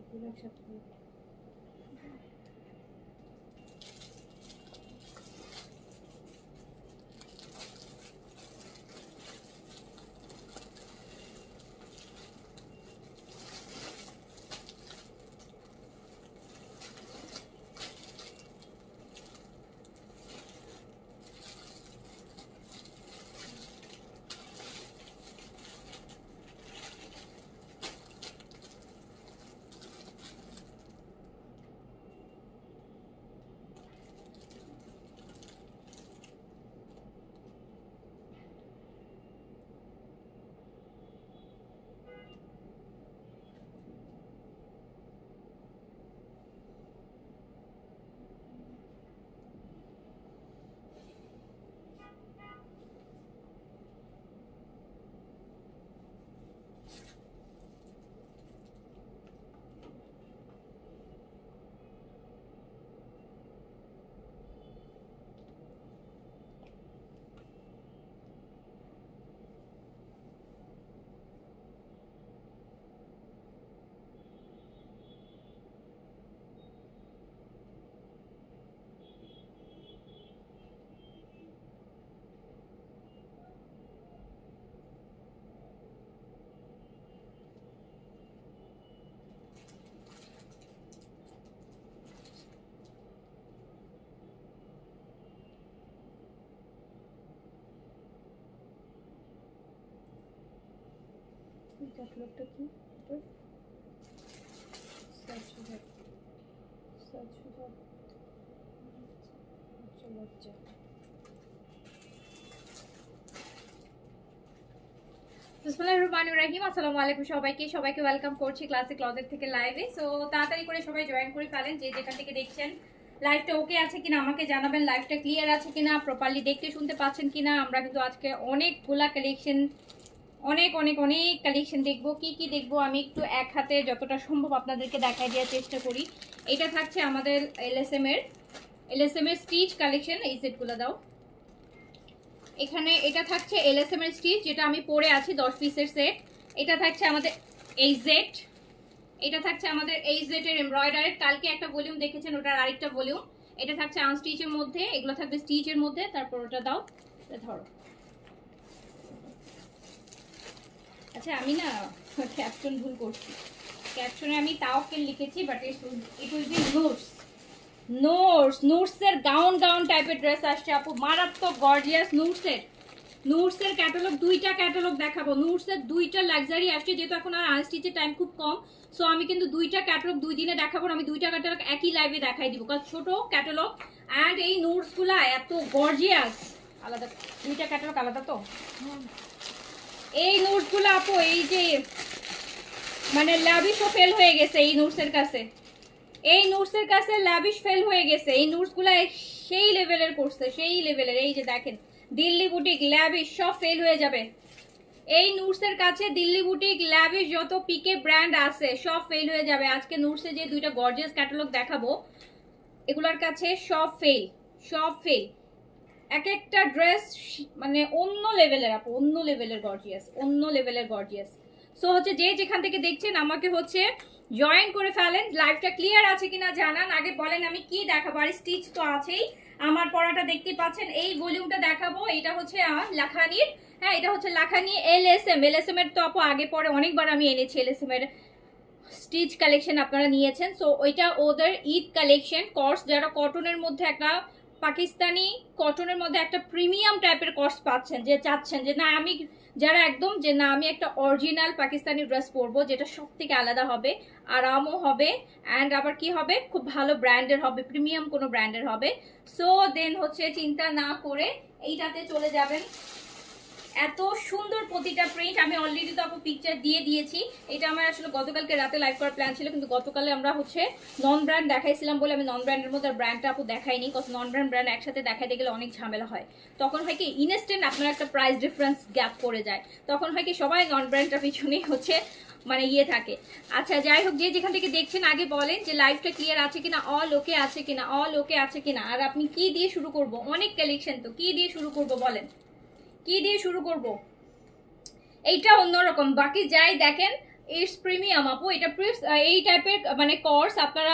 সবগুলো একসাথে। ক্যাটালগটা কি? লজ্জা। বিসমিল্লাহিররহমানিররহিম। আসসালামু আলাইকুম সবাইকে ওয়েলকাম করছি ক্লাসিক ক্লজেট থেকে লাইভে। সো তাড়াতাড়ি করে সবাই জয়েন করে ফেলেন, যে যেখান থেকে দেখছেন। লাইভটা ওকে আছে কিনা আমাকে জানাবেন, লাইভটা ক্লিয়ার আছে কিনা, প্রপারলি দেখতে শুনতে পাচ্ছেন কিনা। আমরা কিন্তু আজকে অনেকগুলা কালেকশন, অনেক কালেকশন দেখবো। কি দেখবো আমি একটু এক হাতে যতটা সম্ভব আপনাদেরকে দেখাই দেওয়ার চেষ্টা করি। এটা থাকছে আমাদের এলএসএম এর স্টিচ কালেকশন। এই সেটগুলো দাও। এখানে এটা থাকছে এলএসএম এর স্টিচ, যেটা আমি পরে আছি 10 পিসের সেট। এটা থাকছে আমাদের এই জেড, এটা থাকছে আমাদের এই জেড এর এমব্রয়ডারি। কালকে একটা ভলিউম দেখেছেন, ওটার আরেকটা ভলিউম। এটা থাকছে আনস্টিচের মধ্যে, এগুলো থাকবে স্টিচের মধ্যে। তারপর ওটা দাও, ধরো। আচ্ছা আমি না ক্যাপশন ভুল করছি, ক্যাপশনে আমি তাওকেল লিখেছি, বাট ইট উইল বি নুটসের গাউন টাইপের ড্রেস আসছে আপু, মারাত্মক গর্জিয়াস। নুটসের ক্যাটালগ, দুইটা ক্যাটালগ দেখাবো। নুটসের দুইটা লাক্সারি আসছে, যেহেতু এখন আর আনস্টিচের টাইম খুব কম, সো আমি কিন্তু দুইটা ক্যাটালগ 2 দিনে দেখাবো। আমি দুইটা ক্যাটালগ একই লাইভে দেখাই দিব, কারণ ছোট ক্যাটালগ। অ্যান্ড এই নুটসগুলা এত গর্জিয়াস, আলাদা দুইটা ক্যাটালগ আলাদা তো। এই নুটসগুলো আপু এই যে মানে ল্যাভিশও ফেল হয়ে গেছে এই নুটসের কাছে, এই নুটসের কাছে ল্যাভিশ ফেল হয়ে গেছে। এই নুটসগুলো সেই লেভেলের করছে, সেই লেভেলের। এই যে দেখেন দিল্লি বুটিক, ল্যাভিশ সব ফেল হয়ে যাবে। এই নুটসের কাছে দিল্লি বুটিক, ল্যাভিশ যত পিকে ব্র্যান্ড আছে সব ফেল হয়ে যাবে। আজকে নুটসে যে দুইটা গর্জিয়াস ক্যাটালগ দেখাবো, এগুলোর কাছে সব ফেল। এক একটা ড্রেস মানে অন্য লেভেলের আপু, অন্য লেভেলের গর্জিয়াস। সো হচ্ছে যে যেখান থেকে দেখছেন আমাকে হচ্ছে জয়েন করে ফেলেন। লাইভটা ক্লিয়ার আছে কিনা জানান, আগে বলেন আমি কি দেখাবো। আর স্টিচ তো আছেই, আমার পড়াটা দেখতে পাচ্ছেন। এই ভলিউমটা দেখাবো, এটা হচ্ছে লাখানির। হ্যাঁ, এটা হচ্ছে লাখানি এলএসএম এর। তো আপু আগে পরে অনেকবার আমি এনেছি এলএসএম এর স্টিচ কালেকশন, আপনারা নিয়েছেন। সো ওইটা ওদের ঈদ কালেকশন কর্স, যারা কটনের মধ্যে একটা পাকিস্তানি কটনের মধ্যে একটা প্রিমিয়াম টাইপের কর্স পাচ্ছেন, যে চাচ্ছেন যে না আমি, যারা একদম যে না আমি একটা অরিজিনাল পাকিস্তানি ড্রেস পরবো, যেটা সব থেকে আলাদা হবে, আরামও হবে, অ্যান্ড আবার কি হবে, খুব ভালো ব্র্যান্ডের হবে, প্রিমিয়াম কোনো ব্র্যান্ডের হবে। সো দেন হচ্ছে চিন্তা না করে এইটাতে চলে যাবেন। এত সুন্দর প্রতিটা প্রিন্ট, আমি অলরেডি তো আপু পিকচার দিয়ে দিয়েছি। এটা আমার আসলে গতকালকে রাতে লাইভ করার প্ল্যান ছিল, কিন্তু গতকালে আমরা হচ্ছে নন ব্র্যান্ড দেখাইছিলাম বলে আমি নন ব্র্যান্ডের মধ্যে ব্র্যান্ডটা আপু দেখাইনি, কজ নন ব্র্যান্ড একসাথে দেখাইতে গেলে অনেক ঝামেলা হয়। তখন হয় কি ইনস্ট্যান্ট আপনার একটা প্রাইস ডিফারেন্স গ্যাপ পড়ে যায়, তখন হয় কি সবাই নন ব্র্যান্ডটার পিছনেই হচ্ছে মানে ইয়ে থাকে। আচ্ছা যাই হোক, যে যেখান থেকে দেখছেন আগে বলেন যে লাইভটা ক্লিয়ার আছে কিনা, অল ওকে আছে কিনা। আর আপনি কি দিয়ে শুরু করব, অনেক কালেকশন তো, কি দিয়ে শুরু করব বলেন, কি দিয়ে শুরু করব। এইটা অন্যরকম, বাকি যাই দেখেন ইটস প্রিমিয়াম আপু, এটা এই টাইপের মানে কর্স আপনারা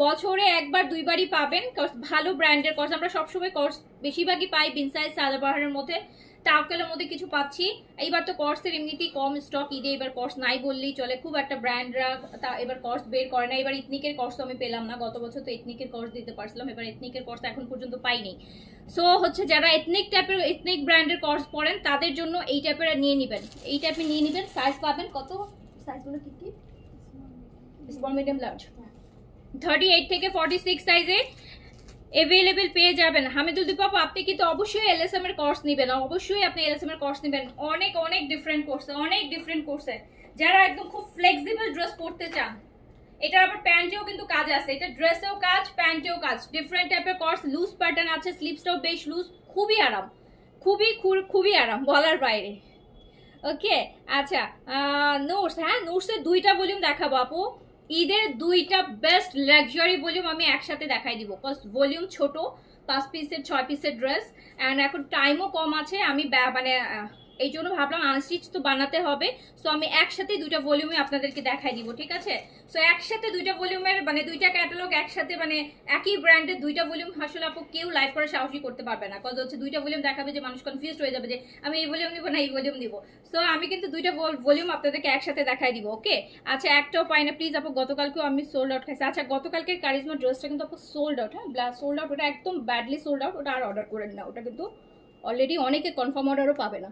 বছরে একবার দুইবারই পাবেন। ভালো ব্র্যান্ডের কর্স আমরা সবসময় কর্স বেশিরভাগই পাই বিনসাইজ সাদাবাহারের মধ্যে, তাওকেলের মধ্যে কিছু পাচ্ছি। এইবার তো কর্সের এমনিতেই কম স্টক, ঈদে এবার কর্স নাই বললেই চলে, খুব একটা ব্র্যান্ডরা তা এবার কর্স বের করে না। এবার ইথনিকের কর্স তো আমি পেলাম না, গত বছর তো এথনিকের কর্স দিতে পারছিলাম, এবার এথনিকের কর্স এখন পর্যন্ত পাইনি। সো হচ্ছে যারা এথনিক ব্র্যান্ডের কর্স পড়েন তাদের জন্য এই টাইপের নিয়ে নেবেন, এই টাইপের নিয়ে নেবেন। সাইজ পাবেন কত, সাইজগুলো কি কি, স্মল মিডিয়াম লার্জ, 38 থেকে 46 সাইজে अवेलेबल পেয়ে যাবেন। হামিদুল দীপক আপনি কিন্তু অবশ্যই এলএসএম এর কোর্স নেবেন, অবশ্যই আপনি এলএসএম এর কোর্স নেবেন। অনেক অনেক ডিফারেন্ট কোর্সে যারা একদম খুব ফ্লেক্সিবল ড্রেস পরতে চান, এটার আবার প্যান্টেও কিন্তু কাজ আছে, এটা ড্রেসেও কাজ প্যান্টেও কাজ, ডিফারেন্ট টাইপের কোর্স, লুজ প্যাটার্ন আছে, স্লিভসটাও বেশ লুজ, খুবই আরাম, খুবই আরাম বলার বাইরে। ওকে আচ্ছা, নোটস, হ্যাঁ নোটসের দুইটা ভলিউম দেখাবো আপু, ঈদের দুইটা বেস্ট লাক্সারি ভলিউম আমি একসাথে দেখাই দিব। ফার্স্ট ভলিউম ছোট 5 পিসের 6 পিসের ড্রেস, অ্যান্ড এখন টাইমও কম আছে, আমি মানে এই জন্য ভাবলাম আনস্টিচ তো বানাতে হবে, সো আমি একসাথে দুইটা ভলিউমে আপনাদেরকে দেখাই দিব, ঠিক আছে? সো একসাথে দুইটা ভলিউমের মানে দুইটা ক্যাটালগ একসাথে মানে একই ব্র্যান্ডের দুইটা ভলিউম আসলে আপু কেউ লাইভ করে সাহসী করতে পারবে না, কজ হচ্ছে দুইটা ভলিউম দেখাবে যে মানুষ কনফিউজড হয়ে যাবে যে আমি এই ভলিউম নিব না এই ভলিউম নিব। সো আমি কিন্তু দুইটা ভলিউম আপনাদেরকে একসাথে দেখাই দিব। ওকে আচ্ছা, একটাও পাই না প্লিজ আপু, গতকালকেও আমি সোল্ড আউট খাইছি। আচ্ছা গতকালকের কারিজমা ড্রেসটা কিন্তু আপু সোল্ড আউট, হ্যাঁ সোল্ড আউট, ওটা একদম ব্যাডলি সোল্ড আউট, ওটা আর অর্ডার করেন না, ওটা কিন্তু অলরেডি অনেকে কনফার্ম অর্ডারও পাবে না।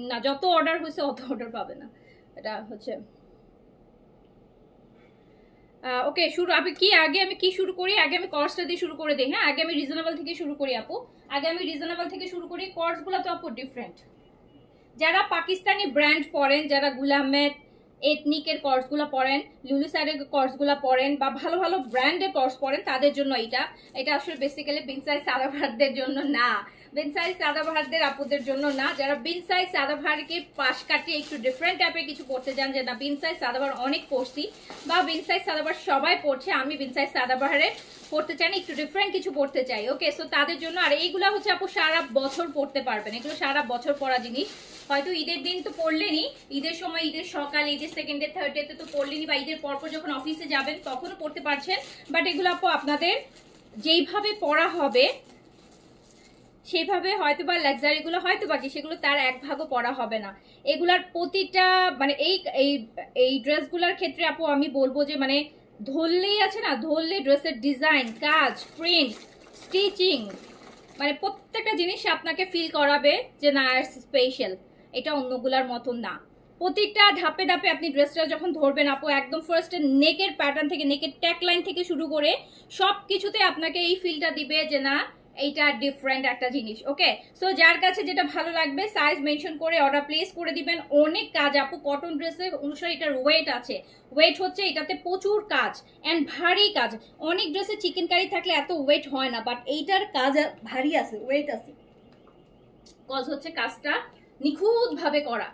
না যত অর্ডার হয়েছে অত অর্ডার পাবে না, এটা হচ্ছে। ওকে শুরু, আমি কি শুরু করি, আগে আমি কর্সটা দিয়ে শুরু করে দিই। হ্যাঁ আগে আমি রিজনেবল থেকে শুরু করি আপু, কর্সগুলো তো আপু ডিফারেন্ট। যারা পাকিস্তানি ব্র্যান্ড পড়েন, যারা গুলামেট এথনিকের কোর্সগুলো পড়েন, লুলু সাইডের কোর্সগুলো পড়েন, বা ভালো ভালো ব্র্যান্ডের কোর্স পড়েন, তাদের জন্য এটা আসলে বেসিক্যালি বিনসাইজ সাদাবাহারদের জন্য না, বিনসাইজ সাদাবাহারদের আপুদের জন্য না। যারা বিনসাইজ সাদাবাহারকে পাশ কাটিয়ে একটু ডিফারেন্ট টাইপের কিছু পড়তে চান, যে না বিনসাইজ সাদাবাহার অনেক পড়ছি বা বিনসাইজ সাদাবাহার সবাই পড়ছে, আমি বিনসাইজ সাদাবাহারে পড়তে চাই না, একটু ডিফারেন্ট কিছু পড়তে চাই। ওকে সো তাদের জন্য। আর এইগুলো হচ্ছে আপু সারা বছর পড়তে পারবেন, এগুলো সারা বছর পড়া জিনিস। হয়তো ঈদের দিন তো পড়লেনি, ঈদের সময়, ঈদের সকালে, ঈদের সেকেন্ড ডে থার্ড ডেতে তো পড়লেনি, বা ঈদের পরপর যখন অফিসে যাবেন তখনও পড়তে পারছেন। বাট এগুলো আপু আপনাদের যেইভাবে পড়া হবে সেইভাবে হয়তো বা লাক্সারিগুলো হয়তো বাকি সেগুলো তার এক ভাগও পড়া হবে না। এগুলার প্রতিটা মানে এই ড্রেসগুলোর ক্ষেত্রে আপু আমি বলবো যে মানে ধরলেই আছে না, ধরলে ড্রেসের ডিজাইন, কাজ, প্রিন্ট, স্টিচিং, মানে প্রত্যেকটা জিনিস আপনাকে ফিল করাবে যে না স্পেশাল, এটা অন্যগুলার মতন না। প্রতিটা ধাপে ধাপে আপনি ড্রেসটা যখন ধরবেন আপু, একদম ফার্স্টে নেকের প্যাটার্ন থেকে, নেকের ট্যাগ লাইন থেকে শুরু করে সব কিছুতে আপনাকে এই ফিলটা দিবে যে না এইটা ডিফারেন্ট একটা জিনিস। ওকে সো যার কাছে যেটা ভালো লাগবে সাইজ মেনশন করে অর্ডার প্লেস করে দিবেন। অনেক কাজ আপু, কটন ড্রেসের অনুসারে এটার ওয়েট আছে, ওয়েট হচ্ছে এটাতে প্রচুর কাজ অ্যান্ড ভারী কাজ। অনেক ড্রেসে চিকেন কারি থাকলে এত ওয়েট হয় না, বাট এইটার কাজ ভারী আছে, ওয়েট আছে, কজ হচ্ছে কাজটা নিখুঁতভাবে করা।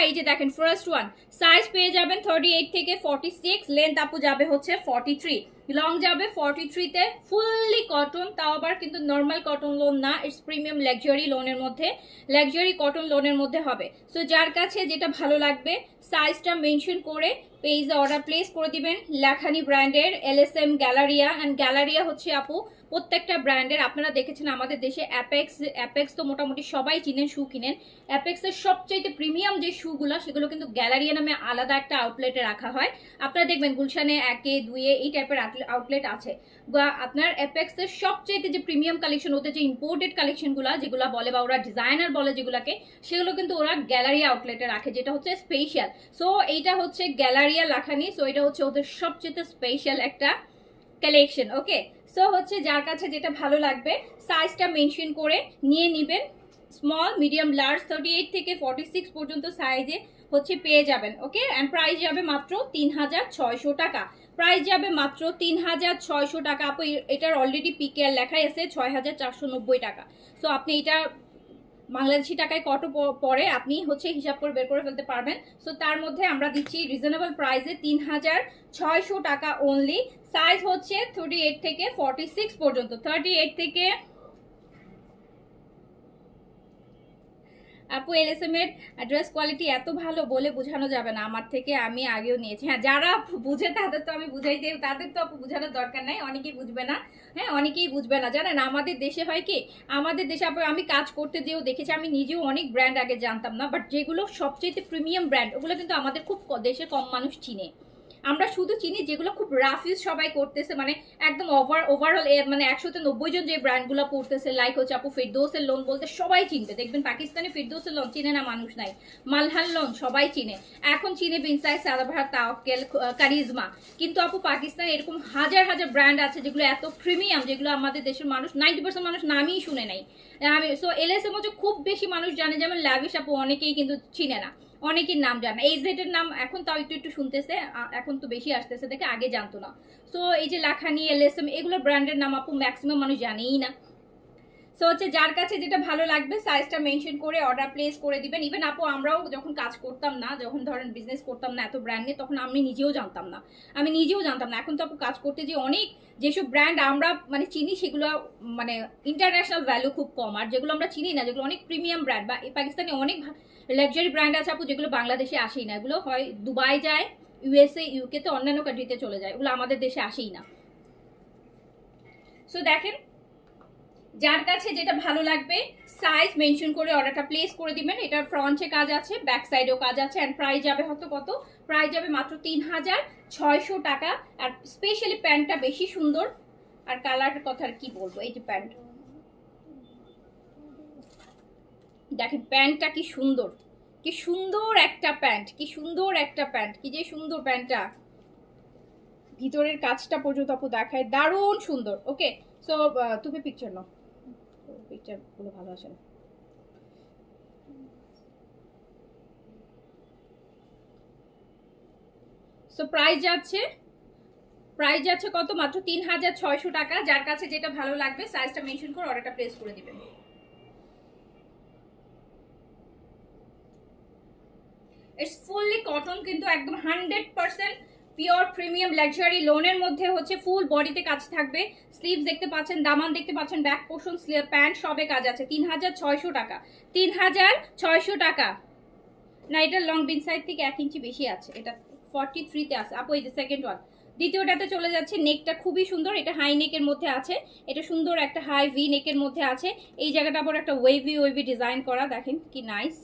এই যে দেখেন ফার্স্ট ওয়ান, সাইজ পেয়ে যাবেন 38 থেকে 46, লেন্থ আপু যাবে হচ্ছে 43, লং যাবে 43-তে, ফুললি কটন, তাও আবার কিন্তু নর্মাল কটন লোন না, ইটস প্রিমিয়াম লাক্সারি লোনের মধ্যে, লাক্সারি কটন লোনের মধ্যে হবে। সো যার কাছে যেটা ভালো লাগবে সাইজটা মেনশন করে পেজে অর্ডার প্লেস করে দিবেন। লাখানি ব্র্যান্ডের এলএসএম, গ্যালারিয়া, অ্যান্ড গ্যালারিয়া হচ্ছে আপু প্রত্যেকটা ব্র্যান্ডের, আপনারা দেখেছেন আমাদের দেশে অ্যাপেক্স তো মোটামুটি সবাই চিনেন, শু কিনেন। অ্যাপেক্সের সবচেয়ে প্রিমিয়াম যে শুগুলো সেগুলো কিন্তু গ্যালারিয়া নামে আলাদা একটা আউটলেটে রাখা হয়। আপনারা দেখবেন গুলশানে 1-এ 2-এ এই টাইপের আউটলেট আছে। আপনার অ্যাপেক্সের সবচেয়ে যে প্রিমিয়াম কালেকশন, ওদের যে ইম্পোর্টেড কালেকশনগুলো যেগুলো বলে বা ওরা ডিজাইনার বলে যেগুলোকে, সেগুলো কিন্তু ওরা গ্যালারিয়া আউটলেটে রাখে, যেটা হচ্ছে স্পেশাল। সো এইটা হচ্ছে গ্যালারিয়া লাখানি, সো এটা হচ্ছে ওদের সবচেয়ে স্পেশাল একটা কালেকশন। ওকে সো হচ্ছে যার কাছে যেটা ভালো লাগবে সাইজটা মেনশন করে নিয়ে নেবেন। স্মল, মিডিয়াম, লার্জ 38 থেকে 46 পর্যন্ত সাইজে হচ্ছে পেয়ে যাবেন। ওকে অ্যান্ড প্রাইস যাবে মাত্র 3600 টাকা, প্রাইস যাবে মাত্র 3600 টাকা। আপু এটার অলরেডি পিকেআর লেখাই আছে 6490 টাকা। সো আপনি এটা বাংলাদেশি টাকায় কত পরে আপনি হচ্ছে হিসাব করে বের করে ফেলতে পারবেন। সো তার মধ্যে আমরা দিচ্ছি রিজনেবল প্রাইসে 3600 টাকা অনলি। সাইজ হচ্ছে 38 থেকে 46 পর্যন্ত, 38 থেকে আপু এলএসএম এর ড্রেস কোয়ালিটি এত ভালো বলে বোঝানো যাবে না, আমার থেকে আমি আগেও নিয়েছি। হ্যাঁ, যারা বুঝে তাদের তো আমি বুঝাই দিই, তাদের তো আপু বোঝানোর দরকার নাই, অনেকেই বুঝবে না। হ্যাঁ, অনেকেই বুঝবে না, জানেন আমাদের দেশে হয় কি, আমাদের দেশে আপু আমি কাজ করতে যেও দেখেছি, আমি নিজেও অনেক ব্র্যান্ড আগে জানতাম না, বাট যেগুলো সবচেয়ে প্রিমিয়াম ব্র্যান্ড ওগুলো কিন্তু আমাদের খুব দেশে কম মানুষ চিনে। আমরা শুধু চিনি যেগুলো খুব রাফ ইউজ সবাই করতেছে, মানে একদম ওভারঅল মানে 190 জন যে ব্র্যান্ডগুলো পড়তেছে, লাইক হচ্ছে আপু ফিরদৌসের লোন বলতে সবাই চিনবে, দেখবেন পাকিস্তানি ফিরদৌসের লোন চিনে না মানুষ নাই, মালহান লোন সবাই চিনে, এখন চিনে বিনসাই, সাদাভার, তাওয়াক্কেল, কারিজমা। কিন্তু আপু পাকিস্তানে এরকম হাজার হাজার ব্র্যান্ড আছে যেগুলো এত প্রিমিয়াম, যেগুলো আমাদের দেশের মানুষ 90% মানুষ নামই শুনে নাই। আমি সো এলএসএম হচ্ছে খুব বেশি মানুষ জানে, যেমন লাভিশ আপু অনেকেই কিন্তু চিনে না, অনেকের নাম জানে, এই জেটের নাম এখন তাও একটু একটু শুনতেছে, এখন তো বেশি আসতেছে দেখে, আগে জানতো না। সো এই যে লাখানি, এলএসএম, এগুলো ব্র্যান্ডের নাম আপু ম্যাক্সিমাম মানুষ জানেই না। সো হচ্ছে যার কাছে যেটা ভালো লাগবে সাইজটা মেনশন করে অর্ডার প্লেস করে দিবেন। ইভেন আপু আমরাও যখন কাজ করতাম না, যখন ধরেন বিজনেস করতাম না এত ব্র্যান্ড নিয়ে, তখন আমি নিজেও জানতাম না, এখন তো আপু কাজ করতে যে অনেক যেসব ব্র্যান্ড আমরা মানে চিনি সেগুলো মানে ইন্টারন্যাশনাল ভ্যালু খুব কম, আর যেগুলো আমরা চিনি না, যেগুলো অনেক প্রিমিয়াম ব্র্যান্ড বা পাকিস্তানে অনেক লাক্সারি ব্র্যান্ড আছে আপু, যেগুলো বাংলাদেশে আসেই না, এগুলো হয় দুবাই যায়, ইউএসএ, ইউকে তে, অন্যান্য কান্ট্রিতে চলে যায়, ওগুলো আমাদের দেশে আসেই না। সো দেখেন যার কাছে যেটা ভালো লাগবে সাইজ মেনশন করে অর্ডারটা প্লেস করে দিবেন। এটার ফ্রন্টে কাজ আছে, ব্যাক সাইডেও কাজ আছে, এন্ড প্রাইস যাবে হয়তো কত, প্রাইস যাবে মাত্র 3600 টাকা। আর স্পেশালি প্যান্টটা বেশি সুন্দর, আর কালারের কথা আর কি বলবো, এই যে প্যান্ট দেখেন, প্যান্টটা কি সুন্দর, কি সুন্দর একটা প্যান্ট, কি সুন্দর একটা প্যান্ট, কি যে সুন্দর প্যান্টটা, ভিতরের কাজটা পর্যন্ত আপু দেখায়, দারুণ সুন্দর। ওকে, সো তুমি পিকচার নাও, পিকচার গুলো ভালো আসে না। সো প্রাইস যাচ্ছে কত, মাত্র 3600 টাকা। যার কাছে যেটা ভালো লাগবে সাইজটা মেনশন করে অর্ডারটা প্লেস করে দিবেন। ইটস ফুললি কটন, কিন্তু একদম 100% পিওর প্রিমিয়াম লাক্সারি লোনের মধ্যে হচ্ছে, ফুল বডিতে কাজ থাকবে, স্লিভস দেখতে পাচ্ছেন, দামান দেখতে পাচ্ছেন, ব্যাক পোর্শন, প্যান্ট সবে কাজ আছে। 3600 টাকা, 3600 টাকা। না, এটা লং বিন সাইড থেকে 1 ইঞ্চি বেশি আছে, এটা 43 তে আছে আপু। এই যে সেকেন্ড ওয়ান, দ্বিতীয়টাতে চলে যাচ্ছে। নেকটা খুবই সুন্দর, এটা হাই নেকের মধ্যে আছে, এটা সুন্দর একটা হাই ভি নেকের মধ্যে আছে, এই জায়গাটা আবার একটা ওয়েভি ডিজাইন করা, দেখেন কি নাইস।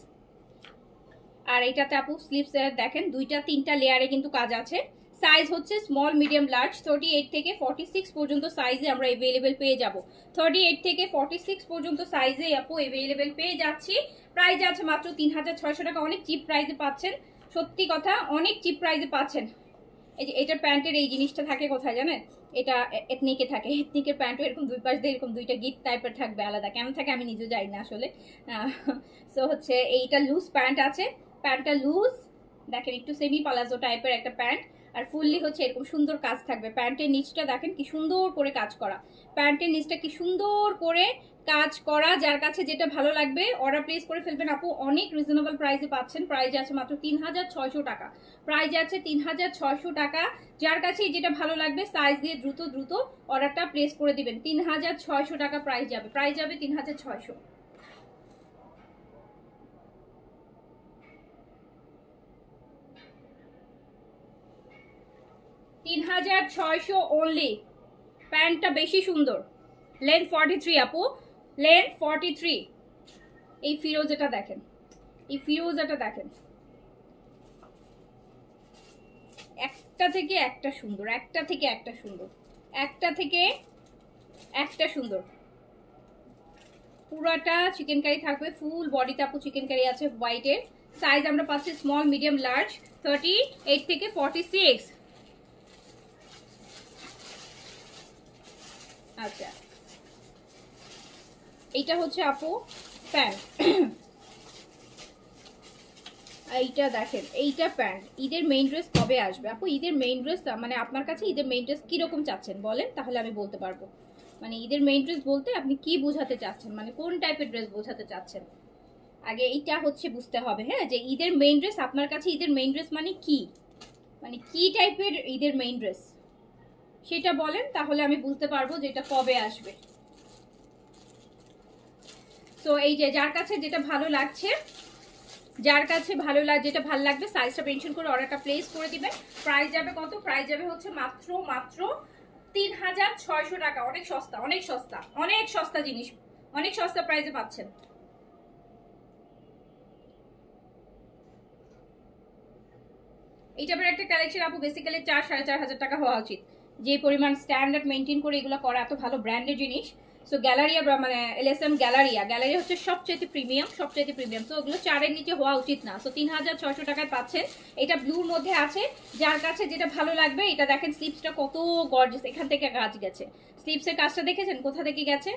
আর এটাতে আপু স্লিভস দেখেন 2-3টা লেয়ারে কিন্তু কাজ আছে। সাইজ হচ্ছে স্মল, মিডিয়াম, লার্জ, 38 থেকে 46 পর্যন্ত সাইজে আমরা अवेलेबल পেয়ে যাব। 38 থেকে 46 পর্যন্ত সাইজে আপু अवेलेबल পেয়ে যাচ্ছি। প্রাইস আছে মাত্র 3600 টাকা, অনেক চিপ প্রাইসে পাচ্ছেন, সত্যি কথা অনেক চিপ প্রাইসে পাচ্ছেন। এই যে এটার প্যান্টের এই জিনিসটা থাকে কোথায় জানেন, এটা এথনিকে থাকে, এথনিকের প্যান্টও এরকম দুই পাশ দিয়ে এরকম দুইটা গিট টাইপের থাকবে, আলাদা কেন থাকে আমি নিজেও জানি না আসলে। সো হচ্ছে এইটা লুজ প্যান্ট আছে, প্যান্টটা লুজ, দেখেন একটু সেমি পালাজো টাইপের একটা প্যান্ট, আর ফুললি হচ্ছে এরকম সুন্দর কাজ থাকবে। প্যান্টের নিচটা দেখেন কি সুন্দর করে কাজ করা, প্যান্টের নিচটা কি সুন্দর করে কাজ করা। যার কাছে যেটা ভালো লাগবে অর্ডার প্লেস করে ফেলবেন আপু, অনেক রিজনেবল প্রাইসে পাচ্ছেন। প্রাইস আছে মাত্র 3600 টাকা, প্রাইস আছে 3600 টাকা। যার কাছে যেটা ভালো লাগবে সাইজ দিয়ে দ্রুত অর্ডারটা প্লেস করে দিবেন। 3600 টাকা প্রাইস যাবে, 3600। 3600 অনলি। প্যান্টটা বেশি সুন্দর, লেন্থ 43 আপু, লেন্থ 43। এই ফিরোজাটা দেখেন, এই ফিরোজাটা দেখেন, একটা থেকে একটা সুন্দর, একটা থেকে একটা সুন্দর, একটা থেকে একটা সুন্দর। পুরাটা চিকেন কারি থাকবে, ফুল বডিতে আপু চিকেন কারি আছে হোয়াইটের। সাইজ আমরা পাচ্ছি স্মল, মিডিয়াম, লার্জ, 38 থেকে 46। আচ্ছা, এইটা হচ্ছে আপু প্যান্ট, এইটা দেখেন, এইটা প্যান্ট। ঈদের মেইন ড্রেস কবে আসবে আপু? ঈদের মেইন ড্রেস মানে আপনার কাছে ঈদের মেইন ড্রেস কিরকম চাচ্ছেন বলেন, তাহলে আমি বলতে পারবো। মানে ঈদের মেইন ড্রেস বলতে আপনি কি বোঝাতে চাচ্ছেন, মানে কোন টাইপের ড্রেস বোঝাতে চাচ্ছেন, আগে এইটা হচ্ছে বুঝতে হবে। হ্যাঁ, যে ঈদের মেইন ড্রেস আপনার কাছে, ঈদের মেইন ড্রেস মানে কি, মানে কি টাইপের ঈদের মেইন ড্রেস সেটা বলেন, তাহলে আমি বুঝতে পারবো যে এটা কবে আসবে। সো এই যে যার কাছে যেটা ভালো লাগছে, যেটা ভালো লাগবে সাইজটা মেনশন করে অর্ডারটা প্লেস করে দিবেন। প্রাইস যাবে কত? প্রাইস যাবে হচ্ছে মাত্র 3600 টাকা। অনেক সস্তা, অনেক সস্তা, অনেক সস্তা জিনিস, অনেক সস্তা প্রাইসে পাচ্ছেন। এই টাইপের একটা কালেকশন আপু বেসিক্যালি 4-4500 টাকা হওয়া উচিত, যে পরিমাণ স্ট্যান্ডার্ড মেনটেন করে এগুলো করা, এত ভালো ব্র্যান্ডের জিনিস। সো গ্যালারিয়া মানে এলএসএম গ্যালারিয়া হচ্ছে সবচেয়ে প্রিমিয়াম। সো ওগুলো 4-এর নিচে হওয়া উচিত না। সো 3600 টাকায় পাচ্ছেন। এটা ব্লুর মধ্যে আছে, যার কাছে যেটা ভালো লাগবে। এটা দেখেন স্লিপসটা কত গর্জিয়াস, এখান থেকে কাজ গেছে। স্লিপসের কাজটা দেখেছেন কোথা থেকে গেছে?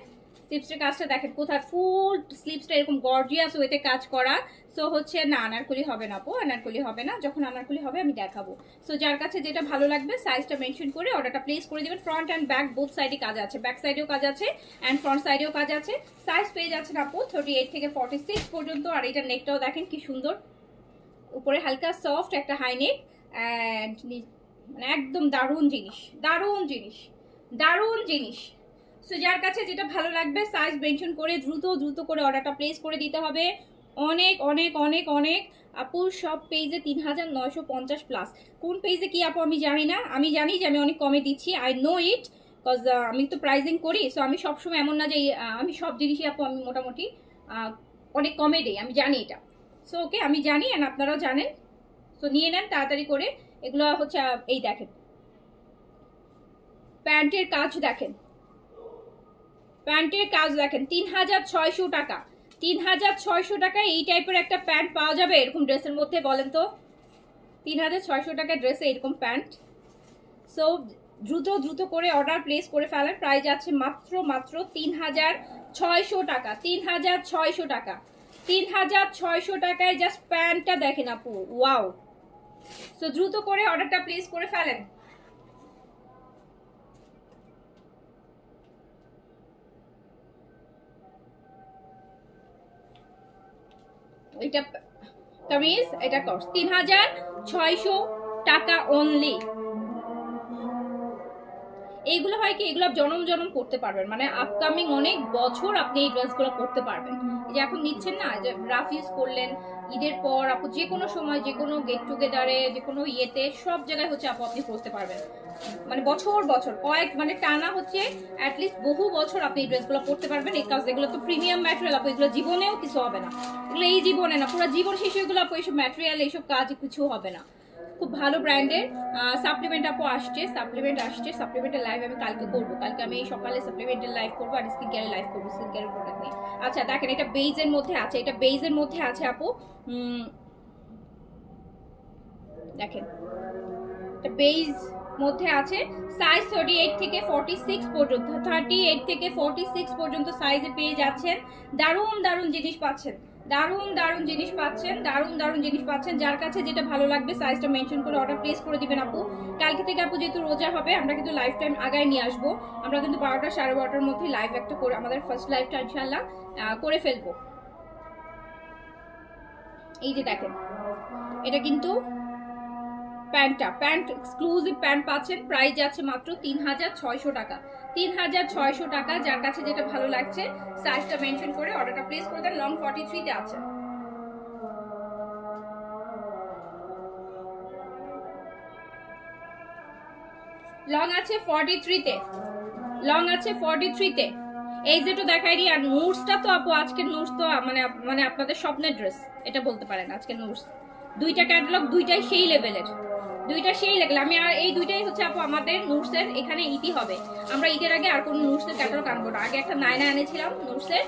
স্লিপসের কাজটা দেখেন কোথায়, ফুল স্লিপসটা এরকম গর্জিয়াস ওয়েতে কাজ করা। সো হচ্ছে না, আনারকলি হবে না আপু, আনারকলি হবে না। যখন আনারকলি হবে আমি দেখাবো। সো যার কাছে যেটা ভালো লাগবে সাইজটা মেনশন করে অর্ডারটা প্লেস করে দিবেন। ফ্রন্ট অ্যান্ড ব্যাক বোথ সাইডে কাজ আছে, ব্যাক সাইডেও কাজ আছে অ্যান্ড ফ্রন্ট সাইডেও কাজ আছে। সাইজ পেয়ে যাচ্ছেন আপু 38 থেকে 46 পর্যন্ত। আর এটা নেকটাও দেখেন কি সুন্দর, উপরে হালকা সফট একটা হাই নেক অ্যান্ড মানে একদম দারুণ জিনিস, দারুণ জিনিস, দারুণ জিনিস। সো যার কাছে যেটা ভালো লাগবে সাইজ মেনশন করে দ্রুত করে অর্ডারটা প্লেস করে দিতে হবে। অনেক অনেক অনেক অনেক আপুর সব পেজে 3950 প্লাস। কোন পেজে কি আপু আমি জানি না, আমি জানি যে আমি অনেক কমে দিচ্ছি, আই নো ইট, বিকজ আমি তো প্রাইজিং করি। সো আমি সবসময় এমন না যে আমি সব জিনিসই আপু আমি মোটামুটি অনেক কমে দিই, আমি জানি এটা। সো ওকে, আমি জানি অ্যান্ড আপনারাও জানেন। সো নিয়ে নেন তাড়াতাড়ি করে। এগুলো হচ্ছে এই দেখেন প্যান্টের কাজ দেখেন, প্যান্টের কাজ দেখেন 3600 টাকা। 3600 টাকায় এই টাইপের একটা প্যান্ট পাওয়া যাবে এরকম ড্রেসের মধ্যে? বলেন তো, 3600 টাকার ড্রেসে এরকম প্যান্ট। সো দ্রুত করে অর্ডার প্লেস করে ফেলেন। প্রাইস আছে মাত্র 3600 টাকা। 3600 টাকা, 3600 টাকায় জাস্ট প্যান্টটা দেখেন আপু, ওয়াও। সো দ্রুত করে অর্ডারটা প্লেস করে ফেলেন। এটা কামিজ, এটা কস্ট 3600 টাকা অনলি। এইগুলো হয় কি, এগুলো জনম পড়তে পারবেন, মানে আপকামিং অনেক বছর আপনি এই ড্রেসগুলো পড়তে পারবেন। এই যে এখন নিচ্ছেন না, যে রাফ ইউজ করলেন, ঈদের পর আপু যে কোনো সময়, যে কোনো গেট টুগেদারে, যে কোনো ইয়েতে, সব জায়গায় হচ্ছে আপু আপনি পড়তে পারবেন। মানে বছর কয়েক মানে টানা হচ্ছে অ্যাটলিস্ট বহু বছর আপনি এই ড্রেসগুলো পড়তে পারবেন। এই কাজ, এগুলো তো প্রিমিয়াম ম্যাটেরিয়াল আপু, এগুলো জীবনেও কিছু হবে না, এগুলো এই জীবনে না, পুরো জীবন শেষে এগুলো আপু এইসব ম্যাটেরিয়াল এইসব কাজ কিছু হবে না। খুব ভালো ব্র্যান্ডের। সাপ্লিমেন্ট আপু আসছে, সাপ্লিমেন্টের লাইভ আমি কালকে করবো। কালকে আমি সকালে সাপ্লিমেন্টের লাইভ করবো আর স্কিন কেয়ারের লাইভ করবো, স্কিন কেয়ারের প্রোডাক্ট নিয়ে। আচ্ছা দেখেন, এটা বেইজের মধ্যে আছে, এটা বেইজের মধ্যে আছে আপু। দেখেন এটা বেইজ মধ্যে আছে। সাইজ 38 থেকে 46 পর্যন্ত, 38 থেকে 46 পর্যন্ত সাইজে পেয়ে যাচ্ছেন। দারুণ জিনিস পাচ্ছেন, দারুণ জিনিস পাচ্ছেন। যার কাছে যেটা ভালো লাগবে সাইজটা মেনশন করে অর্ডার প্লেস করে দিবেন আপু। কালকে থেকে আপু যেহেতু রোজা হবে, আমরা কিন্তু লাইফ টাইম আগায় নিয়ে আসবো। আমরা কিন্তু 12টা 12:30টার মধ্যে লাইভ একটা করে আমাদের ফার্স্ট লাইভটা ইনশাআল্লাহ করে ফেলবো। এই যে দেখেন, এটা কিন্তু প্যান্ট এক্সক্লুসিভ প্যান্ট পাচ্ছেন। প্রাইস আছে মাত্র 3600 টাকা। 3600 টাকা। যার কাছে যেটা ভালো লাগছে সাইজটা মেনশন করে অর্ডারটা প্লেস করে দেন। লং 43 তে আছে। লং আছে 43 তে, লং আছে 43 তে। এই যেটা দেখাই রি। আর নুটসটা তো আপু আজকের নুটস তো মানে আপনাদের স্বপ্নের ড্রেস এটা বলতে পারেন। আজকের নুটস দুইটা ক্যাটালগ, দুইটাই সেই লেভেলের, আমি আর এই দুইটাই হচ্ছে আপু আমাদের নুটসের এখানে ইতি হবে। আমরা ঈদের আগে আর কোনো নুটসের ক্যাটালগ আনবো না। আগে একটা নায়না এনেছিলাম নুটসের,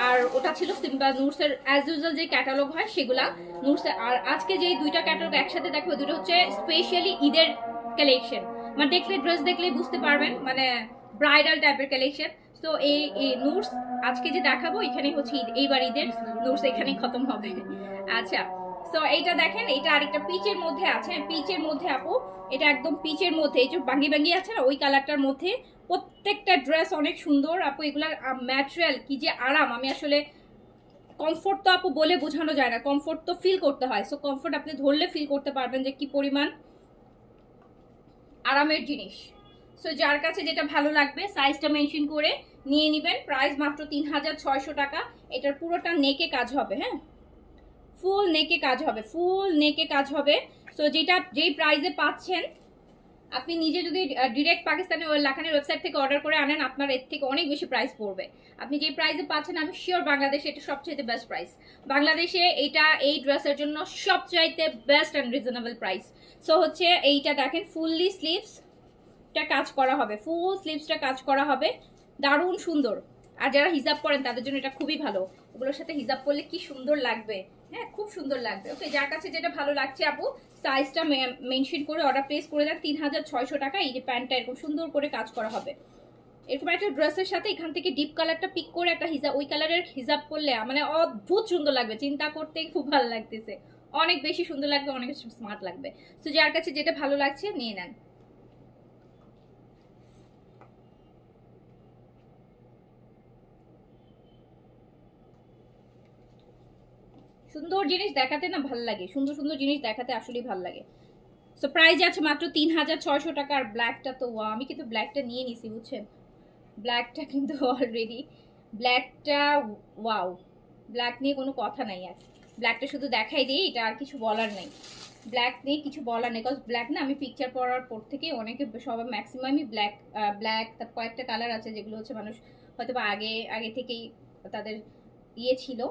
আর ওটা ছিল সিম্পল নুটসের অ্যাজ ইউজুয়াল যে ক্যাটালগ হয় সেগুলা নুটসের। আর আজকে যে দুইটা ক্যাটালগ একসাথে দেখো, দুটো হচ্ছে স্পেশালি ঈদের কালেকশন। মানে দেখলে, ড্রেস দেখলেই বুঝতে পারবেন, মানে ব্রাইডাল টাইপের কালেকশন। তো এই নুটস আজকে যে দেখাবো এখানে হচ্ছে এইবার ঈদের নুটস এখানেই খতম হবে। আচ্ছা, সো এইটা দেখেন, এটা আরেকটা পিচের মধ্যে আছে, পিচের মধ্যে আপু, এটা একদম পিচের মধ্যে, এই যে বাঙ্গি আছে না ওই কালারটার মধ্যে। প্রত্যেকটা ড্রেস অনেক সুন্দর আপু। এগুলার ম্যাটেরিয়াল কি যে আরাম, আমি আসলে কমফোর্ট তো আপু বলে বোঝানো যায় না, কমফোর্ট তো ফিল করতে হয়। সো কমফোর্ট আপনি ধরলে ফিল করতে পারবেন যে কি পরিমাণ আরামের জিনিস। সো যার কাছে যেটা ভালো লাগবে সাইজটা মেনশন করে নিয়ে নেবেন। প্রাইস মাত্র 3600 টাকা। এটার পুরোটা নেকে কাজ হবে, হ্যাঁ ফুল নেকে কাজ হবে, ফুল নেকে কাজ হবে। সো যেটা যেই প্রাইসে পাচ্ছেন, আপনি নিজে যদি ডিরেক্ট পাকিস্তানি লাখানের ওয়েবসাইট থেকে অর্ডার করে আনেন, আপনার এর থেকে অনেক বেশি প্রাইস পড়বে। আপনি যে প্রাইসে পাচ্ছেন আমি শিওর বাংলাদেশে এটা সবচাইতে বেস্ট প্রাইস। বাংলাদেশে এটা এই ড্রেসের জন্য সবচাইতে best and reasonable price. So হচ্ছে এইটা দেখেন ফুললি স্লিভসটা কাজ করা হবে, ফুল স্লিভসটা কাজ করা হবে, দারুণ সুন্দর। আর যারা হিজাব পরেন তাদের জন্য এটা খুবই ভালো, ওগুলোর সাথে হিজাব পরলে কি সুন্দর লাগবে, হ্যাঁ খুব সুন্দর লাগবে। ওকে, যার কাছে যেটা ভালো লাগছে আপু সাইজটা মেনশন করে অর্ডার প্লেস করে দেন। 3600 টাকা। এই যে প্যান্টটা এরকম সুন্দর করে কাজ করা হবে, এরকম একটা ড্রেসের সাথে এখান থেকে ডিপ কালারটা পিক করে একটা হিজাব, ওই কালারের হিজাব পরলে মানে অদ্ভুত সুন্দর লাগবে, চিন্তা করতেই খুব ভালো লাগতেছে, অনেক বেশি সুন্দর লাগবে, অনেক স্মার্ট লাগবে। তো যার কাছে যেটা ভালো লাগছে নিয়ে নেন। সুন্দর জিনিস দেখাতে না ভালো লাগে, সুন্দর সুন্দর জিনিস দেখাতে আসলেই ভালো লাগে। সো প্রাইস আছে মাত্র 3600 টাকা। আর ব্ল্যাকটা তো আমি কিন্তু ব্ল্যাকটা নিয়ে নিছি বুঝছেন, ব্ল্যাকটা কিন্তু অলরেডি ব্ল্যাকটা ওয়াও, ব্ল্যাক নিয়ে কোনো কথা নাই। আর ব্ল্যাকটা শুধু দেখাই দিই, এটা আর কিছু বলার নেই, ব্ল্যাক নিয়ে কিছু বলার নেই। বিকজ ব্ল্যাক না আমি পিকচার পড়ার পর থেকে অনেকে সবাই ম্যাক্সিমামই ব্ল্যাক তার কয়েকটা কালার আছে যেগুলো হচ্ছে মানুষ হয়তো বা আগে আগে থেকেই তাদের ইয়ে ছিল,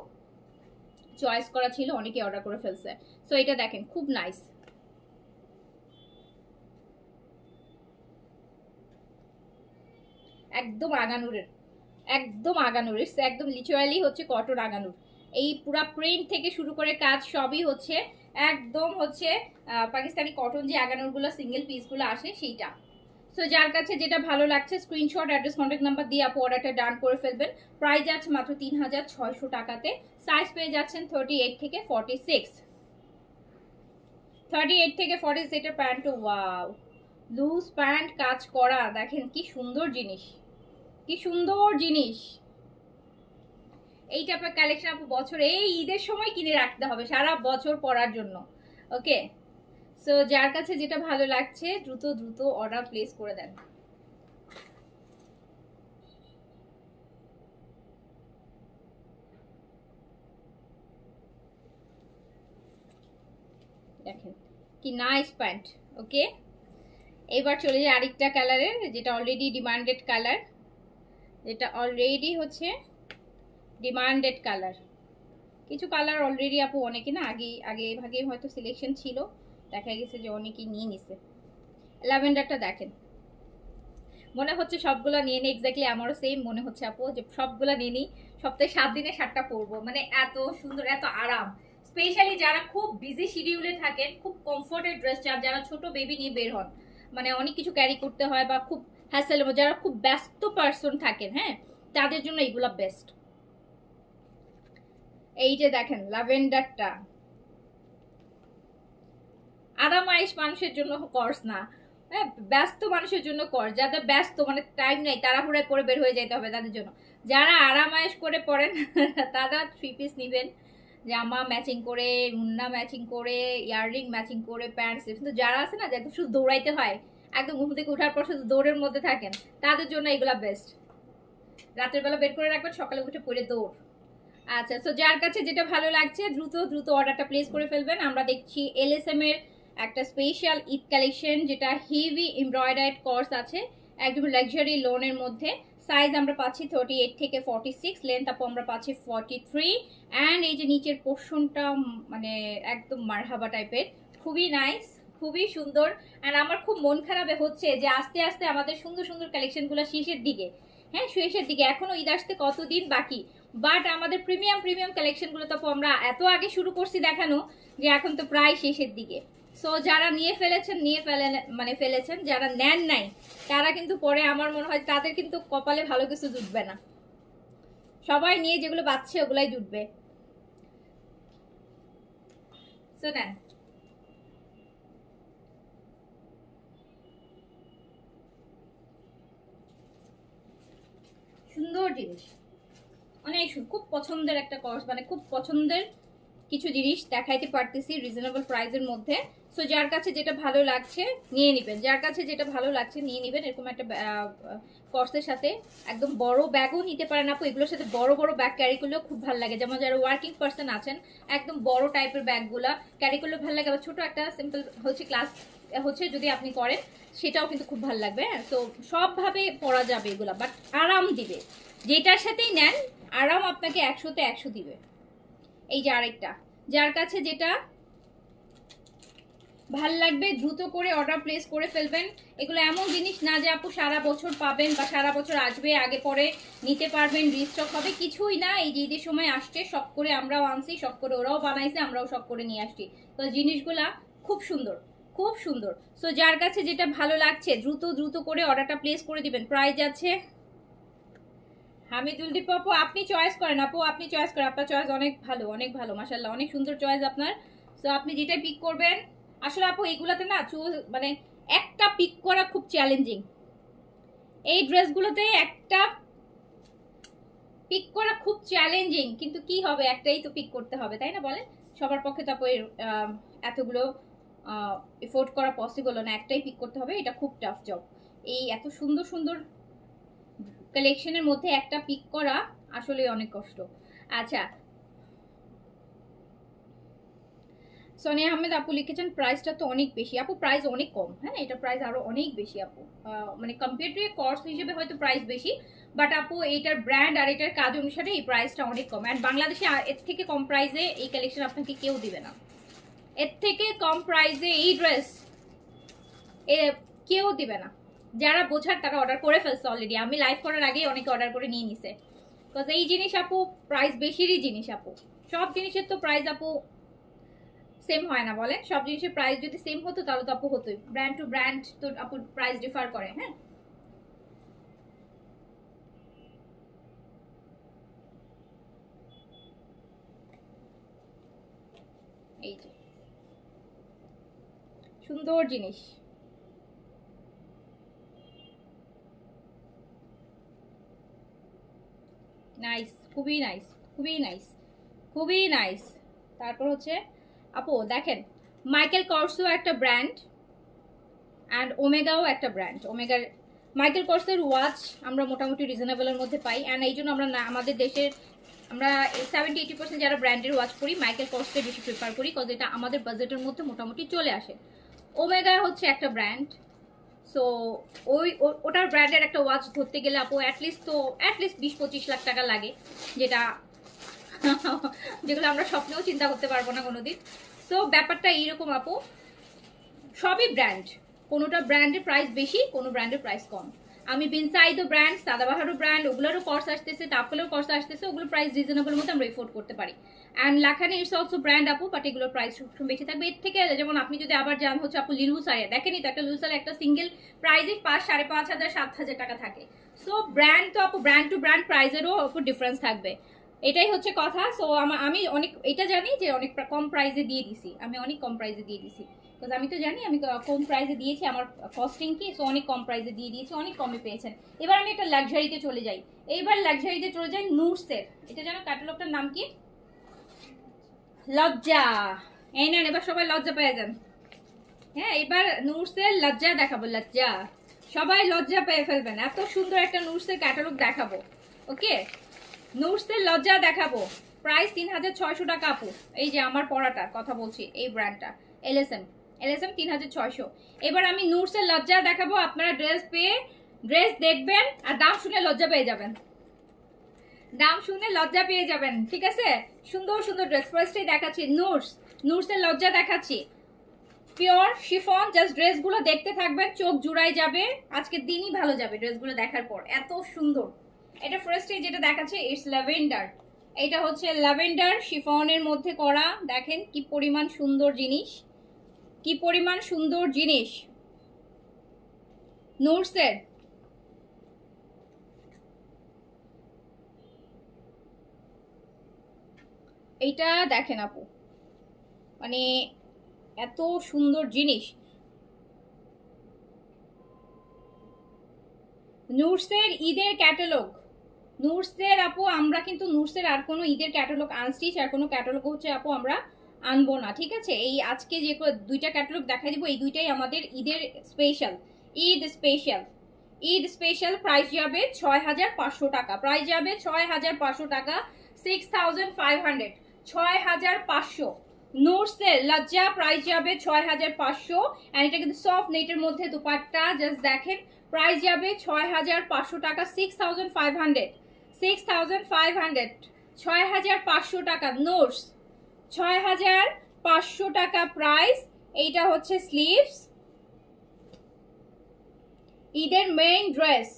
চয়েস করা ছিল, অনেকে অর্ডার করে ফেলছে। সো এটা দেখেন খুব নাইস, একদম আগানুরের, একদম আগানুরের, একদম লিটারালি হচ্ছে কটন আগানুর। এই পুরা প্রিন্ট থেকে শুরু করে কাজ সবই হচ্ছে একদম হচ্ছে পাকিস্তানি কটন, যে আগানুরগুলো সিঙ্গেল পিসগুলো আসে সেইটা। সো যার কাছে যেটা ভালো লাগছে স্ক্রিনশট অ্যাড্রেস কন্ট্যাক্ট নাম্বার দিয়ে আপু অর্ডারটা ডান করে ফেলবেন। প্রাইস আছে মাত্র 3600 টাকাতে। সাইজ পেয়ে যাচ্ছেন 38 থেকে 46, 38 থেকে 46 এর প্যান্টও ওয়াও, লুজ প্যান্ট কাজ করা, দেখেন কি সুন্দর জিনিস, কি সুন্দর জিনিস। এই টাইপের কালেকশন আপু বছর এই ঈদের সময় কিনে রাখতে হবে সারা বছর পরার জন্য। ওকে, সো যার কাছে যেটা ভালো লাগছে দ্রুত দ্রুত অর্ডার প্লেস করে দেন। দেখেন কি নাইস প্যান্ট। ওকে, এবার চলে যায় আরেকটা কালারের, যেটা অলরেডি ডিমান্ডেড কালার, যেটা অলরেডি হচ্ছে ডিমান্ডেড কালার। কিছু কালার অলরেডি আপু অনেকে না আগে আগে ভাগে হয়তো সিলেকশন ছিল, দেখা গেছে যে অনেকেই নিয়ে নিছে। ল্যাভেন্ডারটা দেখেন, মনে হচ্ছে সবগুলো নিয়ে নিই, এক্স্যাক্টলি আমারও সেম মনে হচ্ছে আপু যে সবগুলো নিয়ে নিই, সপ্তাহে 7 দিনে 7টা পরবো, মানে এত সুন্দর এত আরাম। স্পেশালি যারা খুব বিজি শিডিউলে থাকেন, খুব কমফোর্টেড ড্রেস চান, যারা ছোট বেবি নিয়ে বের হন, মানে অনেক কিছু ক্যারি করতে হয় বা খুব হ্যাসেল, যারা খুব ব্যস্ত পার্সন থাকেন, হ্যাঁ তাদের জন্য এইগুলা বেস্ট। এই যে দেখেন ল্যাভেন্ডারটা, আরামাইশ মানুষের জন্য কোর্স না, হ্যাঁ ব্যস্ত মানুষের জন্য কোর্স, যাদের ব্যস্ত মানে টাইম নেই তাড়াহুড়ায় পরে বের হয়ে যেতে হবে তাদের জন্য। যারা আরামাইশ করে পড়েন তারা 3 পিস নিবেন, জামা ম্যাচিং করে, উন্না ম্যাচিং করে, ইয়াররিং ম্যাচিং করে, প্যান্ট। কিন্তু যারা আছে না যে একদম শুধু দৌড়াইতে হয়, একদম ঘুম থেকে ওঠার পর শুধু দৌড়ের মধ্যে থাকেন, তাদের জন্য এগুলা বেস্ট। রাতের বেলা বের করে রাখবেন, সকালে উঠে পড়ে দৌড়। আচ্ছা, সো যার কাছে যেটা ভালো লাগছে দ্রুত দ্রুত অর্ডারটা প্লেস করে ফেলবেন। আমরা দেখছি এলএসএম এর একটা স্পেশাল ঈদ কালেকশন, যেটা হেভি এমব্রয়ডার্ড কোর্স আছে, একদম লাক্সারি লোনের মধ্যে। সাইজ আমরা পাচ্ছি 38 থেকে 46, লেন্থ আপু আমরা পাচ্ছি 43, অ্যান্ড এই যে নিচের পোর্শনটা মানে একদম মারহাবা টাইপের, খুবই নাইস, খুবই সুন্দর। অ্যান্ড আমার খুব মন খারাপ হচ্ছে যে আস্তে আস্তে আমাদের সুন্দর সুন্দর কালেকশনগুলো শেষের দিকে, হ্যাঁ শেষের দিকে, এখনো ঈদ আসতে কতদিন বাকি, বাট আমাদের প্রিমিয়াম প্রিমিয়াম কালেকশনগুলো তো আমরা এত আগে শুরু করছি দেখানো যে এখন তো প্রায় শেষের দিকে। সো যারা নিয়ে ফেলেছেন ফেলেছেন, যারা নেন নাই তারা কিন্তু পরে আমার মনে হয় তাদের কিন্তু কপালে ভালো কিছু জুটবে না, সবাই নিয়ে যেগুলো বাচ্ছে ওগুলাই জুটবে। সো নেন, সুন্দর জিনিস, অনেক খুব পছন্দের একটা কোর্স, মানে খুব পছন্দের কিছু জিনিস দেখাইতে পারতেছি রিজনেবল প্রাইসের মধ্যে। সো যার কাছে যেটা ভালো লাগছে নিয়ে নেবেন, যার কাছে যেটা ভালো লাগছে নিয়ে নেবেন। এরকম একটা কর্সের সাথে একদম বড় ব্যাগও নিতে পারেন আপু, এগুলোর সাথে বড় বড় ব্যাগ ক্যারি করলেও খুব ভালো লাগে। যেমন যারা ওয়ার্কিং পার্সন আছেন একদম বড় টাইপের ব্যাগগুলা ক্যারি করলেও ভালো লাগে। আবার ছোট একটা সিম্পল হচ্ছে ক্লাস হচ্ছে যদি আপনি করেন সেটাও কিন্তু খুব ভালো লাগবে। হ্যাঁ, তো সবভাবে পরা যাবে এগুলা, বাট আরাম দিবে। যেটার সাথেই নেন আরাম আপনাকে 100-তে 100 দিবে। এই যে আরেকটা, যার কাছে যেটা ভাল লাগবে দ্রুত করে অর্ডার প্লেস করে ফেলবেন। এগুলো এমন জিনিস না যে আপু সারা বছর পাবেন বা সারা বছর আসবে, আগে পরে নিতে পারবেন, রিস্টক হবে, কিছুই না। এই যে ঈদের সময় আসছে, শখ করে আমরাও আনছি, শখ করে ওরাও বানাইছে, আমরাও শখ করে নিয়ে আসছি। তো জিনিসগুলা খুব সুন্দর, খুব সুন্দর। সো যার কাছে যেটা ভালো লাগছে দ্রুত দ্রুত করে অর্ডারটা প্লেস করে দিবেন। প্রাইস আছে হামিদুল দীপ আপু, আপনি চয়েস করেন আপু, আপনি চয়েস করেন, আপনার চয়েস অনেক ভালো, অনেক ভালো, মাশাআল্লাহ, অনেক সুন্দর চয়েস আপনার। সো আপনি যেটা পিক করবেন, আসলে আপু এইগুলাতে না মানে একটা পিক করা খুব চ্যালেঞ্জিং। এই ড্রেসগুলোতে একটা পিক করা খুব চ্যালেঞ্জিং, কিন্তু কি হবে, একটাই তো পিক করতে হবে, তাই না বলেন? সবার পক্ষে তো আপু এতগুলো এফোর্ড করা পসিবল না, একটাই পিক করতে হবে, এটা খুব টাফ জব। এই এত সুন্দর সুন্দর কালেকশনের মধ্যে একটা পিক করা আসলে অনেক কষ্ট। আচ্ছা, সোনিয়া আহমেদ আপু লিখেছেন প্রাইসটা তো অনেক বেশি আপু, প্রাইস অনেক কম। হ্যাঁ, এটা প্রাইস আরো অনেক বেশি আপু, মানে কম্পিউটার কোর্স হিসেবে হয়তো প্রাইস বেশি, বাট আপু এটার ব্র্যান্ড আর এটার কাজ অনুসারে এই প্রাইসটা অনেক কম। অ্যান্ড বাংলাদেশে এর থেকে কম প্রাইসে এই কালেকশন আপনাকে কেউ দিবে না, এর থেকে কম প্রাইসে এই ড্রেস কেউ দিবে না। যারা বোঝার তারা অর্ডার করে ফেলছে অলরেডি, আমি লাইভ করার আগেই অনেকে অর্ডার করে নিয়ে নিছে। বিকজ এই জিনিস আপু প্রাইস বেশিরই জিনিস আপু, সব জিনিসের তো প্রাইস আপু সেম হয় না বলেন? সব জিনিসের প্রাইস যদি সেম হতো তাহলে তো আপু হতোই, ব্র্যান্ড টু ব্র্যান্ড তো আপু প্রাইস ডিফার করে। হ্যাঁ, এই যে সুন্দর জিনিস, নাইস, খুবই নাইস, খুবই নাইস, খুবই নাইস। তারপর হচ্ছে আপু দেখেন, মাইকেল কর্সও একটা ব্র্যান্ড অ্যান্ড ওমেগাও একটা ব্র্যান্ড। ওমেগার মাইকেল কর্সের ওয়াচ আমরা মোটামুটি রিজনেবলের মধ্যে পাই, অ্যান্ড এই জন্য আমরা আমাদের দেশের আমরা 70-80% যারা ব্র্যান্ডের ওয়াচ করি মাইকেল কর্সকে বেশি প্রিফার করি, বিকজ এটা আমাদের বাজেটের মধ্যে মোটামুটি চলে আসে। ওমেগা হচ্ছে একটা ব্র্যান্ড, সো ওটার ব্র্যান্ডের একটা ওয়াচ ধরতে গেলে আপু অ্যাটলিস্ট 20-25 লাখ টাকা লাগে, যেটা যেগুলো আমরা স্বপ্নেও চিন্তা করতে পারবো না কোনোদিন। সো ব্যাপারটা এইরকম আপু, সবই ব্র্যান্ড, কোনোটা ব্র্যান্ডের প্রাইস বেশি, কোনো ব্র্যান্ডের প্রাইস কম। আমি বিনসাইদও ব্র্যান্ড, সাদাবাহারও ব্র্যান্ড, ওগুলোরও কর্স আসতেছে, তাফলেরও কর্স আসতেছে, ওগুলো প্রাইস রিজনেবল মধ্যে আমরা এফোর্ড করতে পারি। And Lakhani it's also brand আপু, বাট এগুলোর প্রাইস সবসময় বেশি থাকবে। এর থেকে যেমন আপনি যদি আবার যান হচ্ছে আপু লিলুসারে, দেখেনি তো একটা লিলুসারে একটা সিঙ্গেল প্রাইসে 5,000-5,500 টাকা থাকে। সো ব্র্যান্ড তো আপু ব্র্যান্ড টু ব্র্যান্ড প্রাইসেরও আপু ডিফারেন্স থাকবে, এটাই হচ্ছে কথা। সো আমি অনেক এটা জানি যে অনেক কম প্রাইসে দিয়ে দিছি, আমি অনেক কম প্রাইসে দিয়ে দিছি, বিকজ আমি তো জানি আমি কম প্রাইসে দিয়েছি, আমার কস্টিং কি, সো অনেক কম প্রাইসে দিয়ে দিয়েছি, অনেক কমে পেয়েছেন। এবার আমি একটা লাক্সারিতে চলে যাই, এইবার লাক্সারিতে চলে যাই নুটসের, এটা জানো ক্যাটালগটার নাম কি? লজ্জা। এই নেন, এবার সবাই লজ্জা পেয়ে যান। হ্যাঁ, এবার নুটসের লজ্জা দেখাবো, লজ্জা, সবাই লজ্জা পেয়ে ফেলবেন, এত সুন্দর একটা নুটসের ক্যাটালগ দেখাবো। ওকে, নুটসের লজ্জা দেখাবো, প্রাইস 3,600 টাকা আপু। এই যে আমার পরাটা কথা বলছি, এই ব্র্যান্ডটা এলএসএম, এলএসএম 3,600। এবার আমি নুটসের লজ্জা দেখাবো, আপনারা ড্রেস দেখবেন আর দাম শুনে লজ্জা পেয়ে যাবেন, দাম শুনে লজ্জা পেয়ে যাবেন, ঠিক আছে? সুন্দর সুন্দর ড্রেস ফার্স্টেই দেখাচ্ছি, নুটসের লজ্জা দেখাচ্ছি, পিওর শিফন। জাস্ট ড্রেসগুলো দেখতে থাকবেন, চোখ জুড়াই যাবে, আজকের দিনই ভালো যাবে ড্রেসগুলো দেখার পর, এত সুন্দর। এটা ফার্স্টে যেটা দেখাচ্ছে ইটস ল্যাভেন্ডার, এটা হচ্ছে ল্যাভেন্ডার শিফনের মধ্যে করা, দেখেন কি পরিমাণ সুন্দর জিনিস, কি পরিমাণ সুন্দর জিনিস নুটসের। এইটা দেখেন আপু, মানে এত সুন্দর জিনিস নুটসের ঈদের ক্যাটালগ। নুটসের আপু আমরা কিন্তু নুটসের আর কোনো ঈদের ক্যাটালগ আনছি, আর কোনো ক্যাটালগ হচ্ছে আপু আমরা আনবো না, ঠিক আছে? এই আজকে যে দুইটা ক্যাটালগ দেখাই দিব, এই দুইটাই আমাদের ঈদের special, Eid special, Eid special. Price যাবে 6500 টাকা, প্রাইস যাবে 6500 টাকা, 6500, 6500। নুরসের লজ্জা প্রাইস যাবে 6500, এন্ড এটা কিন্তু সফট নেটের মধ্যে দুপাট্টা, জাস্ট দেখেন প্রাইস যাবে 6500 টাকা, 6500, 6500, 6500 টাকা নুরস, 6500 টাকা প্রাইস। এইটা হচ্ছে স্লিভস, ঈদের মেইন ড্রেস,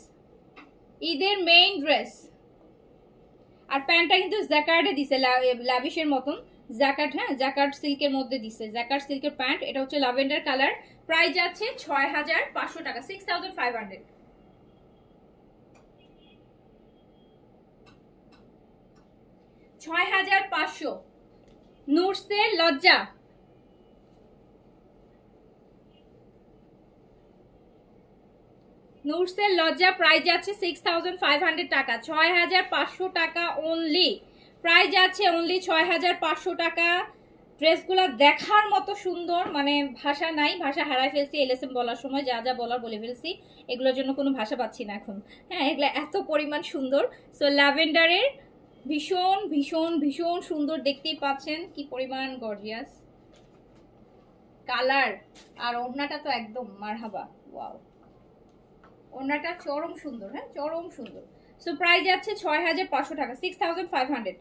ঈদের মেইন ড্রেস। আর প্যান্টটা কিন্তু জ্যাকার্ডে দিছে, লাভিশের মতন জ্যাকার্ড, হ্যাঁ জ্যাকার্ড সিল্কের মধ্যে দিছে, জ্যাকার্ড সিল্কের প্যান্ট। এটা হচ্ছে ল্যাভেন্ডার কালার, প্রাইস যাচ্ছে 6500 টাকা, 6500, 6500। নুরসের লজ্জা, নুরসের লজ্জা প্রাইস যাচ্ছে 6500 টাকা, 6500 টাকা অনলি, প্রাইস যাচ্ছে অনলি 6500 টাকা। ড্রেসগুলো দেখার মতো সুন্দর, মানে ভাষা নাই, ভাষা হারাই ফেলছি এলএসএম বলার সময়, যা যা বলার বলে ফেলছি, এগুলোর জন্য কোনো ভাষা পাচ্ছি না এখন। হ্যাঁ এগুলো এত পরিমাণ সুন্দর। সো ল্যাভেন্ডারের ভীষণ ভীষণ ভীষণ সুন্দর, দেখতেই পাচ্ছেন কি পরিমাণ গর্জিয়াস কালার, আর ওড়নাটা তো একদম মারহাবা, ওয়াও, ওড়নাটা চরম সুন্দর, হ্যাঁ চরম সুন্দর। সো প্রাইস যাচ্ছে 6500 টাকা, 6500।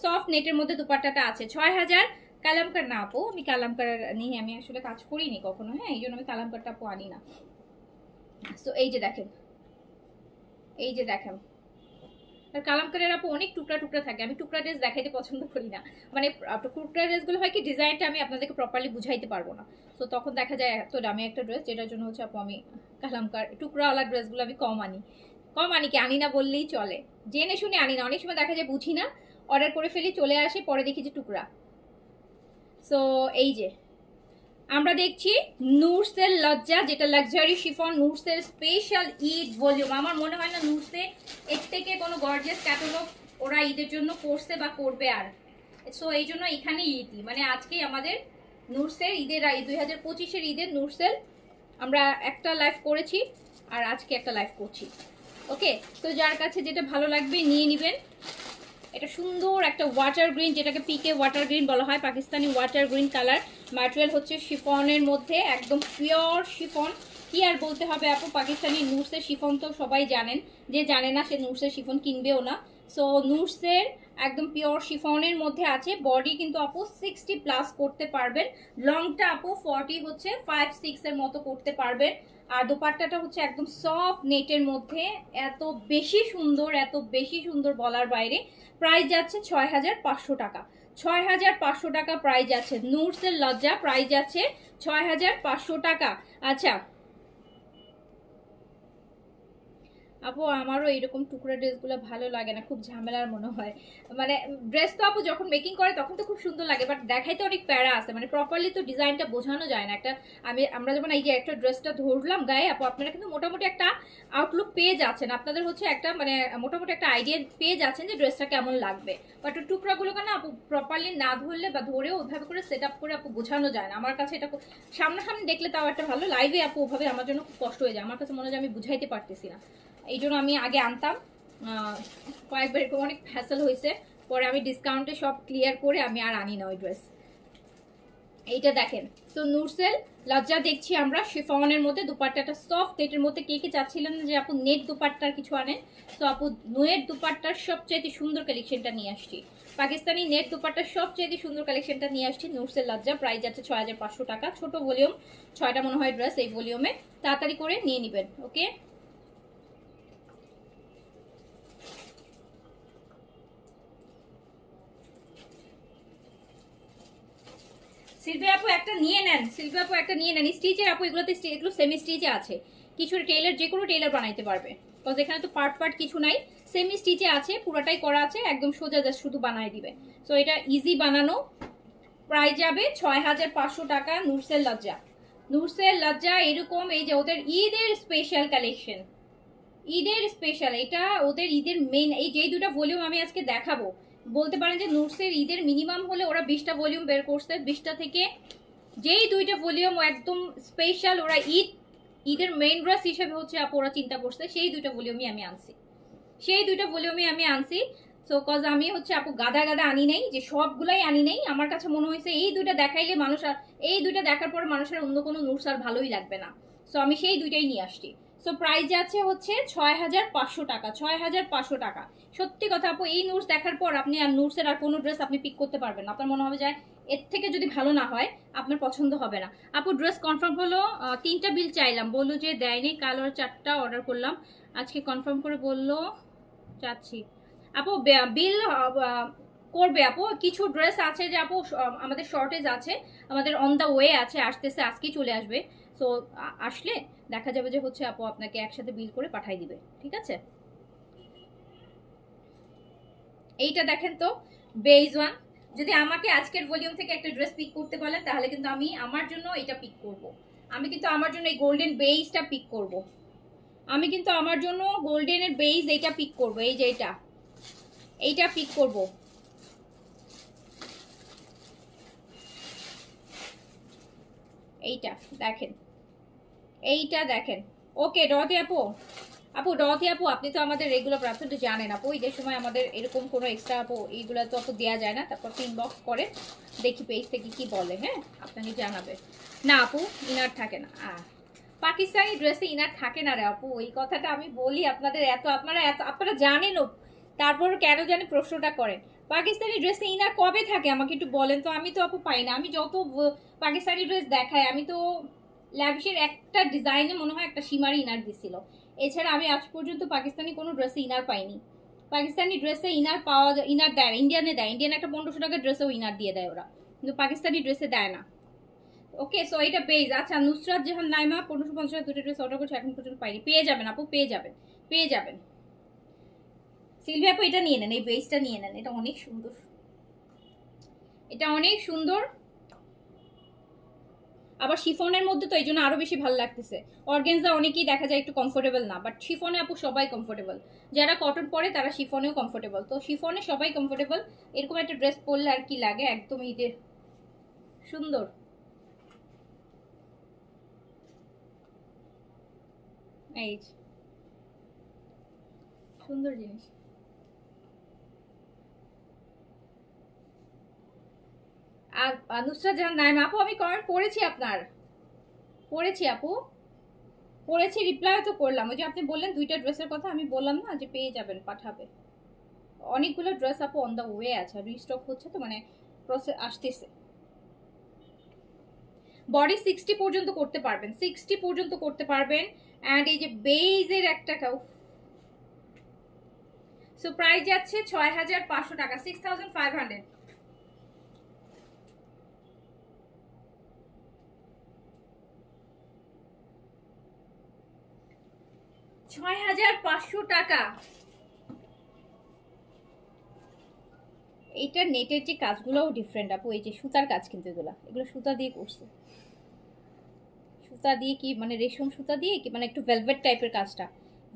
সফট নেটের মধ্যে দুপাট্টাটা আছে 6000। কালামকার না আপু, আমি কালামকার নিয়ে আমি আসলে কাজ করিনি কখনো, হ্যাঁ এই জন্য আমি কালামকারটা আপু আনি না। সো এই যে দেখেন, এই যে দেখেন, আর কালামকারের আপু অনেক টুকরা টুকরা থাকে, আমি টুকরা ড্রেস দেখাইতে পছন্দ করি না, মানে টুকরা ড্রেসগুলো হয় কি ডিজাইনটা আমি আপনাদেরকে প্রপারলি বুঝাইতে পারবো না, তো তখন দেখা যায় এত দামি একটা ড্রেস, যেটার জন্য হচ্ছে আপু আমি কালামকার টুকরাওয়ালা ড্রেসগুলো আমি কম আনি, কম আনি কি আনি না বললেই চলে, জেনে শুনে আনি না, অনেক সময় দেখা যায় বুঝি না, অর্ডার করে ফেলি, চলে আসে, পরে দেখি যে টুকরা। সো এই যে আমরা দেখছি নুরসের লজ্জা, যেটা লাক্সারি শিফন, নুরসের স্পেশাল ঈদ ভলিউম। আমার মনে হয় না নুরসে এর থেকে কোনো গর্জিয়াস ক্যাটালগ ওরা ঈদের জন্য করছে বা করবে আর। সো এই জন্য এখানে ঈদই, মানে আজকেই আমাদের নুরসের ঈদের 2025-এর ঈদের নুরসের আমরা একটা লাইভ করেছি, আর আজকে একটা লাইভ করছি। ওকে, তো যার কাছে যেটা ভালো লাগবে নিয়ে নেবেন। এটা সুন্দর একটা ওয়াটার গ্রিন, যেটাকে পিকে ওয়াটার গ্রিন বলা হয়, Pakistani water green colour. Material হচ্ছে শিফনের মধ্যে, একদম পিওর শিফন। কি আর বলতে হবে আপু, পাকিস্তানি নুরসের শিফন তো সবাই জানেন, যে জানে না সে নুরসের শিফন কিনবেও না। সো নুরসের একদম পিওর শিফনের মধ্যে আছে, বডি কিন্তু আপু 60+ করতে পারবেন, লংটা আপু 40 হচ্ছে 5-6 এর মতো করতে পারবেন। আর দোপাট্টাটা হচ্ছে একদম সফট নেটের মধ্যে, এত বেশি সুন্দর, এত বেশি সুন্দর বলার বাইরে। প্রাইস যাচ্ছে 6500 টাকা, 6500 টাকা প্রাইস যাচ্ছে। নুরসের লজ্জা প্রাইস যাচ্ছে 6500 টাকা। আচ্ছা আপু আমারও এরকম টুকরা ড্রেসগুলো ভালো লাগে না, খুব ঝামেলার মনে হয়, মানে ড্রেস তো আপু যখন মেকিং করে তখন তো খুব সুন্দর লাগে, বাট দেখাইতে অনেক প্যারা আছে, মানে প্রপারলি তো ডিজাইনটা বোঝানো যায় না। একটা আমরা যখন এই যে একটা ড্রেসটা ধরলাম গায়ে আপু, আপনারা কিন্তু মোটামুটি একটা আউটলুক পেয়ে যাচ্ছেন, আপনাদের হচ্ছে একটা মানে মোটামুটি একটা আইডিয়া পেয়ে যাচ্ছেন যে ড্রেসটা কেমন লাগবে, বাট টুকরাগুলোকে না আপু প্রপারলি না ধরলে বা ধরেও ওইভাবে করে সেট আপ করে আপু বোঝানো যায় না। আমার কাছে এটা সামনাসামনি দেখলে তাও একটা ভালো, লাইভে আপু ওভাবে আমার জন্য খুব কষ্ট হয়ে যায়, আমার কাছে মনে হয় আমি বুঝাইতে পারতেছি না, এই জন্য আমি আগে আনতাম, কয়েকবার এরকম অনেক হ্যাসেল হয়েছে, পরে আমি ডিসকাউন্টে সব ক্লিয়ার করে আমি আর আনি না ওই ড্রেস। এইটা দেখেন, তো নুরসেল লজ্জা দেখছি আমরা শিফনের মধ্যে, দুপাট্টাটা সফট নেটের মধ্যে। কে কে চাচ্ছিলেন যে আপু নেট দুপাট্টার কিছু আনেন, তো আপু নেট দুপাট্টার সবচেয়ে সুন্দর কালেকশনটা নিয়ে আসছি, পাকিস্তানি নেট দুপাট্টার সবচেয়ে সুন্দর কালেকশনটা নিয়ে আসছি। নুরসেল লজ্জা প্রাইস যাচ্ছে 6500 টাকা, ছোট ভলিউম, 6টা মনে হয় ড্রেস এই ভলিউমে, তাড়াতাড়ি করে নিয়ে নেবেন। ওকে, সিলভি আপু একটা নিয়ে নেন, সিলভি আপু একটা নিয়ে নেন, স্টিচের আপু এগুলোতে, এগুলো সেমি স্টিচে আছে, কিছু টেইলার যে কোনো টেইলার বানাইতে পারবে, বিকজ এখানে তো পার্ট পার্ট কিছু নাই, সেমি স্টিচে আছে, পুরোটাই করা আছে, একদম সোজা জাস্ট শুধু বানাই দিবে। সো এটা ইজি বানানো, প্রাইস যাবে 6500 টাকা। নুরসেল লজ্জা, নুরসেল লজ্জা এরকম, এই যে ওদের ঈদের স্পেশাল কালেকশন, ঈদের স্পেশাল, এটা ওদের ঈদের মেইন, এই যে দুটো ভলিউম আমি আজকে দেখাবো, বলতে পারেন যে নুটসের ঈদের মিনিমাম হলে ওরা 20টা ভলিউম বের করছে, 20টা থেকে যেই 2টা ভলিউম একদম স্পেশাল, ওরা ঈদের মেইন ড্রেস হিসেবে হচ্ছে আপু ওরা চিন্তা করছে, সেই 2টা ভলিউমই আমি আনছি, সেই 2টা ভলিউমই আমি আনছি। সো কজ আমি হচ্ছে আপু গাদা গাদা আনি নাই, যে সবগুলাই আনি নাই, আমার কাছে মনে হয়েছে এই 2টা দেখাইলে মানুষ আর, এই 2টা দেখার পর মানুষের অন্য কোনো নুটস আর ভালোই লাগবে না। সো আমি সেই 2টাই নিয়ে আসছি। সো প্রাইস যাচ্ছে হচ্ছে 6500 টাকা, 6500 টাকা। সত্যি কথা আপু, এই নুটস দেখার পর আপনি আর নুটসের আর কোনো ড্রেস আপনি পিক করতে পারবেন না, আপনার মনে হবে যে এর থেকে যদি ভালো না হয় আপনার পছন্দ হবে না। আপু ড্রেস কনফার্ম হলো, 3টা বিল চাইলাম, বললো যে দেয়নি, কাল ওর 4টা অর্ডার করলাম, আজকে কনফার্ম করে বললো চাচ্ছি। আপু বিল করবে আপু, কিছু ড্রেস আছে যে আপু আমাদের শর্টেজ আছে, আমাদের অন দ্য ওয়ে আছে, আসতেছে, আজকেই চলে আসবে। সো আসলে দেখা যাবে যে হচ্ছে আপু আপনাকে একসাথে বিল করে পাঠিয়ে দিবে, ঠিক আছে। এইটা দেখেন তো, বেজ ওয়ান। যদি আমাকে আজকের ভলিউম থেকে একটা ড্রেস পিক করতে বলেন তাহলে কিন্তু আমি আমার জন্য এটা পিক করব, আমি কিন্তু আমার জন্য এই গোল্ডেন বেজটা পিক করব, আমি কিন্তু আমার জন্য গোল্ডেনের বেজ এইটা পিক করব, এই যে এইটা পিক করব। এইটা দেখেন, এইটা দেখেন। ওকে ডরথি আপু, আপু ডরথি আপু আপনি তো আমাদের রেগুলার প্রাপ্ত তো জানেন আপু, ঈদের সময় আমাদের এরকম কোনো এক্সট্রা আপু এইগুলো তো অত দেওয়া যায় না, তারপর ইনবক্স করে দেখি পেজ থেকে কি বলে, হ্যাঁ আপনাকে জানাবে। না আপু ইনার থাকে না, পাকিস্তানি ড্রেসে ইনার থাকে না রে আপু, এই কথাটা আমি বলি আপনাদের, আপনারা জানেনও, তারপর কেন জানি প্রশ্নটা করেন। পাকিস্তানি ড্রেসে ইনার কবে থাকে আমাকে একটু বলেন তো, আমি তো আপু পাই না, আমি যত পাকিস্তানি ড্রেস দেখাই, আমি তো ল্যাভিশের একটা ডিজাইনে মনে হয় একটা সীমারি ইনার দিছিল, এছাড়া আমি আজ পর্যন্ত পাকিস্তানি কোনো ড্রেসে ইনার পাইনি। পাকিস্তানি ড্রেসে ইনার পাওয়া যায়, ইনার দেয়, ইন্ডিয়ানে দেয়, ইন্ডিয়ান একটা 1500 টাকার ড্রেসেও ইনার দিয়ে দেয় ওরা, কিন্তু পাকিস্তানি ড্রেসে দেয় না। ওকে সো এটা পেজ। আচ্ছা নুসরাত জাহান নাইমা 1550 দুটো ড্রেস অর্ডার করছে, এখন পর্যন্ত পাইনি, পেয়ে যাবেন আপু, পেয়ে যাবেন, পেয়ে যাবেন। সিলভি আপু এটা নিয়ে নেন, এই বেজটা নিয়ে নেন, এটা অনেক সুন্দর, এটা অনেক সুন্দর। আবার শিফনের মধ্যে তো এই জন্য আরো বেশি ভালো লাগতেছে। অর্গেনজা অনেকেই দেখা যায় একটু কমফোর্টেবল না, বাট শিফনে আপু সবাই কমফোর্টেবল, যারা কটন পরে তারা শিফনেও কমফোর্টেবল, তো শিফনে সবাই কমফোর্টেবল। এরকম একটা ড্রেস পরলে আর কি লাগে, একদম ঈদের সুন্দর। এই সুন্দর জিনিস। আর নুসরাত জাহান নাইম আপু আমি কমেন্ট করেছি আপনার, পড়েছি আপু, পড়েছি, রিপ্লাই তো করলাম, ওই যে আপনি বললেন 2টা ড্রেসের কথা, আমি বললাম না যে পেয়ে যাবেন, পাঠাবে। অনেকগুলো ড্রেস আপু অন দ্য ওয়ে আছে, রিস্টক হচ্ছে তো, মানে প্রসেস আসতেছে। বডি 60 পর্যন্ত করতে পারবেন, 60 পর্যন্ত করতে পারবেন। অ্যান্ড এই যে বেজের একটা সো প্রাইস যাচ্ছে 6500 টাকা, 6500। 6500 টাকা। এইটা নেটের যে কাজগুলোও ডিফারেন্ট আপু, এই যে সুতার কাজ, কিন্তু এগুলো সুতা দিয়ে করছে, সুতা দিয়ে কি মানে রেশম সুতা দিয়ে কি মানে একটু ভেলভেট টাইপের কাজটা,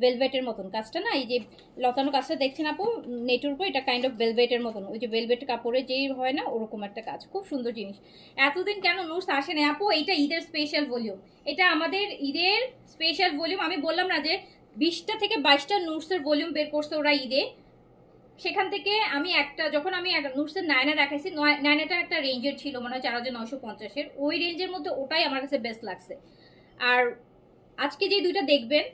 ভেলভেটের মতন কাজটা না, এই যে লতানো কাজটা দেখছেন আপু নেটের উপর, এটা কাইন্ড অফ ভেলভেটের মতন, ওই যে ভেলভেট কাপড়ে যেই হয় না ওরকম একটা কাজ, খুব সুন্দর জিনিস। এতদিন কেন নুটস আসে না আপু, এইটা ঈদের স্পেশাল ভলিউম, এটা আমাদের ঈদের স্পেশাল ভলিউম। আমি বললাম না যে 20টা থেকে 22টা নুটসের ভলিউম বের করছে ওরা ঈদে, সেখান থেকে আমি একটা, যখন আমি নুটসের নায়না দেখাইছি, নায়নাটা একটা রেঞ্জের ছিল মনে হয় 4950-এর, ওই রেঞ্জের মধ্যে ওটাই আমার কাছে বেস্ট লাগছে। আর আজকে যে 2টা দেখবেন,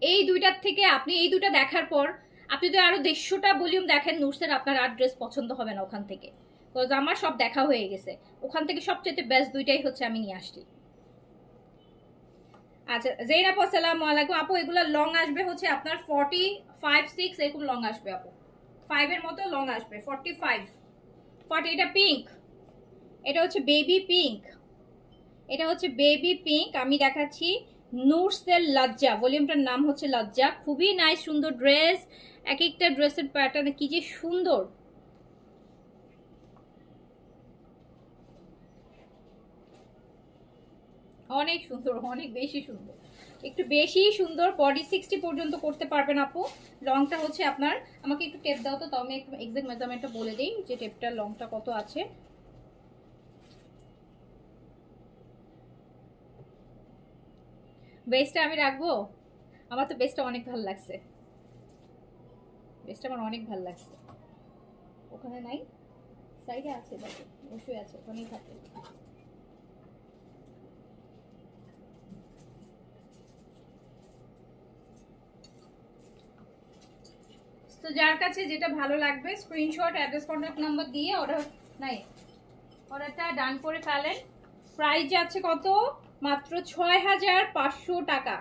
এই 2টার থেকে আপনি এই 2টা দেখার পর আপনি যদি আরো 150টা ভলিউম দেখেন নুটসের, আপনার আর ড্রেস পছন্দ হবে না ওখান থেকে, বিকজ আমার সব দেখা হয়ে গেছে, ওখান থেকে সবচেয়ে বেস্ট 2টাই হচ্ছে আমি নিয়ে আসছি। আচ্ছা জেইন আপু আসসালামু আলাইকুম আপু, এগুলো লং আসবে হচ্ছে আপনার 45-6 এরকম লং আসবে আপু, 5 এর মতো লং আসবে, 45 40। এটা পিঙ্ক, এটা হচ্ছে বেবি পিঙ্ক, এটা হচ্ছে বেবি পিঙ্ক। আমি দেখাচ্ছি নুটসের লজ্জা, ভলিউমটার নাম হচ্ছে লজ্জা, খুবই নাইস সুন্দর ড্রেস, এক একটা ড্রেসের প্যাটার্ন কি যে সুন্দর। অনেক সুন্দর, অনেক বেশি সুন্দর, একটু বেশি সুন্দর। বডি 60 পর্যন্ত করতে পারবেন আপু। লংটা হচ্ছে আপনার, আমাকে একটু টেপ দাও তো, তাও আমি এক্সাক্ট মেজারমেন্টটা বলে দিই যে টেপটার লংটা কত আছে। বেসটা আমি রাখবো, আমার তো বেসটা অনেক ভালো লাগছে, বেসটা আমার অনেক ভালো লাগছে। ওখানে নাই, সাইডে আছে, দেখো অবশ্যই আছে, ওখানেই থাকে। তো যার কাছে যেটা ভালো লাগবে স্ক্রিনশট, অ্যাড্রেস, কন্ট্যাক্ট নাম্বার দিয়ে অর্ডারটা ডান করে ফেলেন। প্রাইস যাচ্ছে কত? মাত্র 6500 টাকা।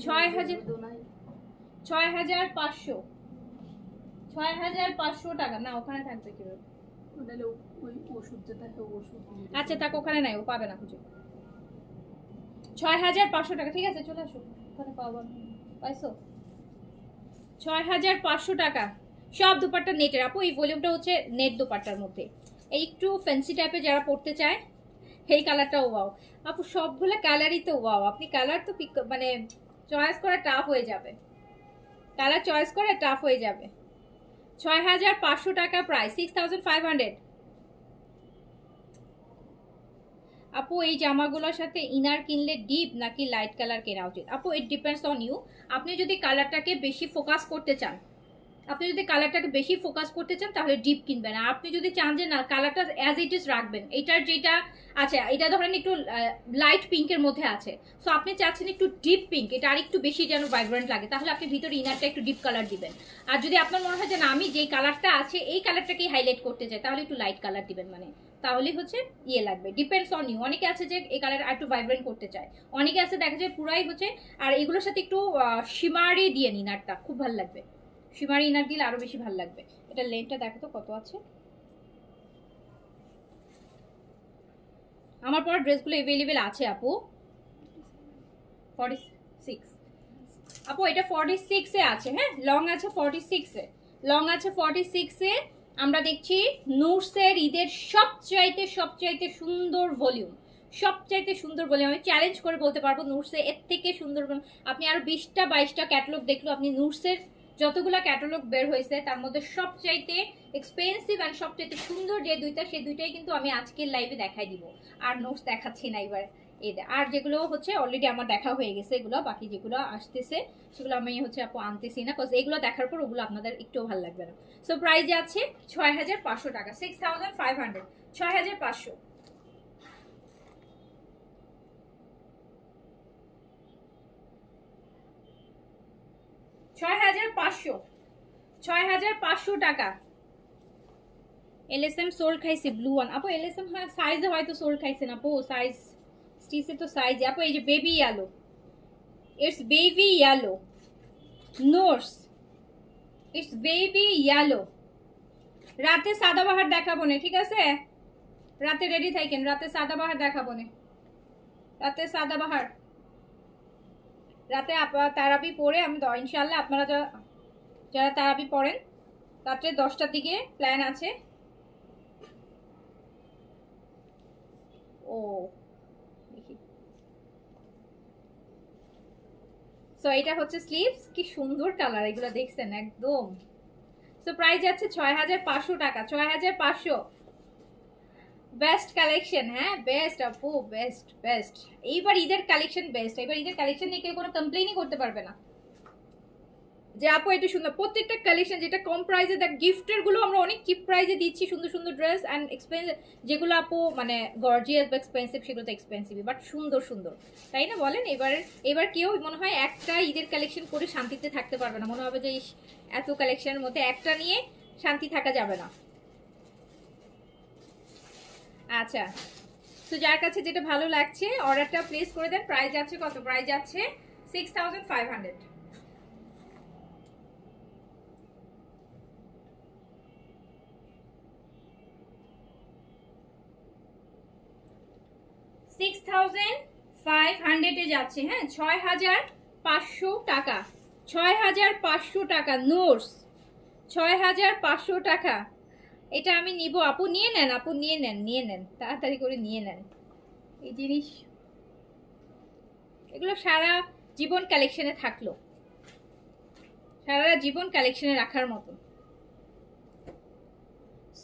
6500 টাকা। না ওখানে থাকবে কিভাবে? আচ্ছা থাক, ওখানে নাই, ও পাবে না খুঁজে। 6500 টাকা, ঠিক আছে চলে আসো, ওখানে পাবো। পাইছো? 6500 টাকা। সব দুপাট্টা নেটের আপু, এই ভলিউমটা হচ্ছে নেট দুপাট্টার মধ্যে। এই একটু ফ্যান্সি টাইপের যারা পড়তে চায়, এই কালারটাও ওয়াও আপু, সবগুলো কালারই তো ওয়াও। আপনি কালার তো মানে চয়েস করা টাফ হয়ে যাবে, কালার চয়েস করা টাফ হয়ে যাবে। 6500 টাকা প্রাইস, 6500। আপু এই জামাগুলোর সাথে ইনার কিনলে ডিপ নাকি লাইট কালার কেনা উচিত? আপু ইট ডিপেন্ডস অন ইউ। আপনি যদি কালারটাকে বেশি ফোকাস করতে চান, তাহলে ডিপ কিনবেন। আর আপনি যদি চান যে না কালারটা অ্যাজ ইট ইজ রাখবেন, এটার যেটা আচ্ছা এটা ধরেন একটু লাইট পিঙ্কের মধ্যে আছে, সো আপনি চাচ্ছেন একটু ডিপ পিঙ্ক, এটা আর একটু বেশি যেন ভাইব্রেন্ট লাগে, তাহলে আপনি ভিতরে ইনারটা একটু ডিপ কালার দিবেন। আর যদি আপনার মনে হয় যে না আমি যেই কালারটা আছে এই কালারটাকেই হাইলাইট করতে চাই, তাহলে একটু লাইট কালার দিবেন, মানে তাহলে হচ্ছে ইয়ে লাগবে। Depends on you. অনেকে আছে যে এই কালার আর একটু ভাইব্রেন্ট করতে চায়, অনেকে আছে দেখা যায় পুরাই হচ্ছে। আর এগুলোর সাথে একটু শিমারি দিয়ে ইনারটা খুব ভালো লাগবে, শিমারি ইনার দিলে আরো বেশি ভালো লাগবে। এটা লেন্থটা দেখো তো কত আছে। আমার পর ড্রেসগুলো अवेलेबल আছে আপু। 46 আপু, এটা 46 এ আছে। হ্যাঁ লং আছে 46 এ, লং আছে 46 এ। আমরা দেখছি নুটসের ঈদের সবচাইতে সুন্দর ভলিউম, সবচাইতে সুন্দর ভলিউম। আমি চ্যালেঞ্জ করে বলতে পারবো নুটসে এর থেকে সুন্দর। আপনি আরো 20টা 22টা ক্যাটালগ দেখলো, আপনি নুটসের যতগুলা ক্যাটালগ বের হয়েছে তার মধ্যে সবচাইতে এক্সপেন্সিভ আর সবচাইতে সুন্দর যে দুইটা, সেই দুইটাই কিন্তু আমি আজকের লাইভে দেখাই দিব। আর নোটস দেখাচ্ছি না এবার, আর যেগুলো হচ্ছে অলরেডি আমার দেখা হয়ে গেছে, এগুলো বাকি যেগুলো আসতেছে সেগুলো আমি হচ্ছে আপু আনতেছি না, বিকজ এগুলো দেখার পর ওগুলো আপনাদের একটু ভালো লাগবে না। সো প্রাইস আছে 6500 টাকা, 6500, 6500। 6500 টাকা। এলএসএম সোল খাইছে ব্লু ওয়ান আপু, এলএসএম হ্যাঁ সাইজে হয়তো সোল খাইছেন আপু, সাইজ স্টিচে তো সাইজে আপু। এই যে baby yellow, it's baby yellow notes, it's baby yellow. রাতে সাদাবাহার দেখাবো না, ঠিক আছে? রাতে রেডি থাকেন, রাতে সাদাবাহার দেখাবো না, রাতে সাদাবাহার। রাতে তারাবি পড়ে আমি ইনশাল্লাহ আপনারা যারা তারাবি পড়েন রাত্রে 10টার দিকে প্ল্যান আছে। ও দেখি, সো এটা হচ্ছে স্লিভস, কি সুন্দর কালার, এগুলো দেখছেন একদম। সো প্রাইস যাচ্ছে 6500 টাকা, 6500। বেস্ট কালেকশন, হ্যাঁ বেস্ট আপু, বেস্ট বেস্ট। এইবার ঈদের কালেকশন বেস্ট, এবার ঈদের কালেকশন নিয়ে কেউ কোনো কমপ্লেইনই করতে পারবে না যে আপু এটা সুন্দর। প্রত্যেকটা কালেকশন যেটা কম প্রাইসে, দেখ গিফটের গুলো আমরা অনেক চিপ প্রাইসে দিচ্ছি, সুন্দর সুন্দর ড্রেস অ্যান্ড এক্সপেন্সিভ যেগুলো আপু মানে গর্জিয়াস বা এক্সপেন্সিভ, সেগুলো তো এক্সপেন্সিভ বাট সুন্দর সুন্দর, তাই না বলেন? এবার কেউ মনে হয় একটা ঈদের কালেকশন করে শান্তিতে থাকতে পারবে না, মনে হবে যে এত কালেকশনের মধ্যে একটা নিয়ে শান্তি থাকা যাবে না। আচ্ছা, তো যার কাছে যেটা ভালো লাগছে অর্ডারটা প্লেস করে দেন। প্রাইস আছে কত? প্রাইস আছে 6500। 6500 এ যাচ্ছে। হ্যাঁ 6500 টাকা, 6500 টাকা নোটস, 6500 টাকা। এটা আমি নিব আপু, নিয়ে নেন আপু, নিয়ে নেন তাড়াতাড়ি করে নিয়ে নেন এই জিনিস। এগুলো সারা জীবন কালেকশনে থাকলো, সারা জীবন কালেকশনে রাখার মতো।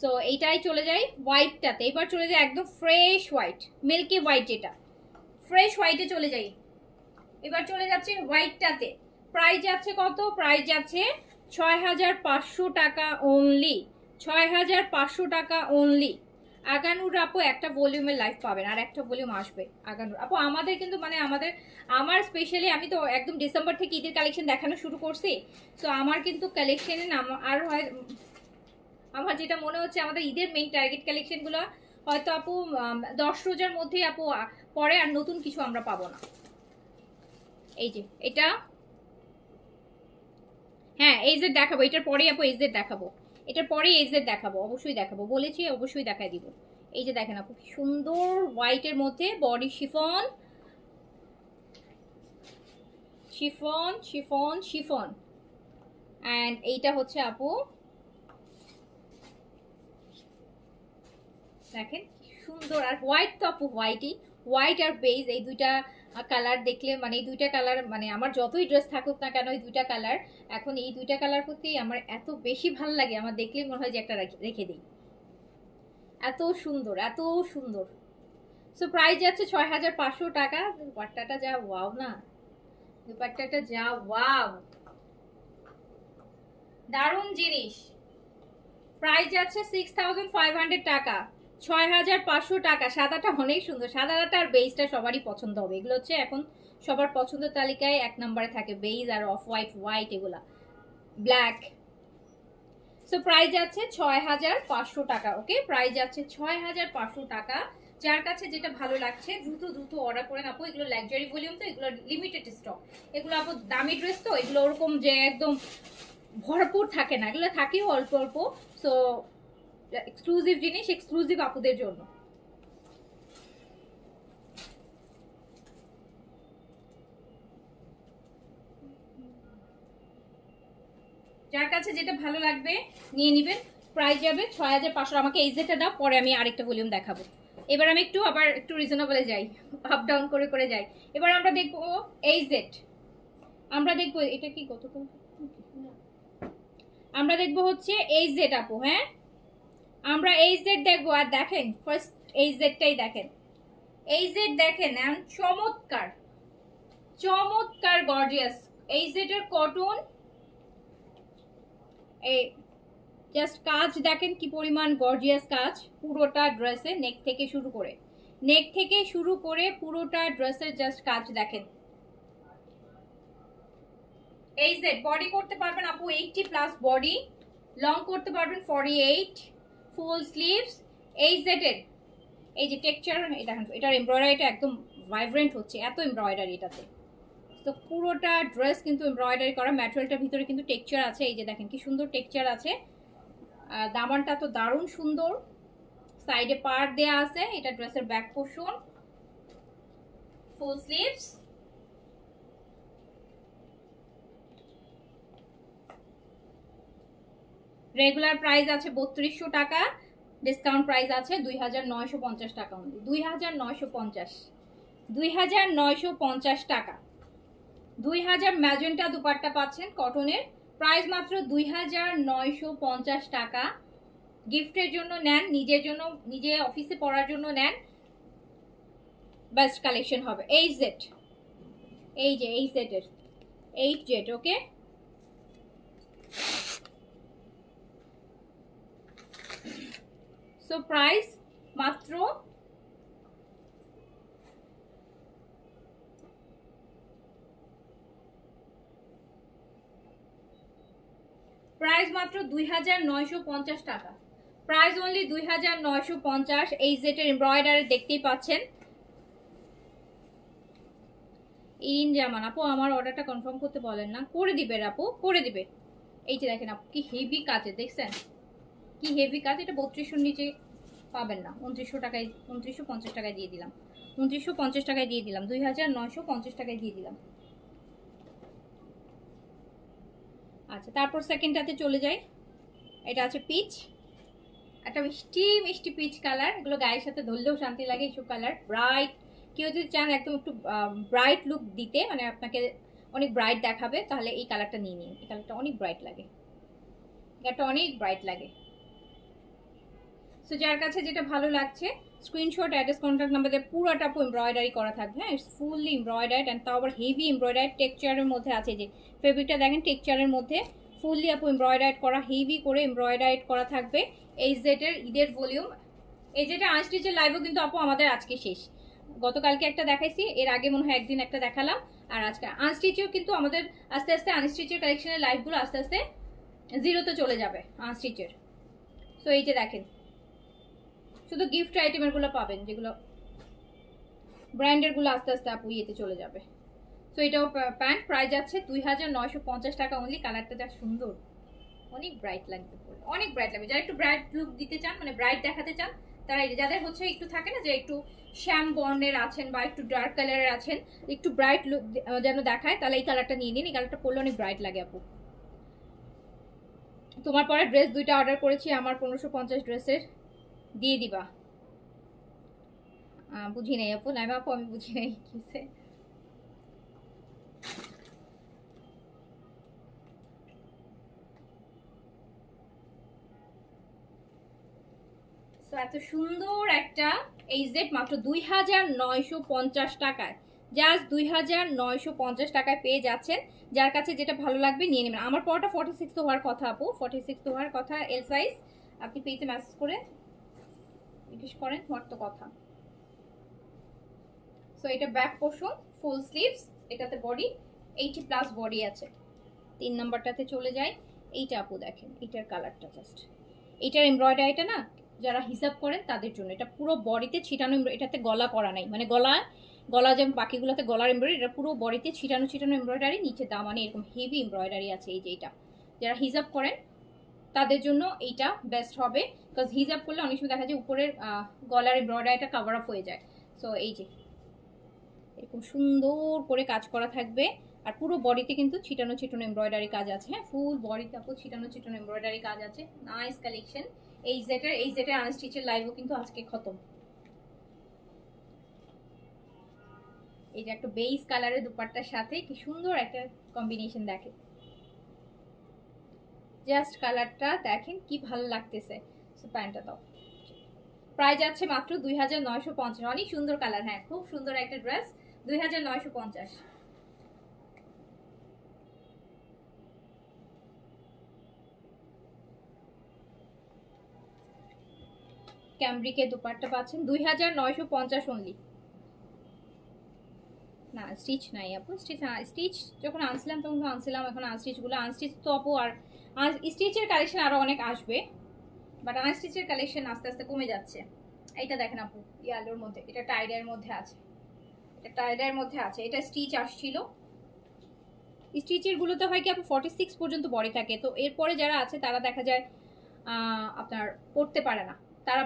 সো এইটাই চলে যাই হোয়াইটটাতে, এবার চলে যাই একদম ফ্রেশ হোয়াইট, মিল্কি হোয়াইট, যেটা ফ্রেশ হোয়াইটে চলে যাই। এবার চলে যাচ্ছে হোয়াইটটাতে, প্রাইস যাচ্ছে কত? প্রাইস যাচ্ছে 6500 টাকা অনলি, 6500 টাকা অনলি। আগানুর আপু একটা ভলিউমের লাইফ পাবেন, আর একটা ভলিউম আসবে আগানুর আপু। আমাদের কিন্তু মানে আমার স্পেশালি আমি তো একদম ডিসেম্বর থেকে ঈদের কালেকশন দেখানো শুরু করছি। তো আমার কিন্তু কালেকশনে আর হয়, আমার যেটা মনে হচ্ছে আমাদের ঈদের মেইন টার্গেট কালেকশনগুলো হয়তো আপু 10 রোজার মধ্যেই আপু পরে আর নতুন কিছু আমরা পাবো না। এই যে এটা, হ্যাঁ এই যে দেখাবো, এটার পরেই আপু এই যে দেখাবো, এটার পরেই এই যে দেখাবো, অবশ্যই দেখাবো, বলেছি অবশ্যই দেখাই দিব। এই যে দেখেন আপু কি সুন্দর হোয়াইটের মধ্যে body chiffon, chiffon chiffon chiffon. And এইটা হচ্ছে আপু দেখেন কি সুন্দর, আর হোয়াইট তো আপু হোয়াইটই, হোয়াইট আর বেজ এই দুইটা কালার দেখলে মানে এই দুইটা কালার মানে আমার যতই ড্রেস থাকুক না কেন এই দুইটা কালার, এখন এই দুইটা কালার প্রতি আমার এত বেশি ভাল লাগে, আমার দেখলেই মনে হয় যে একটা রেখে দিই, এত সুন্দর এত সুন্দর। সো প্রাইস যাচ্ছে 6500 টাকা। দুপাট্টাটা যা ওয়াও না, দুপাট্টাটা যা ওয়াও, দারুণ জিনিস। প্রাইস যাচ্ছে 6500 টাকা, 6500 টাকা। সাদাটা অনেক সুন্দর, সাদাটা আর বেইজটা সবারই পছন্দ হবে, এগুলো হচ্ছে এখন সবার পছন্দের তালিকায় 1 নম্বরে থাকে, বেইজ আর অফ হোয়াইট, হোয়াইট এগুলা, ব্ল্যাক। সো প্রাইস যাচ্ছে 6500 টাকা। ওকে, প্রাইস যাচ্ছে 6500 টাকা। যার কাছে যেটা ভালো লাগছে দ্রুত দ্রুত অর্ডার করেন আপু, এগুলো লাক্সারি ভলিউম তো, এগুলো লিমিটেড স্টক, এগুলো আপু দামি ড্রেস তো, এগুলো ওরকম যে একদম ভরপুর থাকে না, এগুলো থাকেও অল্প অল্প। সো এক্সক্লুসিভ জিনিস, এক্সক্লুসিভ আপুদের জন্য। যার কাছে যেটা ভালো লাগবে নিয়ে নেবেন। প্রাইস যাবে 6500। আমাকে এই যেটা দাও, পরে আমি আরেকটা ভলিউম দেখাবো। এবার আমি আবার একটু রিজনেবলে যাই, আপ ডাউন করে করে যাই। এবার আমরা দেখবো এই জেড, আমরা দেখবো এটা কি কত, আমরা দেখবো হচ্ছে এই জেড আপু। হ্যাঁ আমরা এই জেড দেখবো। আর দেখেন ফার্স্ট এই জেডটাই দেখেন, এই জেড দেখেন, চমৎকার চমৎকার গর্জিয়াস এই জেডের কটন। এই জাস্ট কাজ দেখেন কি পরিমাণ গর্জিয়াস কাজ পুরোটা ড্রেসে, নেক থেকে শুরু করে পুরোটা ড্রেসের জাস্ট কাজ দেখেন। এই যে বডি করতে পারবেন আপু 80+ বডি, লং করতে পারবেন 48, ফুল স্লিভস। এই জেডের এই যে টেক্সচার, এই দেখেন এটার এমব্রয়ডারিটা একদম ভাইব্রেন্ট হচ্ছে, এত এমব্রয়ডারি এটাতে। তো পুরোটা ড্রেস কিন্তু এমব্রয়ডারি করা, ম্যাটেরিয়ালটার ভিতরে কিন্তু টেক্সচার আছে, এই যে দেখেন কি সুন্দর টেক্সচার আছে। দামানটা তো দারুণ সুন্দর, সাইডে পার্ট দেয়া আছে, এটা ড্রেসের ব্যাক পোর্শন, ফুল স্লিভস। রেগুলার প্রাইস আছে 3200 টাকা, ডিসকাউন্ট প্রাইস আছে 2950 টাকা অনলি, 2950, 2950 টাকা। 2000 ম্যাজেন্টা দুপাট্টা পাচ্ছেন কটনের, প্রাইস মাত্র 2950 টাকা। গিফটের জন্য নেন, নিজের জন্য, নিজে অফিসে পড়ার জন্য নেন, বেস্ট কালেকশন হবে। এই জেড, এই যে এই সেটের 8 জেড। ওকে, সো প্রাইস মাত্র প্রাইস মাত্র 2950 টাকা, প্রাইস অনলি 2950। এই জেটের এমব্রয়ডারি দেখতেই পাচ্ছেন। ইন জামান আপু আমার অর্ডারটা কনফার্ম করতে বলেন না, করে দিবে আপু, করে দিবে। এই যে দেখেন আপু কি হেভি কাজে, দেখছেন কি হেভি কাজ। এটা 3200 নিচে পাবেন না, 2900 টাকায়, 2950 টাকায় দিয়ে দিলাম, 2950 টাকায় দিয়ে দিলাম, 2950 টাকায় দিয়ে দিলাম। আচ্ছা তারপর সেকেন্ডটাতে চলে যাই। এটা আছে পিচ, একটা মিষ্টি মিষ্টি পিচ কালার, এগুলো গায়ের সাথে ধরলেও শান্তি লাগে এইসব কালার, ব্রাইট কেউ যদি চান একদম একটু ব্রাইট লুক দিতে, মানে আপনাকে অনেক ব্রাইট দেখাবে, তাহলে এই কালারটা নিয়ে নিন। এই কালারটা অনেক ব্রাইট লাগে, এটা অনেক ব্রাইট লাগে। সো যার কাছে যেটা ভালো লাগছে স্ক্রিনশট, অ্যাড্রেস, কন্ট্যাক্ট নাম্বার দিয়ে পুরোটা এমব্রয়ডারি করা থাকবে। হ্যাঁ, ইটস ফুললি এমব্রয়ডার্ড অ্যান্ড তাও আবার হেভি এমব্রয়ডার্ড টেক্সচারের মধ্যে আছে। যে ফেব্রিকটা দেখেন টেক্সচারের মধ্যে ফুললি এমব্রয়ডার্ড করা, হেভি করে এমব্রয়ডার্ড করা থাকবে। এই জেটের ঈদের ভলিউম, এই যেটা আনস্টিচের লাইভও কিন্তু আপু আমাদের আজকে শেষ। গতকালকে একটা দেখাইছি, এর আগে মনে হয় একদিন একটা দেখালাম, আর আজকে আনস্টিচেও কিন্তু আমাদের আস্তে আস্তে আনস্টিচের কালেকশনের লাইভগুলো আস্তে আস্তে জিরোতে চলে যাবে আনস্টিচের। সো এই যে দেখেন, শুধু গিফট আইটেমের গুলো পাবেন, যেগুলো ব্র্যান্ডের গুলো আস্তে আস্তে আপু ইয়েতে চলে যাবে। সো এটাও প্যান্ট প্রাইস যাচ্ছে 2950 টাকা অনলি। কালারটা যা সুন্দর, অনেক ব্রাইট লাগবে, অনেক ব্রাইট লাগবে। যারা একটু ব্রাইট লুক দিতে চান, মানে ব্রাইট দেখাতে চান, তারা যাদের হচ্ছে একটু থাকে না যে একটু শ্যাম বর্ণের আছেন বা একটু ডার্ক কালারের আছেন, একটু ব্রাইট লুক যেন দেখায়, তাহলে এই কালারটা নিয়ে নিন। এই কালারটা পরলে অনেক ব্রাইট লাগে আপু। তোমার পরে ড্রেস দুইটা অর্ডার করেছি, আমার 1550 ড্রেসের দিয়ে দিবা। বুঝি নাই আপু, নাই আপু আমি বুঝি নাই কিসে। এত সুন্দর একটা এই জেড মাত্র 2950 টাকায়, জাস্ট 2950 টাকায় পেয়ে যাচ্ছেন। যার কাছে যেটা ভালো লাগবে নিয়ে নেবেন। আমার পরটা 46 তো হওয়ার কথা আপু, 46 তো হওয়ার কথা এল সাইজ। আপনি পেজে মেসেজ করে জিজ্ঞেস করেন, হওয়ার তো কথা। সো এটা ব্যাক পোর্শন, ফুল স্লিভস, এটাতে বডি 80+ বডি আছে। 3 নাম্বারটাতে চলে যায়। এইটা আপু দেখেন, এটার কালারটা জাস্ট, এটার এমব্রয়ডারিটা না যারা হিসাব করেন তাদের জন্য, এটা পুরো বডিতে ছিটানো, এটাতে গলা করা নাই, মানে গলা যেমন বাকিগুলোতে গলার এমব্রয়ডারি, এটা পুরো বডিতে ছিটানো ছিটানো এমব্রয়ডারি, নিচে দামানে এরকম হেভি এমব্রয়ডারি আছে। এই যে এটা যারা হিসাব করেন তাদের জন্য এইটা বেস্ট হবে, বিকজ হিজাব করলে অনেক সময় দেখা যায় উপরের গলার এমব্রয়ডারিটা কভার আপ হয়ে যায়। সো এই যে এরকম সুন্দর করে কাজ করা থাকবে, আর পুরো বডিতে কিন্তু ছিটানো ছিটানো এমব্রয়ডারি কাজ আছে। হ্যাঁ, ফুল বডিতে আপু ছিটানো ছিটানো এমব্রয়ডারি কাজ আছে। Nice collection. এই জেটের আনস্টিচের লাইভও কিন্তু আজকে খতম। এই যে একটা বেইজ কালারের দুপাট্টার সাথে কি সুন্দর একটা কম্বিনেশন, দেখে জাস্ট কালারটা দেখেন কি ভালো লাগতেছে। সো প্যান্টটা দাও। প্রাইস আছে মাত্র 2950। অনেক সুন্দর কালার, হ্যাঁ খুব সুন্দর একটা ড্রেস, 2950। ক্যামব্রিকের দুপাট্টা পাচ্ছেন 2950 অনলি। না স্টিচ নাই আপু, স্টিচ যখন আনছিলাম তখন তো আনছিলাম, এখন আনস্টিচগুলো আনস্টিচ তো আপু, আর স্টিচের কালেকশন আরো অনেক আসবে, বাট আনস্টিচের কালেকশন আস্তে আস্তে কমে যাচ্ছে। এইটা দেখেন আপু ইয়ালোর মধ্যে, এটা টাইডের মধ্যে আছে, এটা টাইডের মধ্যে আছে, এটা স্টিচ আসছিল। স্টিচের গুলোতে হয় কি আপু 46 পর্যন্ত বডি থাকে, তো এরপরে যারা আছে তারা দেখা যায় আপনার পড়তে পারে না, তারা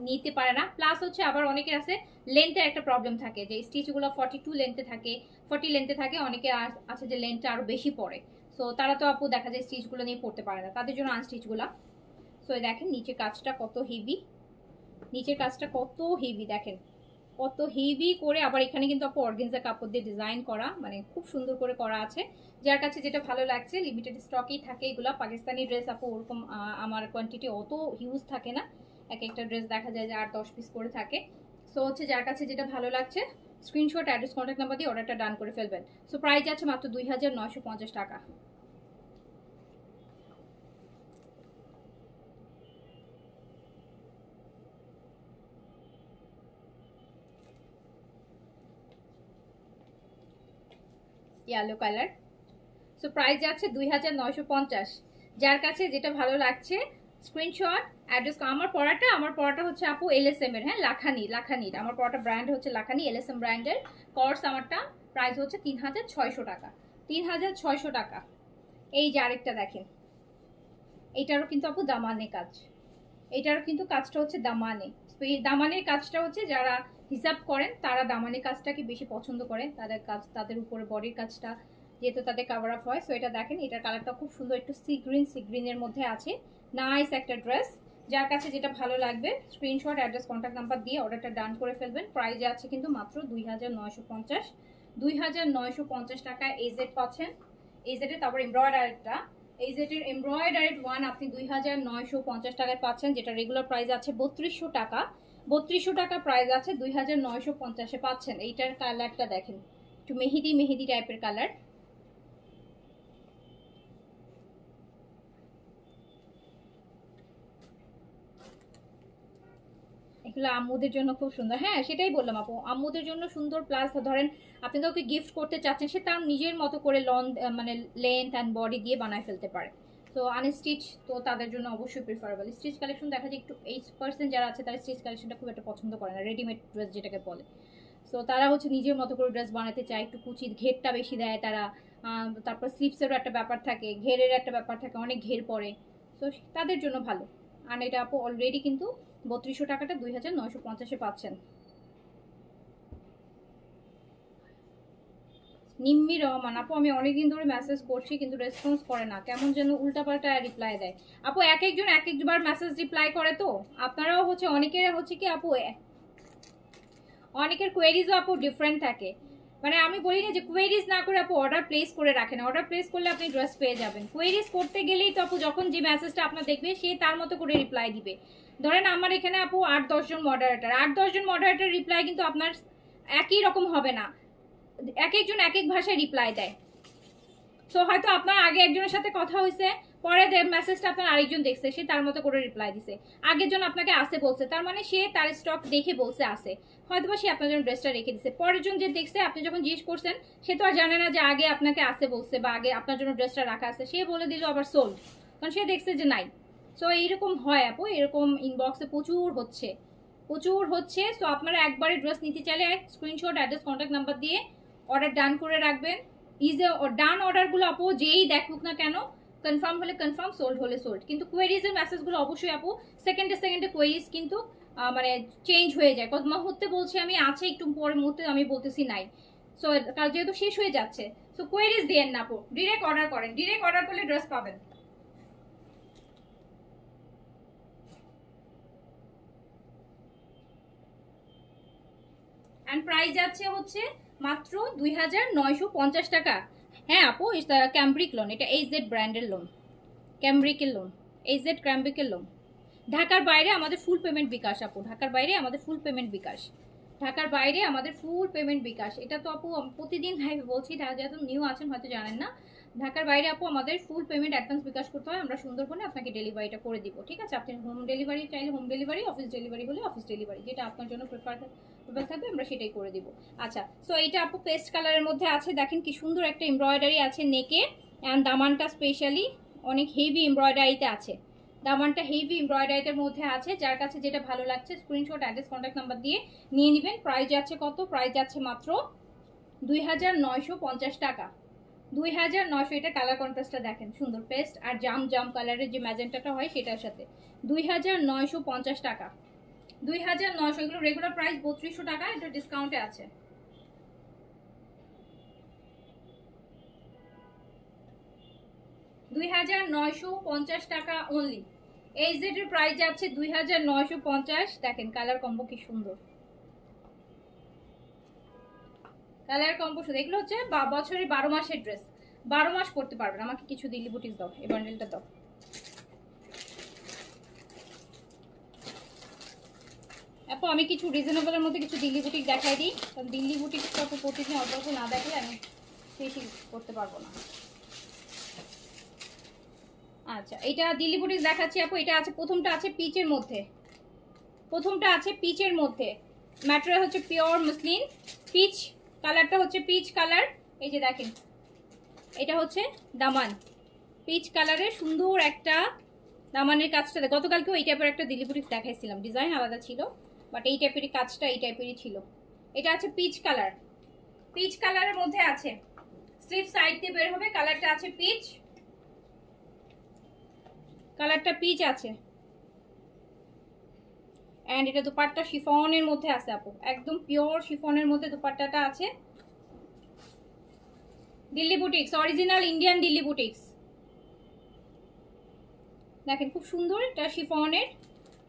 নিতে পারে না। প্লাস হচ্ছে আবার অনেকের আছে লেন্থের একটা প্রবলেম থাকে, যে স্টিচগুলো 42 লেন্থে থাকে, 40 লেন্থে থাকে, অনেকে আছে যে লেন্থটা আরো বেশি পড়ে। সো তারা তো আপু দেখা যায় স্টিচগুলো নিয়ে পড়তে পারে না, তাদের জন্য আনস্টিচগুলা। সো দেখেন নিচে কাজটা কত হেভি, নিচের কাজটা কত হেভি দেখেন, কত হেভি করে। আবার এখানে কিন্তু আপু অর্গানজা কাপড় দিয়ে ডিজাইন করা, মানে খুব সুন্দর করে করা আছে। যার কাছে যেটা ভালো লাগছে, লিমিটেড স্টকেই থাকে এগুলো। পাকিস্তানি ড্রেস আপু ওরকম আমার কোয়ান্টিটি অত হিউজ থাকে না, এক একটা ড্রেস দেখা যায় যে 8-10 পিস করে থাকে। সো হচ্ছে যার কাছে যেটা ভালো লাগছে স্ক্রিনশট, অ্যাড্রেস, কন্ট্যাক্ট নাম্বার দিয়ে অর্ডারটা ডান করে ফেলবেন। সো প্রাইস আছে মাত্র 2950 টাকা। Yellow colour. সো প্রাইস যাচ্ছে 2950। যার কাছে যেটা ভালো লাগছে স্ক্রিনশট, অ্যাড্রেস। আমার পড়াটা হচ্ছে আপু এলএসএম এর, হ্যাঁ লাখানির আমার পড়াটা ব্র্যান্ড হচ্ছে লাখানি, এলএসএম ব্র্যান্ডের কোর্স। আমারটা প্রাইস হচ্ছে 3600 টাকা, 3600 টাকা। এই যে আরেকটা দেখেন, এইটারও কিন্তু আপু দামানে কাজ, এইটারও কিন্তু কাজটা হচ্ছে দামানে। তো এই দামানের কাজটা হচ্ছে যারা হিসাব করেন তারা দামানের কাজটাকে বেশি পছন্দ করেন, তাদের কাজ, তাদের উপরে বডির কাজটা যেহেতু তাদের কাভার আপ হয়। সো এটা দেখেন, এটার কালারটা খুব সুন্দর, একটু সি গ্রিনের মধ্যে আছে। নাইস একটা ড্রেস। যার কাছে যেটা ভালো লাগবে স্ক্রিনশট, অ্যাড্রেস, কন্ট্যাক্ট নাম্বার দিয়ে অর্ডারটা ডান করে ফেলবেন। প্রাইজে আছে কিন্তু মাত্র 2950, 2950 টাকায় এজেড পাচ্ছেন। এজেডের তারপর এমব্রয়ডারিটা, এজেডের এমব্রয়ডারিড ওয়ান আপনি 2950 টাকায় পাচ্ছেন, যেটা রেগুলার প্রাইস আছে 3200 টাকা। 3200 টাকা প্রাইস আছে, 2950-এ পাচ্ছেন। এইটার কালারটা দেখেন, একটু মেহেদি মেহেদি টাইপের কালার। এগুলো আম্মুদের জন্য খুব সুন্দর। হ্যাঁ সেটাই বললাম আপু, আম্মুদের জন্য সুন্দর, প্লাস ধরেন আপনি কাউকে গিফট করতে চাচ্ছেন, সে তার নিজের মতো করে মানে লেন্থ অ্যান্ড বডি দিয়ে বানায় ফেলতে পারে। তো আনস্টিচ তো তাদের জন্য অবশ্যই প্রিফারেবল। স্টিচ কালেকশন দেখা যায় একটু 8% যারা আছে তারা স্টিচ কালেকশনটা খুব একটা পছন্দ করে না, রেডিমেড ড্রেস যেটাকে বলে। সো তারা হচ্ছে নিজের মতো করে ড্রেস বানাতে চায়, একটু কুচির ঘেরটা বেশি দেয় তারা। তারপর স্লিপসেরও একটা ব্যাপার থাকে, ঘেরের একটা ব্যাপার থাকে, অনেক ঘের পড়ে। সো তাদের জন্য ভালো। আর এটা আপু অলরেডি কিন্তু 3200 টাকাটা 2950-এ পাচ্ছেন। নিম্মি রহমান আপু, আমি অনেকদিন ধরে মেসেজ করছি কিন্তু রেসপন্স করে না, কেমন যেন উল্টাপাল্টা রিপ্লাই দেয়। আপু এক একজন এক একবার মেসেজ রিপ্লাই করে, তো আপনারাও হচ্ছে অনেকের হচ্ছে কি আপু, অনেকের কোয়েরিজও আপু ডিফারেন্ট থাকে। মানে আমি বলি না যে কোয়েরিজ না করে আপু অর্ডার প্লেস করে রাখেন, অর্ডার প্লেস করলে আপনি ড্রেস পেয়ে যাবেন। কোয়েরিজ করতে গেলেই তো আপু যখন যে মেসেজটা আপনার দেখবে সে তার মতো করে রিপ্লাই দিবে। ধরেন আমার এখানে আপু 8-10 জন মডারেটার, 8-10 জন মডারেটার রিপ্লাই কিন্তু আপনার একই রকম হবে না, এক একজন এক এক ভাষায় রিপ্লাই দেয়। সো হয়তো আপনার আগে একজনের সাথে কথা হয়েছে, পরে মেসেজটা আপনার আরেকজন দেখছে, সে তার মতো করে রিপ্লাই দিছে। আগের জন আপনাকে আসে বলছে, তার মানে সে তার স্টক দেখে বলছে আসে, হয়তো বা সে আপনার জন্য ড্রেসটা রেখে দিছে। পরের জন যে দেখছে, আপনি যখন জিজ্ঞেস করছেন, সে তো আর জানে না যে আগে আপনাকে আসে বলছে বা আগে আপনার জন্য ড্রেসটা রাখা আছে, সে বলে দিল আবার সোল্ড, কারণ সে দেখছে যে নাই। সো এইরকম হয় আপু, এরকম ইনবক্সে প্রচুর হচ্ছে, প্রচুর হচ্ছে। সো আপনারা একবারে ড্রেস নিতে চাইলে স্ক্রিনশট, অ্যাড্রেস, কন্ট্যাক্ট নাম্বার দিয়ে অর্ডার ডান করে রাখবেন। ইজে ডান অর্ডারগুলো আপু যেই দেখুক না কেন, কনফার্ম হলে কনফার্ম, সোল্ড হলে সোল্ড। কিন্তু কোয়েরিজের মেসেজগুলো অবশ্যই আপু সেকেন্ডে সেকেন্ডে কোয়েরিজ কিন্তু মানে চেঞ্জ হয়ে যায়। কত মুহূর্তে বলছি আমি আছে, একটু পরের মুহূর্তে আমি বলতেছি নাই। সো যেহেতু শেষ হয়ে যাচ্ছে, সো কোয়েরিজ দিয়েন না আপু, ডিরেক্ট অর্ডার করেন, ডিরেক্ট অর্ডার করলে ড্রেস পাবেন। অ্যান্ড প্রাইস যাচ্ছে হচ্ছে মাত্র 2950 টাকা। হ্যাঁ আপু, ক্যাম্ব্রিক লোন, এটা এইচজেড ব্র্যান্ডের লোন, ক্যাম্ব্রিকের লোন, এইচজেড ক্যাম্ব্রিকের লোন। ঢাকার বাইরে আমাদের ফুল পেমেন্ট বিকাশ আপু, ঢাকার বাইরে আমাদের ফুল পেমেন্ট বিকাশ, ঢাকার বাইরে আমাদের ফুল পেমেন্ট বিকাশ। এটা তো আপু প্রতিদিন লাইভে বলছি, যেহেতু নিউ আছেন হয়তো জানেন না। ঢাকার বাইরে আপু আমাদের ফুল পেমেন্ট অ্যাডভান্স বিকাশ করতে হয়, আমরা সুন্দরবনে আপনাকে ডেলিভারিটা করে দিব। ঠিক আছে, আপনি হোম ডেলিভারি চাইলে হোম ডেলিভারি, অফিস ডেলিভারি হলে অফিস ডেলিভারি, যেটা আপনার জন্য প্রেফারেবল থাকবে আমরা সেটাই করে দিব। আচ্ছা, সো এইটা আপু পেস্ট কালারের মধ্যে আছে, দেখেন কি সুন্দর একটা এমব্রয়ডারি আছে নেকে, অ্যান্ড দামানটা স্পেশালি অনেক হেভি এমব্রয়ডারিতে আছে, দামানটা হেভি এমব্রয়ডারিটার মধ্যে আছে। যার কাছে যেটা ভালো লাগছে স্ক্রিনশট, অ্যাড্রেস, কন্ট্যাক্ট নাম্বার দিয়ে নিয়ে নেবেন। প্রাইস যাচ্ছে কত? প্রাইস যাচ্ছে মাত্র 2950 টাকা, 2900। এটা কালার কন্ট্রাস্টটা দেখেন সুন্দর, পেস্ট আর জাম জাম কালারের যে ম্যাজেন্টাটা হয় সেটার সাথে। 2950 টাকা, 2900। এগুলো রেগুলার প্রাইস 3200 টাকা, এটা ডিসকাউন্টে আছে। $2950 টাকা অনলি। এই জেডের প্রাইস যাচ্ছে 2950। দেখেন কালার কম্বো কি সুন্দর, কালার কম্বো শুধু। এগুলো হচ্ছে বছরের 12 মাসের ড্রেস, 12 মাস পরতে পারবেন। আমাকে কিছু দিল্লি বুটিক দাও, এই বান্ডেলটা দাও। আপু আমি কিছু রিজনেবলের মধ্যে কিছু দিল্লি বুটিক দেখাই দিই, কারণ দিল্লি বুটিক তো প্রতিদিন অল্প না দেখলে আমি বেশি করতে পারবো না। আচ্ছা, এটা দিল্লি বুটিক দেখাচ্ছি আপু। এটা আছে, প্রথমটা আছে পিচের মধ্যে, প্রথমটা আছে পিচের মধ্যে, ম্যাটেরিয়াল হচ্ছে পিওর মসলিন, পিচ কালারটা হচ্ছে পিচ কালার। এই যে দেখেন, এটা হচ্ছে দামান, পিচ কালারের সুন্দর একটা দামানের কাজটা। গতকালকেও এই টাইপের একটা দিল্লি বুটিক দেখাইছিলাম, ডিজাইন আলাদা ছিল, বাট এই টাইপেরই কাজটা এই টাইপেরই ছিল। এটা আছে পিচ কালার, পিচ কালারের মধ্যে আছে, স্লিভ সাইড দিয়ে বের হবে, কালারটা আছে পিচ, কালারটা পিচ আছে। এন্ড এটা দুপাট্টা শিফনের মধ্যে আছে আপু, একদম পিওর শিফনের মধ্যে দুপাট্টাটা আছে। Delhi boutiques, original Indian Delhi boutiques. দেখেন খুব সুন্দর, এটা শিফনের,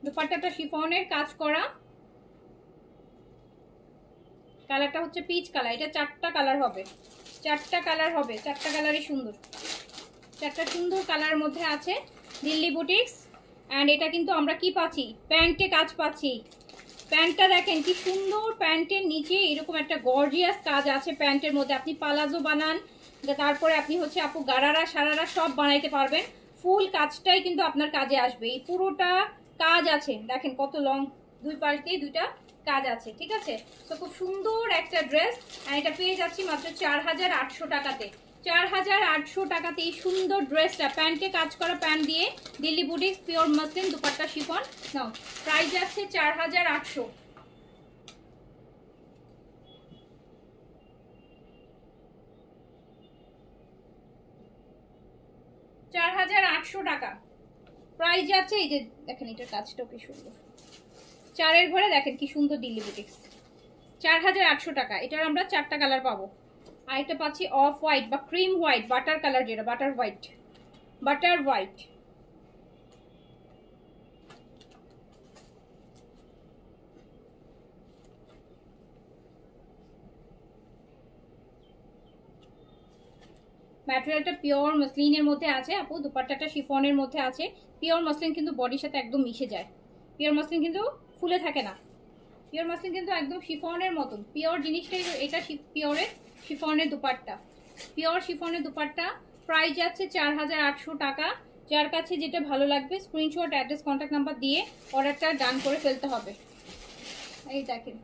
দুপাট্টাটা শিফনের কাজ করা, কালারটা হচ্ছে পিচ কালার। এটা 4টা কালার হবে, 4টা কালার হবে, 4টা কালারই সুন্দর, 4টা সুন্দর কালারের মধ্যে আছে দিল্লি বুটিক্স। অ্যান্ড এটা কিন্তু আমরা কি পাচ্ছি, প্যান্টে কাজ পাচ্ছি। প্যান্টটা দেখেন কি সুন্দর, প্যান্টের নিচে এরকম একটা গর্জিয়াস কাজ আছে প্যান্টের মধ্যে। আপনি পালাজো বানান, তারপরে আপনি হচ্ছে আপু গারারা সারারা সব বানাইতে পারবেন। ফুল কাজটাই কিন্তু আপনার কাজে আসবে। এই পুরোটা কাজ আছে, দেখেন কত লং, দুই পাশ দিয়ে দুইটা কাজ আছে, ঠিক আছে। তো খুব সুন্দর একটা ড্রেস, আর এটা পেয়ে যাচ্ছি মাত্র 4800 টাকাতে। 4800 টাকাতে এই সুন্দর ড্রেসটা, প্যান্টে কাজ করা প্যান্ট দিয়ে Delhi boutiques pure muslin dupatta chiffon. Now price আছে 4800। 4800 টাকা প্রাইস যাচ্ছে। এই যে দেখেন এটার কাজটাও কি সুন্দর, 4-এর ঘরে দেখেন কি সুন্দর দিল্লি বুটিক্স। 4800 টাকা। এটার আমরা 4টা কালার পাবো। আর এটা পাচ্ছি অফ হোয়াইট বা ক্রিম হোয়াইট, বাটার কালার, যেটা বাটার হোয়াইট, বাটার হোয়াইট। ম্যাটেরিয়ালটা পিওর মসলিনের মধ্যে আছে আপু, দুপাট্টাটা শিফনের মধ্যে আছে। পিওর মসলিন কিন্তু বডির সাথে একদম মিশে যায়, পিওর মসলিন কিন্তু ফুলে থাকে না, পিওর মসলিন কিন্তু একদম শিফনের মতন। পিওর জিনিসটাই এটা, পিওরের শিফনের দুপাট্টা, পিওর শিফনের দুপাট্টা। প্রাইস যাচ্ছে 4800 টাকা। যার কাছে যেটা ভালো লাগবে স্ক্রিনশট, অ্যাড্রেস, কন্ট্যাক্ট নাম্বার দিয়ে অর্ডারটা ডান করে ফেলতে হবে। এই দেখেন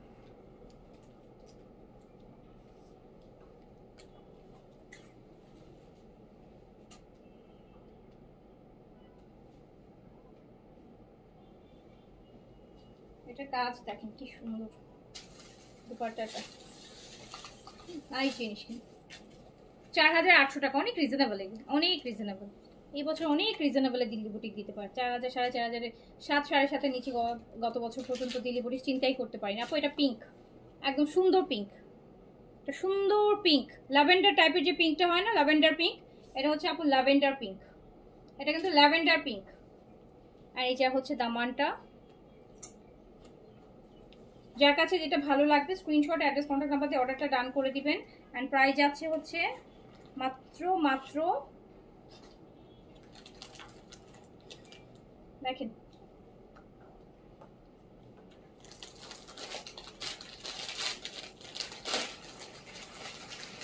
এটা কাজ, দেখেন কি সুন্দর দুপাট্টাটা, নাইস জিনিস। 4800 টাকা অনেক রিজনেবল, অনেক রিজনেবল। এই বছর অনেক রিজনেবলে দিল্লি বুটিক দিতে পারে। 4000, 4500, 7, 7.5 নিচে গত বছর পর্যন্ত দিল্লি বুটিক চিন্তাই করতে পারিনি আপু। এটা পিঙ্ক, একদম সুন্দর পিঙ্ক, এটা সুন্দর পিঙ্ক, ল্যাভেন্ডার টাইপের যে পিঙ্কটা হয় না, ল্যাভেন্ডার পিঙ্ক। এটা হচ্ছে আপু ল্যাভেন্ডার পিঙ্ক, এটা কিন্তু ল্যাভেন্ডার পিঙ্ক। আর এই যা হচ্ছে দামানটা। যার কাছে যেটা ভালো লাগবে স্ক্রিনশট, অ্যাড্রেস, কন্ট্যাক্ট নাম্বার দিয়ে অর্ডারটা ডান করে দিবেন। অ্যান্ড প্রাইস যাচ্ছে হচ্ছে মাত্র দেখেন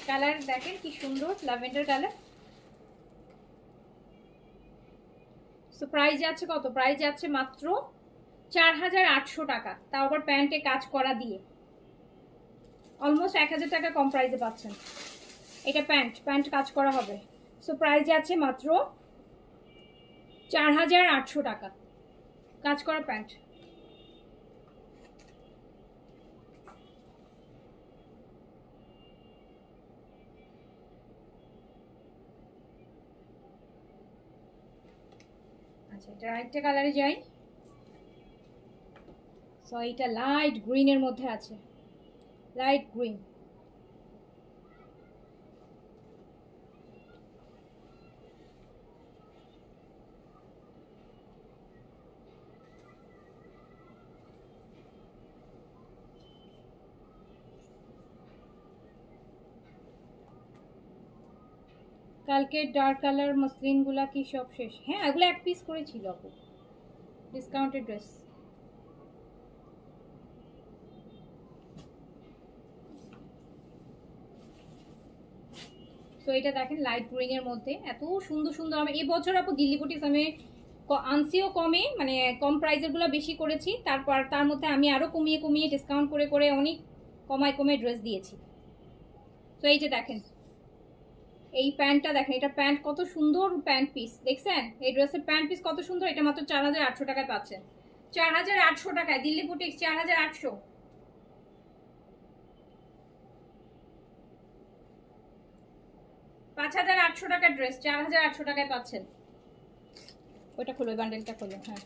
কালার, দেখেন কি সুন্দর ল্যাভেন্ডার কালার। সো প্রাইস যাচ্ছে কত, প্রাইস যাচ্ছে মাত্র 4800 টাকা, তাও আবার প্যান্টে কাজ করা দিয়ে। অলমোস্ট 1000 টাকা কম প্রাইসে পাচ্ছেন। এটা প্যান্ট কাজ করা হবে। সো প্রাইস যাচ্ছে মাত্র 4800 টাকা, কাজ করা প্যান্ট। আচ্ছা এটা আরেকটা কালারে যাই। সো এটা লাইট গ্রিনের মধ্যে আছে, লাইট গ্রিন। কালকে ডার্ক কালার মসলিনগুলা কি সব শেষ? হ্যাঁ এগুলো এক পিস করে ছিল আপু, ডিসকাউন্টেড ড্রেস। সো এটা দেখেন লাইট গ্রিন এর মধ্যে এত সুন্দর সুন্দর। আমি এই বছর আপু দিল্লি বুটিক্স আমি আনসিও কমে, মানে কম প্রাইসের গুলো বেশি করেছি, তারপর তার মধ্যে আমি আরো কমিয়ে কমিয়ে ডিসকাউন্ট করে করে অনেক কমায় ড্রেস দিয়েছি। তো এই যে দেখেন এই প্যান্টটা দেখেন, এটা প্যান্ট কত সুন্দর প্যান্ট পিস, দেখছেন এই ড্রেসের প্যান্ট পিস কত সুন্দর। এটা মাত্র 4800 টাকায় পাচ্ছেন, 4800 টাকায় দিল্লি বুটিক্স, 4800। 5800 টাকার ড্রেস 4800 টাকায় পাচ্ছেন। ওইটা খোলো, ওই বান্ডেলটা খোলো। হ্যাঁ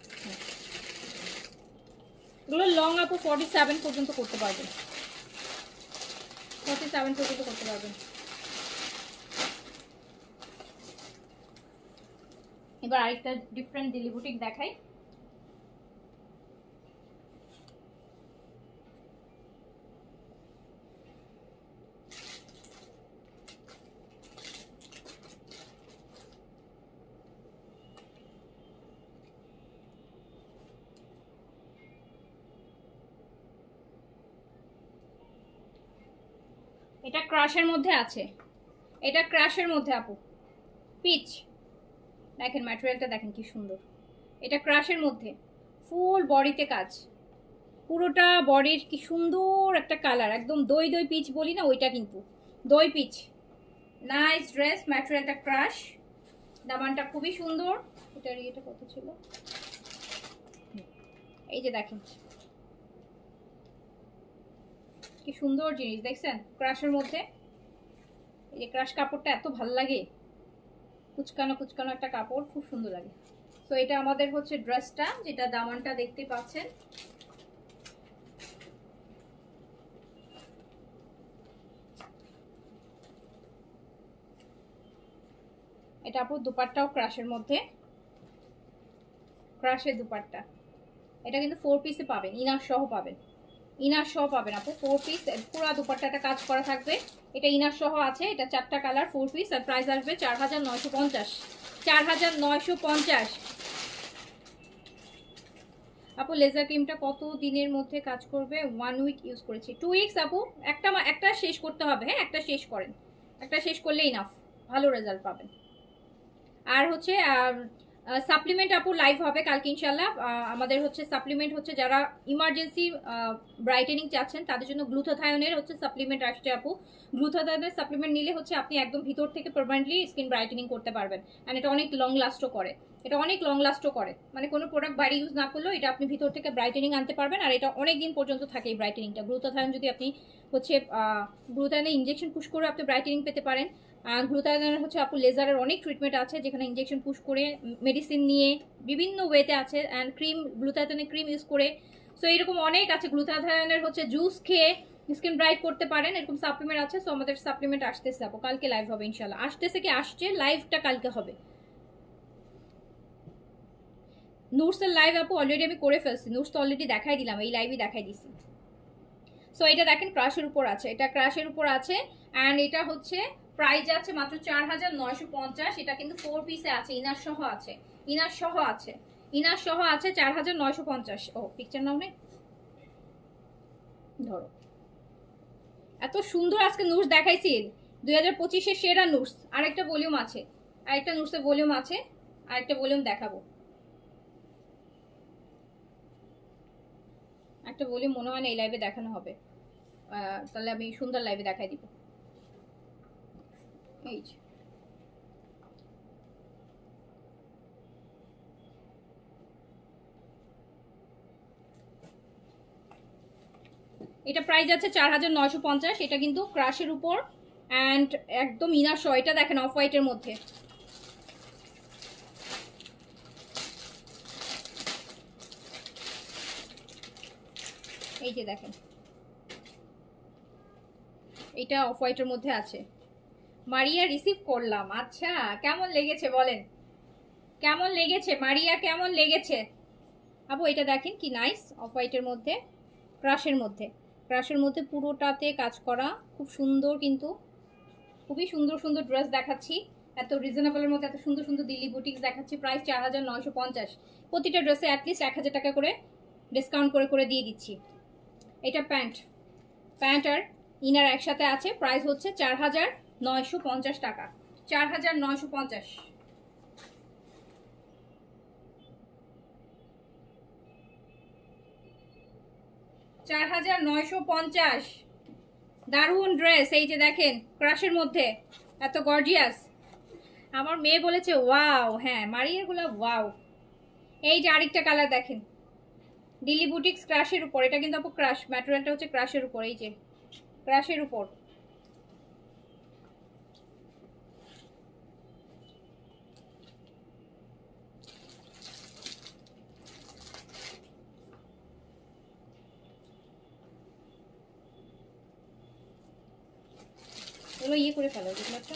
এগুলো লং আপু 47 পর্যন্ত করতে পারবেন, 47 পর্যন্ত করতে পারবেন। এবার আরেকটা ডিফারেন্ট দিল্লি বুটিক দেখাই। এটা ক্রাশের মধ্যে আছে, এটা ক্রাশের মধ্যে আপু, পিচ। দেখেন ম্যাটেরিয়ালটা দেখেন কি সুন্দর, এটা ক্রাশের মধ্যে, ফুল বডিতে কাজ, পুরোটা বডির কি সুন্দর একটা কালার, একদম দই দই পিচ বলি না ওইটা, কিন্তু দই পিচ। নাইস ড্রেস, ম্যাটেরিয়ালটা ক্রাশ, দামানটা খুবই সুন্দর। এটার ইয়েটা কত ছিল, এই যে দেখেন কি সুন্দর জিনিস দেখছেন ক্রাশের মধ্যে। এই যে ক্রাশ কাপড়টা এত ভালো লাগে, কুচকানো কুচকানো একটা কাপড়, খুব সুন্দর লাগে। তো এটা আমাদের হচ্ছে ড্রেসটা, যেটা দামানটা দেখতে পাচ্ছেন। এটা আপু দুপাট্টাও ক্রাশের মধ্যে, ক্রাশের দুপাট্টা। এটা কিন্তু 4 পিসে পাবেন, ইনার সহ পাবেন, ইনার সহ পাবেন আপু 4 পিস, পুরো দুপাট্টাটা কাজ করা থাকবে। এটা ইনার সহ আছে, এটা 4টা কালার 4 পিস, আর প্রাইস আসবে 4950, 4950। আপু লেজার ক্রিমটা কত দিনের মধ্যে কাজ করবে? 1 উইক ইউজ করেছি। 2 উইকস আপু, একটা শেষ করতে হবে। হ্যাঁ, একটা শেষ করেন, একটা শেষ করলে ইনাফ, ভালো রেজাল্ট পাবেন। আর হচ্ছে সাপ্লিমেন্ট আপু লাইভ হবে কালকে ইনশাল্লাহ। আমাদের হচ্ছে সাপ্লিমেন্ট হচ্ছে যারা ইমার্জেন্সি ব্রাইটেনিং চাচ্ছেন তাদের জন্য গ্লুথাথায়োনের হচ্ছে সাপ্লিমেন্ট আসছে আপু। গ্লুথাথায়োনের সাপ্লিমেন্ট নিলে হচ্ছে আপনি একদম ভিতর থেকে পার্মানেন্টলি স্কিন ব্রাইটেনিং করতে পারবেন, অ্যান্ড এটা অনেক লং লাস্টও করে, এটা অনেক লং লাস্টও করে, মানে কোনো প্রোডাক্ট বাইরে ইউজ না করলেও এটা আপনি ভিতর থেকে ব্রাইটেনিং আনতে পারবেন, আর এটা অনেক দিন পর্যন্ত থাকে এই ব্রাইটেনিংটা। গ্লুথাথায়োন যদি আপনি হচ্ছে গ্লুথায়োনের ইনজেকশন পুশ করে আপনি ব্রাইটেনিং পেতে পারেন। গ্লুথাথায়োনের হচ্ছে আপু লেজারের অনেক ট্রিটমেন্ট আছে, যেখানে ইনজেকশন পুশ করে, মেডিসিন নিয়ে, বিভিন্ন ওয়েতে আছে, অ্যান্ড ক্রিম, গ্লুথাথায়োনের ক্রিম ইউজ করে। সো এরকম অনেক আছে। গ্লুথাথায়োনের হচ্ছে জুস খেয়ে স্কিন ব্রাইট করতে পারেন, এরকম সাপ্লিমেন্ট আছে। সো আমাদের সাপ্লিমেন্ট আসতেছে আপু, কালকে লাইভ হবে ইনশাল্লাহ। আসতেছে কি আসছে, লাইভটা কালকে হবে। নুটসের লাইভ আপু অলরেডি আমি করে ফেলছি, নুটস তো অলরেডি দেখাই দিলাম, এই লাইভই দেখাই দিছি। সো এটা দেখেন ক্রাশের উপর আছে, এটা ক্রাশের উপর আছে, অ্যান্ড এটা হচ্ছে প্রাইস আছে মাত্র 4950। এটা কিন্তু 4 পিসে আছে, ইনার সহ আছে, ইনার সহ আছে, ইনার সহ আছে 4950। ও পিকচার নাও নেই, ধরো। এত সুন্দর আজকে নুটস দেখাইছি, 2025-এর সেরা নুটস। আরেকটা ভলিউম আছে, আরেকটা নুটসের ভলিউম আছে, আরেকটা ভলিউম দেখাবো। একটা ভলিউম মনে হয় না এই লাইভে দেখানো হবে, তাহলে আমি সুন্দর লাইভে দেখাই দিব। এই যে এটা প্রাইস আছে 4950। এটা কিন্তু ক্রাশের উপর, অ্যান্ড একদম ইনার শো। এটা দেখেন অফ হোয়াইটের মধ্যে, এই যে দেখেন এটা অফ হোয়াইটের মধ্যে আছে। মারিয়া রিসিভ করলাম, আচ্ছা কেমন লেগেছে বলেন, কেমন লেগেছে মারিয়া, কেমন লেগেছে আপু? এটা দেখেন কি নাইস, অফ হোয়াইটের মধ্যে, ক্রাশের মধ্যে, ক্রাশের মধ্যে পুরোটাতে কাজ করা, খুব সুন্দর, কিন্তু খুবই সুন্দর সুন্দর ড্রেস দেখাচ্ছি, এত রিজনেবলের মধ্যে এত সুন্দর সুন্দর দিল্লি বুটিক্স দেখাচ্ছি। প্রাইস 4950, প্রতিটা ড্রেসে অ্যাটলিস্ট 1000 টাকা করে ডিসকাউন্ট করে করে দিয়ে দিচ্ছি। এটা প্যান্ট, প্যান্ট আর ইনার একসাথে আছে, প্রাইস হচ্ছে 4950 টাকা, 4950। 4950, দারুণ ড্রেস। এই যে দেখেন ক্রাশের মধ্যে, এত গর্জিয়াস। আমার মেয়ে বলেছে ওয়াও, হ্যাঁ মারিয়াগুলো ওয়াও। এই যে আরেকটা কালার দেখেন, দিল্লি বুটিক্স ক্রাশের উপর, এটা কিন্তু আপু ক্রাশ, ম্যাটেরিয়ালটা হচ্ছে ক্রাশের উপর, এই যে ক্রাশের উপর। এগুলো ইয়ে করে ফেলো, দেখলো একটা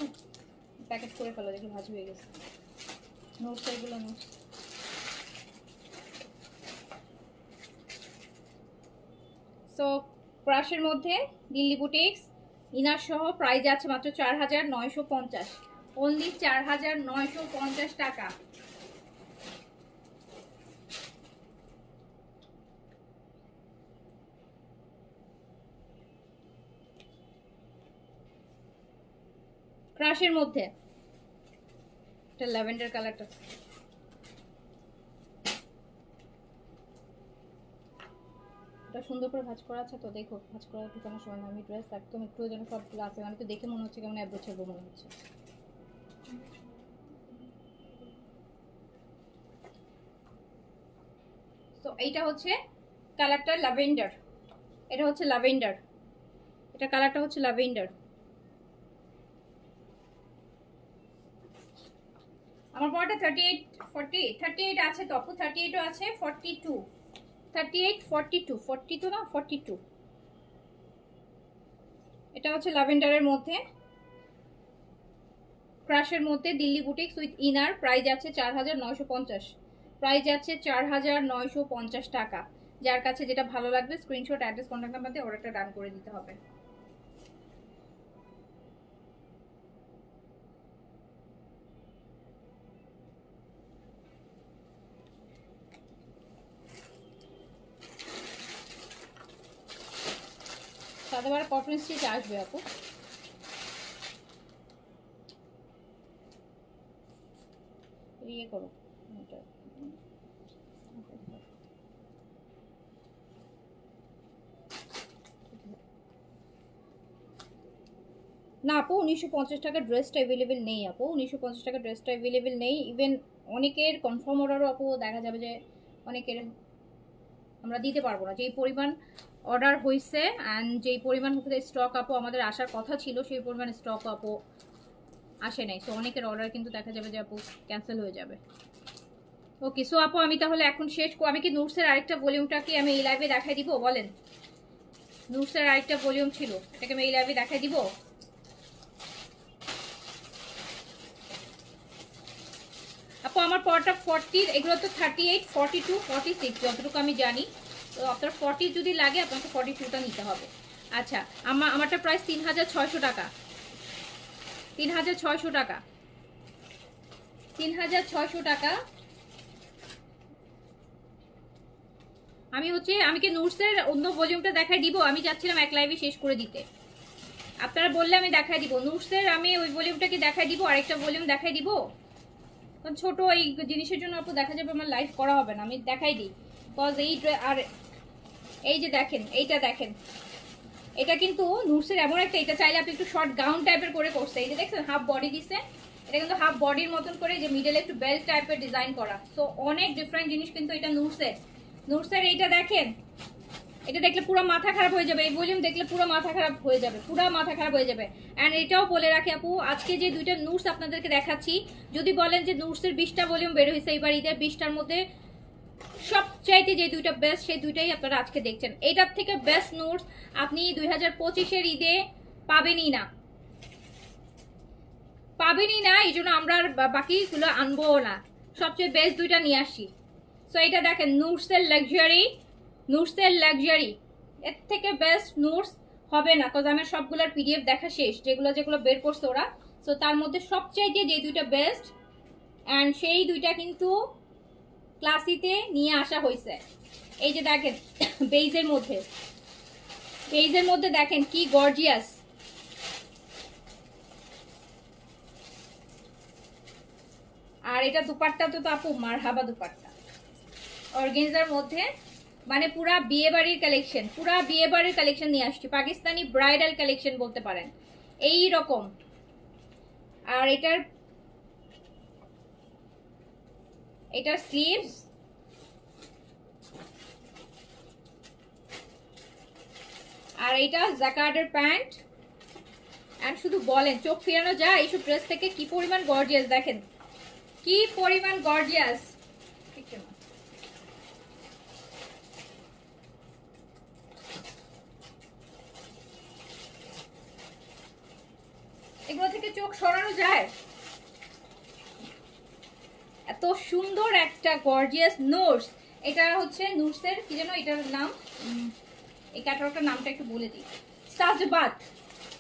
প্যাকেট করে ফেলো, দেখি ভাজ হয়ে গেছে। নোটস এগুলো নোটস। সো ক্রাশের মধ্যে দিল্লি বুটিক্স ইনার সহ প্রাইস আছে মাত্র 4950, অনলি 4950 টাকা। ক্রাশের মধ্যে এটা ল্যাভেন্ডার কালারটা, এটা সুন্দর করে ভাঁজ করা আছে তো দেখো, ভাঁজ করা ঢুকানোর সময় না, আমি ড্রেস একদম একটু যেন সবগুলো আছে, আমি তো দেখে মনে হচ্ছে কেমন অ্যাব্রোচের মনে হচ্ছে। তো এইটা হচ্ছে কালারটা ল্যাভেন্ডার, এটা হচ্ছে ল্যাভেন্ডার, এটা কালারটা হচ্ছে ল্যাভেন্ডার। আমার পরটা 38 40 38 আছে তো আপু, 38ও আছে, 42 38 42 42 না 42। এটা হচ্ছে ল্যাভেন্ডারের মধ্যে, ক্রাশের মধ্যে Delhi boutiques with inner, price আছে 4950, প্রাইস যাচ্ছে 4950 টাকা। যার কাছে যেটা ভালো লাগবে স্ক্রিনশট, অ্যাড্রেস, কন্ট্যাক্ট নাম্বার দিয়ে অর্ডারটা ডান করে দিতে হবে। সাদাবার কটন স্টিচ আসবে আপু, ইয়ে করো না আপু, 1950 টাকা ড্রেসটা অ্যাভেলেবেল নেই আপু, 1950 টাকা ড্রেসটা অ্যাভেলেবেল নেই। ইভেন অনেকের কনফার্ম অর্ডারও আপু দেখা যাবে যে অনেকের আমরা দিতে পারবো না, যেই পরিমাণ অর্ডার হয়েছে অ্যান্ড যেই পরিমাণ স্টক আপু আমাদের আসার কথা ছিল সেই পরিমাণ স্টক আপু আসে নাই। সো অনেকের অর্ডার কিন্তু দেখা যাবে যে আপু ক্যান্সেল হয়ে যাবে। ওকে, সো আপু আমি তাহলে এখন শেষ, আমি কি নুটসের আরেকটা ভলিউমটা কি আমি এই লাইভে দেখাই দিব বলেন? নুটসের আরেকটা ভলিউম ছিল, এটাকে আমি এই লাইভে দেখাই দিব। আপু আমার পরটা 40, এগুলো তো 38 42 46 যতটুকু আমি জানি। তো আপনার 40 যদি লাগে আপনাকে 42টা নিতে হবে। আচ্ছা, আমারটা প্রাইস 3600 টাকা, 3600 টাকা, 3600 টাকা। আমি কি নুটসের অন্য ভলিউমটা দেখাই দিব? আমি চাচ্ছিলাম এক লাইভে শেষ করে দিতে, আপনারা বললে আমি দেখাই দিব। নুটসের আমি ওই ভলিউমটা কি দেখাই দিব, আরেকটা ভলিউম দেখাই দিব। ছোট এই জিনিসের জন্য আপু দেখা যাবে আমার লাইভ করা হবে না, আমি দেখাই দিই। বিকজ আর এই যে দেখেন, এইটা দেখেন, এটা কিন্তু নুটসের এমন একটা, এটা চাইলে আপনি একটু শর্ট গাউন টাইপের করে করছে। এই যে দেখছেন হাফ বডি দিছে, এটা কিন্তু হাফ বডির মতন করে যে মিডলে একটু বেল্ট টাইপের ডিজাইন করা। সো অনেক ডিফারেন্ট জিনিস কিন্তু এটা নুটসের এইটা দেখেন, এটা দেখলে পুরো মাথা খারাপ হয়ে যাবে, এই ভলিউম দেখলে পুরো মাথা খারাপ হয়ে যাবে, পুরো মাথা খারাপ হয়ে যাবে। অ্যান্ড এটাও বলে রাখি আপু, আজকে যে দুইটা নুটস আপনাদেরকে দেখাচ্ছি, যদি বলেন যে নুটসের 20টা ভলিউম বের হয়েছে এইবার ঈদের, 20টার মধ্যে সবচাইতে যে দুইটা বেস্ট সেই দুইটাই আপনারা আজকে দেখছেন। এইটার থেকে বেস্ট নুটস আপনি 2025-এর ঈদে পাবেনই না, পাবেনই না। এই জন্য আমরা আর বাকিগুলো আনবো না, সবচেয়ে বেস্ট দুইটা নিয়ে আসি। সো এটা দেখেন নুটসের লাক্সারি, নুটসের লাক্সারি, এর থেকে বেস্ট নুটস হবে না। কজ আমার সবগুলোর পিডিএফ দেখা শেষ, যেগুলো বের করছে ওরা। সো তার মধ্যে সবচাইতে যে দুইটা বেস্ট, অ্যান্ড সেই দুইটা কিন্তু ক্লাসিতে নিয়ে আসা হয়েছে। এই যে দেখেন বেইজের মধ্যে দেখেন কি গর্জিয়াস। আর এটা দুপাট্টা তো আপু মারহাবা দুপাট্টা, অর্গানজার মধ্যে, মানে পুরা বিয়ে বাড়ির কালেকশন, পুরা বিয়ে বাড়ির কালেকশন নিয়ে আসছি, পাকিস্তানি ব্রাইডাল কালেকশন বলতে পারেন এই রকম। আর এটার স্লিভস, আর এটা জ্যাকার্ডের প্যান্ট। এন্ড শুধু বলেন চোখ ফিরানো যায় এইসব ড্রেস থেকে, কি পরিমাণ গর্জিয়াস দেখেন, কি পরিমাণ গর্জিয়াস। এগুলো থেকে চোখ সরানো যায়, এত সুন্দর একটা গর্জিয়াস নুটস। এটা হচ্ছে নুটসের কি যেন এটার নাম, এই ক্যাটালগটার নামটা একটু বলে দিই, সাজাবাদ।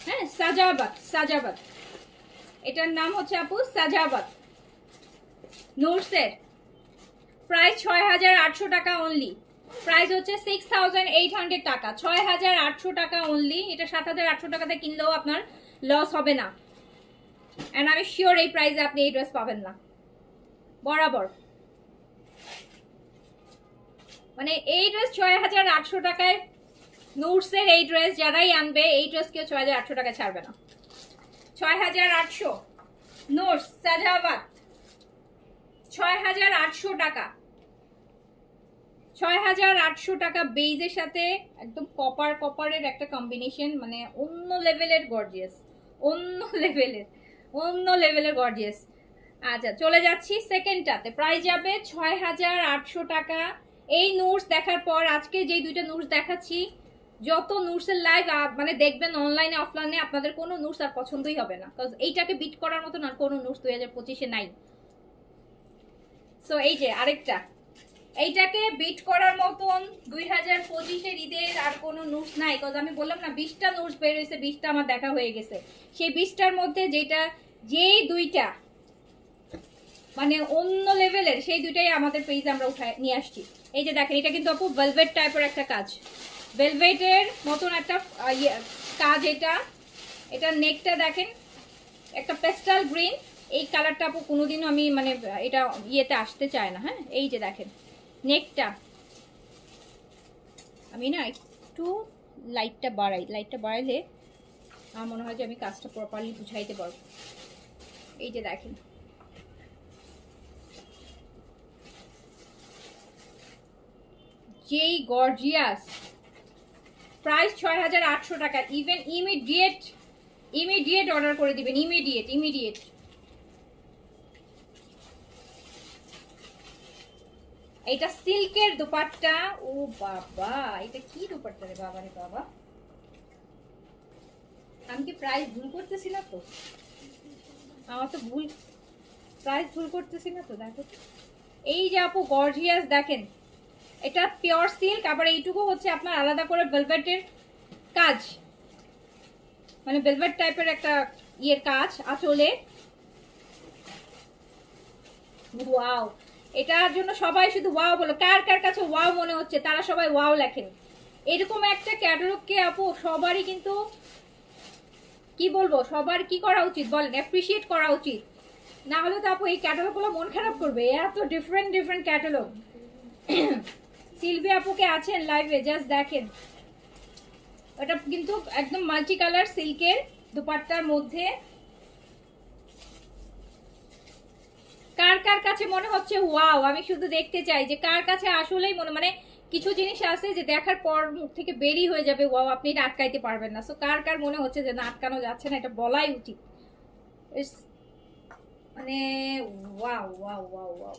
হ্যাঁ, সাজাবাদ, এটার নাম হচ্ছে আপু সাজাবাদ। নুটসের প্রাইস 6800 টাকা অনলি, প্রাইস হচ্ছে 6800 টাকা, 6800 টাকা অনলি। এটা 7800 টাকাতে কিনলেও আপনার লস হবে না। এন্ড আমি শিওর এই প্রাইসে আপনি এই ড্রেস পাবেন না বরাবর। মানে এই ড্রেস ৬,৮০০ টাকায়, নুটসের এই ড্রেস যারাই আনবে এই ড্রেস কেউ ৬,৮০০ টাকা ছাড়বে না। ৬,৮০০ নুটস সাজাবাদ, ৬,৮০০ টাকা। ৬,৮০০ টাকা বেইজের সাথে একদম কপারের একটা কম্বিনেশন, মানে অন্য লেভেলের গর্জিয়াস, অন্য লেভেলের গর্জিয়াস। আচ্ছা চলে যাচ্ছি সেকেন্ডটাতে, প্রাইস যাবে ৬,৮০০ টাকা। এই নুটস দেখার পর আজকে যেই দুইটা নুটস দেখাচ্ছি, যত নুটসের লাইভ মানে দেখবেন অনলাইনে অফলাইনে, আপনাদের কোনো নুটস আর পছন্দই হবে না, কারণ এইটাকে বিট করার মতন আর কোনো নুটস 2025-এ নাই। সো এই যে আরেকটা, এইটাকে বিট করার মতন 2025-এর ঈদের আর কোনো নুটস নাই, কারণ আমি বললাম না 20টা নুটস বের হয়েছে, 20টা আমার দেখা হয়ে গেছে। সেই 20টার মধ্যে যেই দুইটা মানে অন্য লেভেলের, সেই দুইটাই আমাদের পেজে আমরা উঠায় নিয়ে আসছি। এই যে দেখেন, এটা কিন্তু আপু ভেলভেট টাইপের একটা কাজ, ভেলভেটের মতন একটা কাজ। এটা নেকটা দেখেন একটা পেস্টাল গ্রিন, এই কালারটা আপু কোনোদিনও আমি মানে এটা ইয়েতে আসতে চায় না। হ্যাঁ এই যে দেখেন নেকটা, আমি না একটু লাইটটা বাড়াইলে আমার মনে হয় যে আমি কাজটা প্রপারলি বুঝাইতে পারবো। এই যে দেখেন যেই গর্জিয়াস, প্রাইস ৬,৮০০ টাকা। ইভেন ইমিডিয়েট অর্ডার করে দিবেন, ইমিডিয়েট। এটা সিল্কের দুপাট্টা। ও বাবা, এটা কি দুপাট্টা রে বাবা রে বাবা, আমি কি প্রাইস ভুল করতেছি না তো? আমার তো প্রাইস ভুল করতেছি না তো? দেখো এই যে আপু গর্জিয়াস দেখেন, এটা পিওর সিল্ক, আবার এইটুকু হচ্ছে আপনার আলাদা করে ভেলভেটের কাজ, মানে ভেলভেট টাইপের একটা ইয়ের কাজ আঁচলে। ওয়াও, এটার জন্য সবাই শুধু ওয়াও বলো। কার কার কাছে ওয়াও মনে হচ্ছে তারা সবাই ওয়াও লেখেন। এরকম একটা ক্যাটালগকে আপু সবারই কিন্তু কি বলবো, সবার কি করা উচিত বলেন, অ্যাপ্রিসিয়েট করা উচিত। না হলে তো আপু এই ক্যাটালগুলো মন খারাপ করবে, এত ডিফারেন্ট ক্যাটালগ। সিলভি আপুকে আছেন লাইভে, জাস্ট দেখেন, এটা কিন্তু একদম মাল্টি কালার সিল্কের দুপাট্টার মধ্যে। কার কার কাছে মনে হচ্ছে ওয়াও, আমি শুধু দেখতে চাই যে কার কাছে আসলেই মানে কিছু জিনিস আছে যে দেখার পর মুখ থেকে বেরি হয়ে যাবে ওয়াও, আপনি এটা আটকাইতে পারবেন না। সো কার কার মনে হচ্ছে যে না আটকানো যাচ্ছে না, এটা বলাই উচিত। মানে ওয়াও ওয়াও ওয়াও ওয়াও,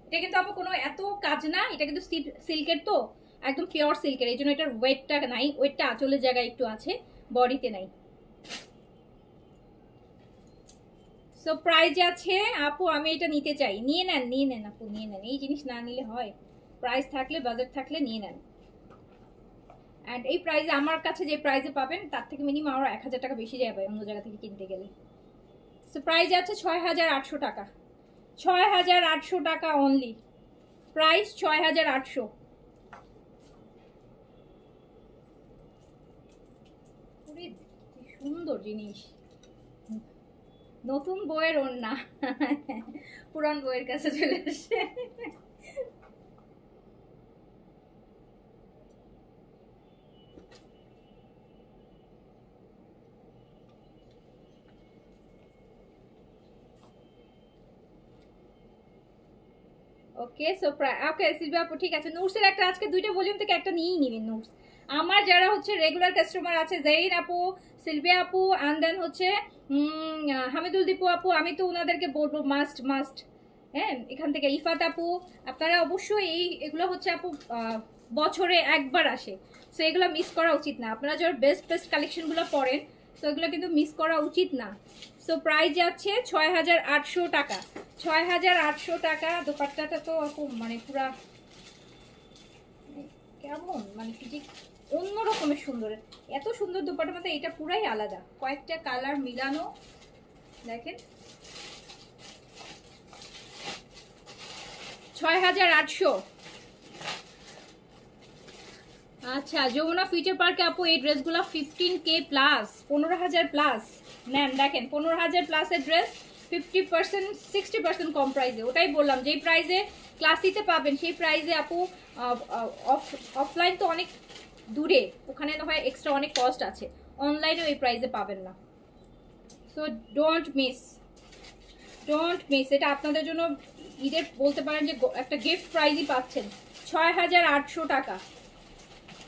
এটা কিন্তু আপু কোনো এত কাজ না, এটা কিন্তু সিল্কের তো একদম পিওর সিল্কের, এই জন্য এটার ওয়েটটা নাই, ওয়েটটা আঁচলের জায়গায় একটু আছে, বডিতে নাই। সো প্রাইস আছে আপু, আমি এটা নিতে চাই, নিয়ে নেন আপু, নিয়ে নেন, এই জিনিস না নিলে হয়? প্রাইস থাকলে বাজেট থাকলে নিয়ে নেন। অ্যান্ড এই প্রাইসে আমার কাছে যে প্রাইসে পাবেন তার থেকে মিনিমাম আরো ১,০০০ টাকা বেশি যাবে অন্য জায়গা থেকে কিনতে গেলে। সো প্রাইস আছে ৬,৮০০ টাকা, ৬,৮০০ টাকা অনলি, প্রাইস ৬,৮০০। সুন্দর জিনিস, নতুন বইয়ের ওড়না পুরান বইয়ের কাছে চলে আসে। ওকে সো ওকে সিলভা আপু ঠিক আছে, নুটসের একটা আজকে দুইটা ভলিউম থেকে একটা নিয়েই নিবেন নুটস। আমার যারা হচ্ছে রেগুলার কাস্টমার আছে, জেইন আপু, সিলভিয়া আপু, অ্যান্ড দেন হচ্ছে হামিদুল দীপু আপু, আমি তো ওনাদেরকে বলবো মাস্ট। হ্যাঁ এখান থেকে ইফাত আপু, আপনারা অবশ্যই এগুলো হচ্ছে আপু বছরে একবার আসে, সো এগুলো মিস করা উচিত না। আপনারা যারা বেস্ট কালেকশনগুলো পড়েন, সো এগুলো কিন্তু মিস করা উচিত না। সো প্রাইস যাচ্ছে ৬,৮০০ টাকা, ৬,৮০০ টাকা। দোপাট্টাটা তো আপু মানে পুরা কেমন, মানে কি যে অন্য রকমের সুন্দর, এত সুন্দর দোপাট্টার মধ্যে এটা পুরাই আলাদা, কয়েকটা কালার মিলানো। দেখেন ৬,৮০০। আচ্ছা, যমুনা ফিউচার পার্কে আপু এই ড্রেসগুলো 15K প্লাস, 15,000 প্লাস নেন। দেখেন 15,000 প্লাসের ড্রেস 50% 60% কম প্রাইসে। ওটাই বললাম, যেই প্রাইসে ক্লাসিতে পাবেন সেই প্রাইসে আপু অফলাইন তো অনেক দূরে, ওখানে না হয় এক্সট্রা অনেক কস্ট আছে, অনলাইনেও এই প্রাইসে পাবেন না। So don't miss, don't miss. এটা আপনাদের জন্য ঈদের বলতে পারেন যে একটা গিফট প্রাইজই পাচ্ছেন, 6,800 টাকা।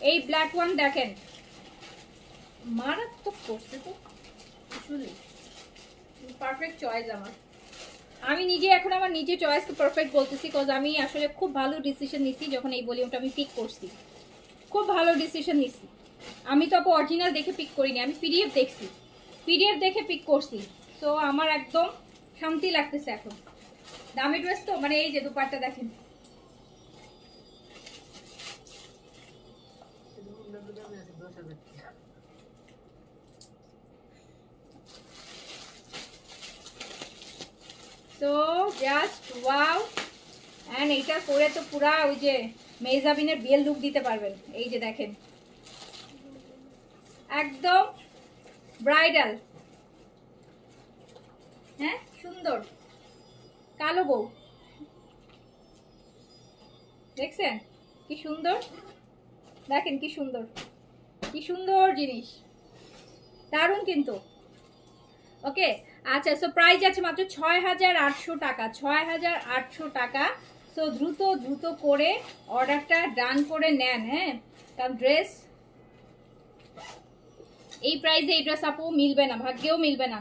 এই ব্ল্যাক ওয়ান দেখেন, মারাত্মক করছে তো, আসলে পারফেক্ট চয়েস আমার। আমি নিজে এখন আমার নিজে চয়েসকে পারফেক্ট বলতেছি, কজ আমি আসলে খুব ভালো ডিসিশন নিছি যখন এই ভলিউমটা আমি পিক করছি, খুব ভালো ডিসিশন নিছি। আমি তো আপু অরিজিনাল দেখে পিক করিনি, আমি পিডিএফ দেখছি, পিডিএফ দেখে পিক করছি। তো আমার একদম শান্তি লাগতেছে এখন। দামি ড্রেস তো, মানে এই যে দুপাট্টা দেখেন, সো জাস্ট ওয়াও। অ্যান্ড এইটা পরে তো পুরা ওই যে মেজাবিনের বিয়ের লুক দিতে পারবেন। এই যে দেখেন, একদম ব্রাইডাল। হ্যাঁ সুন্দর, কালো বউ দেখছেন কি সুন্দর, দেখেন কি সুন্দর, কি সুন্দর জিনিস, দারুণ কিন্তু। ওকে আচ্ছা, সো প্রাইস আছে মাত্র 6,800 টাকা, 6,800 টাকা। সো দ্রুত দ্রুত করে অর্ডারটা ডান করে নেন। হ্যাঁ, কারণ ড্রেস এই প্রাইসে এই ড্রেস আপু মিলবে না, ভাগ্যেও মিলবে না।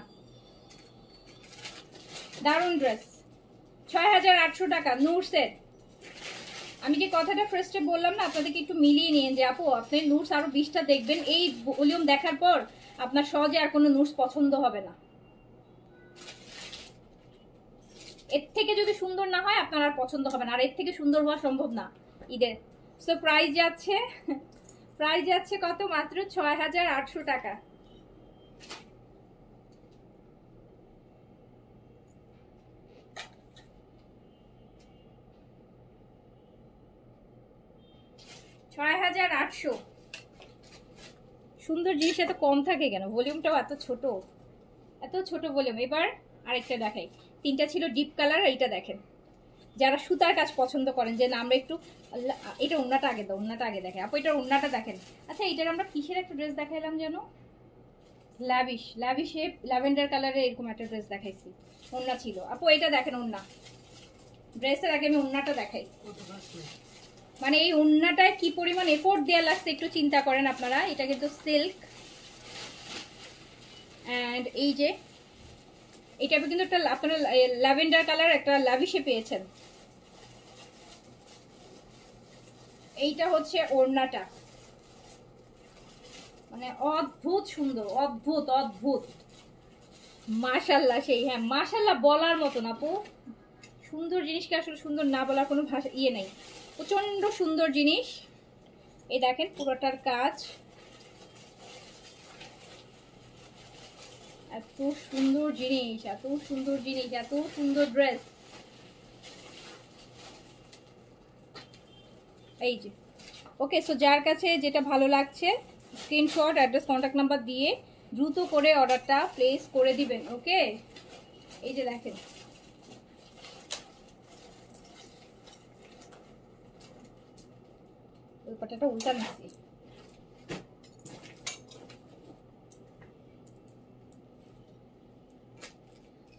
দারুণ ড্রেস, 6,800 টাকা নুটসের। আমি যে কথাটা ফার্স্টে বললাম না, আপনাদেরকে একটু মিলিয়ে নিন যে আপু আপনি নুটস আরো 20টা দেখবেন, এই ভলিউম দেখার পর আপনার সহজে আর কোনো নুটস পছন্দ হবে না। এর থেকে যদি সুন্দর না হয় আপনার আর পছন্দ হবে না, আর এর থেকে সুন্দর হওয়া সম্ভব না ঈদের। সো প্রাইস যাচ্ছে, প্রাইস যাচ্ছে কত, মাত্র 6,800 টাকা। $6,800। সুন্দর জিনিস এত কম থাকে কেন, ভলিউমটাও এত ছোট, এত ছোট ভলিউম। এবার আরেকটা দেখাই, তিনটা ছিল ডিপ কালার, এইটা দেখেন। যারা সুতার কাজ পছন্দ করেন, যে না আমরা একটু, এটা ওন্নাটা আগে দাও, ওন্নাটা আগে দেখে আপু, এটা ওন্নাটা দেখেন। আচ্ছা এটার আমরা কিসের একটা ড্রেস দেখাইলাম যেন, ল্যাভিশ, ল্যাভিশে ল্যাভেন্ডার কালারে এরকম একটা ড্রেস দেখাইছি, ওন্না ছিল আপু। এটা দেখেন ওন্না, ড্রেসের আগে আমি ওন্নাটা দেখাই। মানে এই ওন্নাটায় কি পরিমাণ এফোর্ট দেওয়া লাগছে একটু চিন্তা করেন আপনারা। এটা কিন্তু সিল্ক, অ্যান্ড এই যে এটা কিন্তু একটা আপনারা ল্যাভেন্ডার কালার একটা ল্যাভিশে পেয়েছেন। এইটা হচ্ছে ওড়নাটা, মানে অদ্ভুত সুন্দর, অদ্ভুত অদ্ভুত, মাশাল্লাহ সেই, হ্যাঁ মাশাল্লাহ বলার মতন আপু। সুন্দর জিনিসকে আসলে সুন্দর না বলার কোনো ভাষা ইয়ে নেই, প্রচন্ড সুন্দর জিনিস। এই দেখেন পুরোটার কাজ, এত সুন্দর জিনিস, এত সুন্দর জিনিস, এত সুন্দর ড্রেস। এই যে ওকে, সো যার কাছে যেটা ভালো লাগছে স্ক্রিনশট, অ্যাড্রেস, কন্ট্যাক্ট নাম্বার দিয়ে দ্রুত করে অর্ডারটা প্লেস করে দিবেন। ওকে, এই যে দেখেন, ওই পাটাটা উল্টা নিচ্ছি।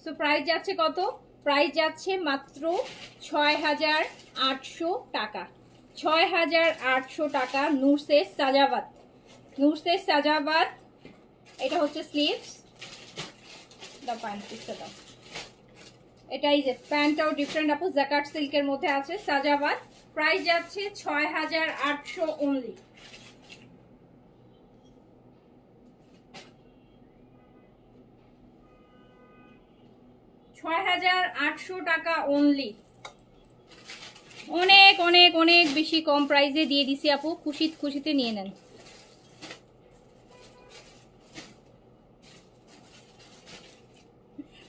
সো প্রাইস যাচ্ছে কত, প্রাইস যাচ্ছে মাত্র 6,800 টাকা, 6,800 টাকা। নুরসের সাজাবাদ, নুরসের সাজাবাদ। এটা হচ্ছে স্লিভস, দাও প্যান্ট পিসটা দাও। এটাই যে প্যান্টটাও ডিফারেন্ট আপু, জ্যাকার্ড সিল্কের মধ্যে আছে, সাজাবাদ। প্রাইস যাচ্ছে 6,800 অনলি। টাকা অনলি। অনেক অনেক অনেক বেশি কম প্রাইসে দিয়ে দিছি আপু, খুশিতে নিয়ে নেন।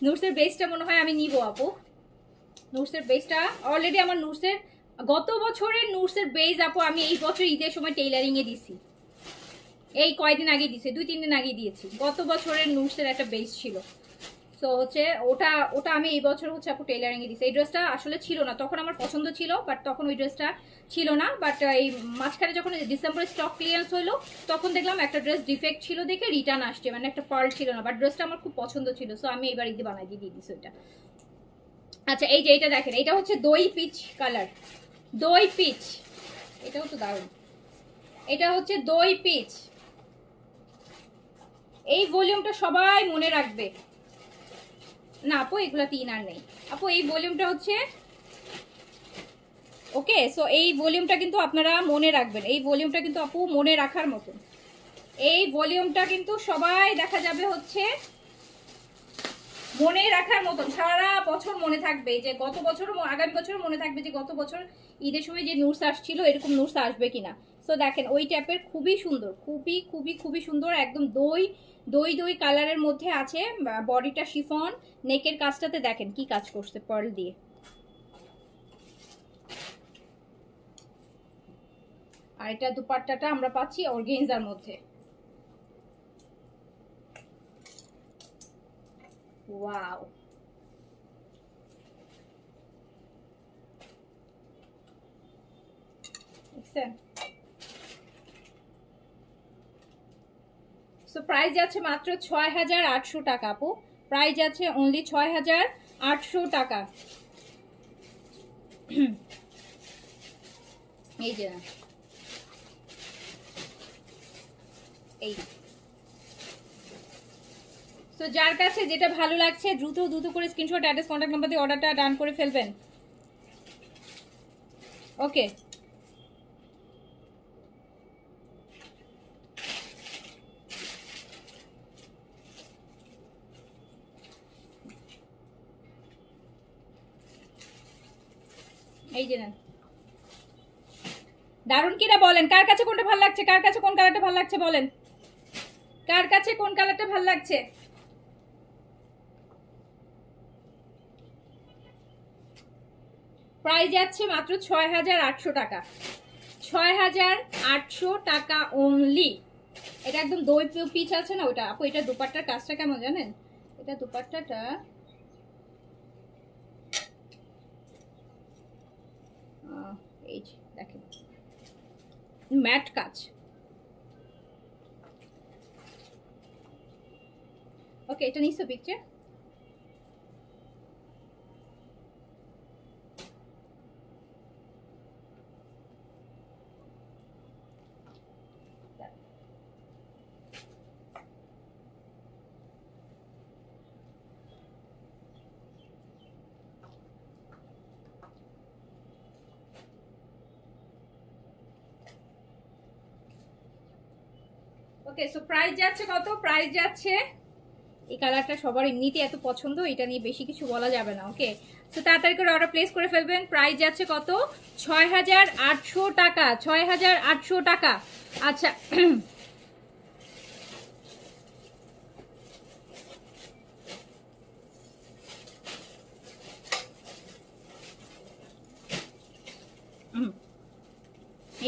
নুটসের বেসটা মনে হয় আমি নিব আপু, নুটসের বেসটা অলরেডি আমার নুটসের গত বছরের নুটসের বেজ আপু আমি এই বছর ঈদের সময় টেইলারিং এ দিছি, এই কয়দিন আগে দিয়েছি, 2-3 দিন আগে দিয়েছি। গত বছরের নুটসের একটা বেজ ছিল, সো হচ্ছে ওটা ওটা আমি এই বছর হচ্ছে আপু টেইলারিং এ দিয়েছি। এই ড্রেসটা আসলে ছিল না তখন, আমার পছন্দ ছিল বাট তখন ওই ড্রেসটা ছিল না। বাট এই মাঝখানে যখন ডিসেম্বরে স্টক ক্লিয়ারেন্স হলো তখন দেখলাম একটা ড্রেস ডিফেক্ট ছিল দেখে রিটার্ন আসছে, মানে একটা পার্ল ছিল না, বাট ড্রেসটা আমার খুব পছন্দ ছিল, সো আমি এবার ঈদে বানাই দিয়ে দিয়েছি ওইটা। আচ্ছা এই যে এটা দেখেন, এটা হচ্ছে দই পিচ কালার, দই পিচ, এটাও তো দারুণ। এটা হচ্ছে দই পিচ, এই ভলিউমটা সবাই মনে রাখবে। না আপু এগুলা 3 আর নেই আপু, এই ভলিউমটা হচ্ছে ওকে। সো এই ভলিউমটা কিন্তু আপনারা মনে রাখবেন, এই ভলিউমটা কিন্তু আপু মনে রাখার মতন। এই ভলিউমটা কিন্তু সবাই দেখা যাবে হচ্ছে মনে রাখার মতন, সারা বছর মনে থাকবে যে গত বছরও, আগামী বছরও মনে থাকবে যে গত বছর ঈদের সময় যে নুটস আসছিল এরকম নুটস আসবে কিনা। সো দেখেন ওই টাইপের খুবই সুন্দর, খুবই খুবই খুবই সুন্দর, একদম দই দই দই কালারের মধ্যে আছে। বডিটা শিফন, নেকের কাজটাতে দেখেন কি কাজ করছে পার্ল দিয়ে। আর এটা দুপাট্টাটা আমরা পাচ্ছি অর্গানজার মধ্যে। ওয়াও, দেখছেন? সো প্রাইস যাচ্ছে মাত্র ৬,৮০০ টাকা আপু, প্রাইস যাচ্ছে অনলি ৬,৮০০ টাকা। এই যে এই, তো যার কাছে যেটা ভালো লাগছে দ্রুত দ্রুত করে স্ক্রিনশট, অ্যাড্রেস, কন্ট্যাক্ট নাম্বার দিয়ে অর্ডারটা ডান করে ফেলবেন। ওকে এই যে নেন, দারুন কিনা বলেন, কার কাছে কোনটা ভালো লাগছে, কার কাছে কোন কালারটা ভালো লাগছে বলেন, কার কাছে কোন কালারটা ভালো লাগছে। প্রাইস যাচ্ছে মাত্র ৬,৮০০ টাকা, ৬,৮০০ টাকা অনলি। এটা একদম দই পিচ আছে না ওটা আপু, এটা দুপাট্টার কাজটা কেমন জানেন, এটা দুপাট্টাটা এই যে দেখেন ম্যাট কাজ। ওকে এটা নিছো পিকচার, ওকে। সো প্রাইস যাচ্ছে কত, প্রাইস যাচ্ছে, এই কালারটা সবার এমনিতে এত পছন্দ, এটা নিয়ে বেশি কিছু বলা যাবে না। ওকে তো তাড়াতাড়ি করে অর্ডার প্লেস করে ফেলবেন। প্রাইস যাচ্ছে কত, ৬,৮০০ টাকা, ৬,৮০০ টাকা। আচ্ছা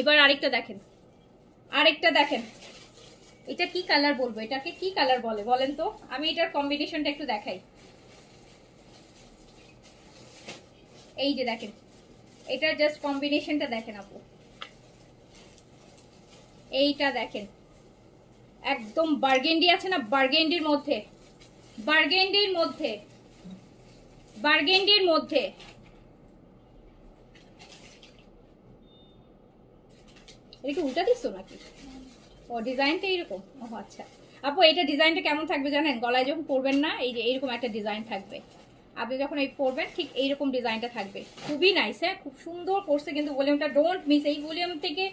এবার আরেকটা দেখেন, আরেকটা দেখেন, এটা কি কালার বলবো, এটাকে কি কালার বলে বলেন তো, আমি এটার কম্বিনেশনটা একটু দেখাই। এই যে দেখেন, এটার জাস্ট কম্বিনেশনটা দেখেন আপু, এইটা দেখেন একদম বার্গেন্ডি আছে না, বার্গেন্ডির মধ্যে, বার্গেন্ডির মধ্যে, বার্গেন্ডির মধ্যে, এটা কি উল্টা দিচ্ছ নাকি, ও ডিজাইনটা এরকম, ও আচ্ছা আপু এটা ডিজাইনটা কেমন থাকবে জানেন, গলায় যখন পরবেন না এই যে এইরকম একটা ডিজাইন থাকবে, আপনি যখন এই পরবেন ঠিক এইরকম ডিজাইনটা থাকবে, খুবই নাইস। হ্যাঁ খুব সুন্দর করছে কিন্তু ভলিউমটা, ডোন্ট মিস এই ভলিউম থেকে,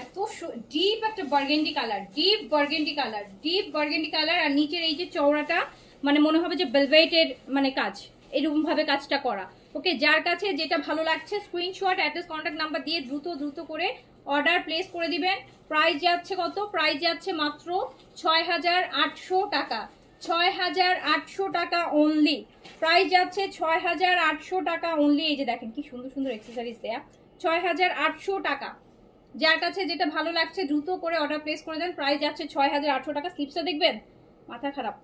এত ডিপ একটা burgundy colour, deep burgundy colour, deep burgundy colour, আর নিচের এই যে চওড়াটা মানে মনে হবে যে ভেলভেটের মানে কাজ, এরকম ভাবে কাজটা করা। ওকে যার কাছে যেটা ভালো লাগছে স্ক্রিনশট, অ্যাড্রেস, কন্ট্যাক্ট নাম্বার দিয়ে দ্রুত দ্রুত করে অর্ডার প্লেস করে দিবেন। প্রাইস যাচ্ছে কত, প্রাইস যাচ্ছে মাত্র ৬,৮০০ টাকা, 6,800 টাকা অনলি, প্রাইস যাচ্ছে 6,800 টাকা অনলি। এই যে দেখেন কি সুন্দর সুন্দর অ্যাক্সেসরিজ দেয়া, 6,800 টাকা। যার কাছে যেটা ভালো লাগছে দ্রুত করে অর্ডার প্লেস করে দেন, প্রাইস যাচ্ছে 6,800 টাকা। স্লিপসটা দেখবেন, মাথা খারাপ,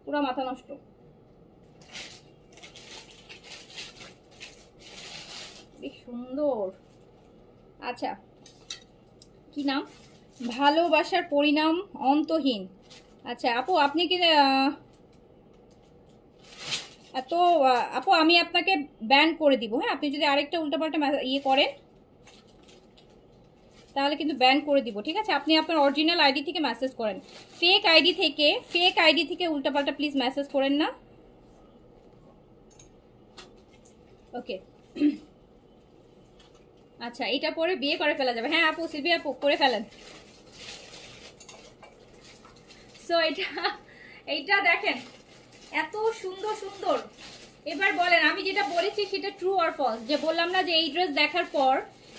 পুরো মাথা নষ্ট। বেশ সুন্দর। আচ্ছা, কি নাম? ভালোবাসার পরিণাম অন্তহীন। আচ্ছা আপু, আপনি কি এত আপু আমি আপনাকে ব্যান করে দিব, হ্যাঁ? আপনি যদি আরেকটা উল্টাপাল্টা ইয়ে করেন তাহলে কিন্তু ব্যান করে দিব, ঠিক আছে? আপনি আপনার অরিজিনাল আইডি থেকে মেসেজ করেন, ফেক আইডি থেকে উল্টাপাল্টা প্লিজ মেসেজ করেন না, ওকে? আচ্ছা, এটা পরে বিয়ে করে ফেলা যাবে। হ্যাঁ আপু, সিলভি আপু করে ফেলেন। সো এইটা দেখেন এত সুন্দর সুন্দর। এবার বলেন আমি যেটা বলেছি সেটা ট্রু অর ফলস? যে বললাম না যে এই ড্রেস দেখার পর,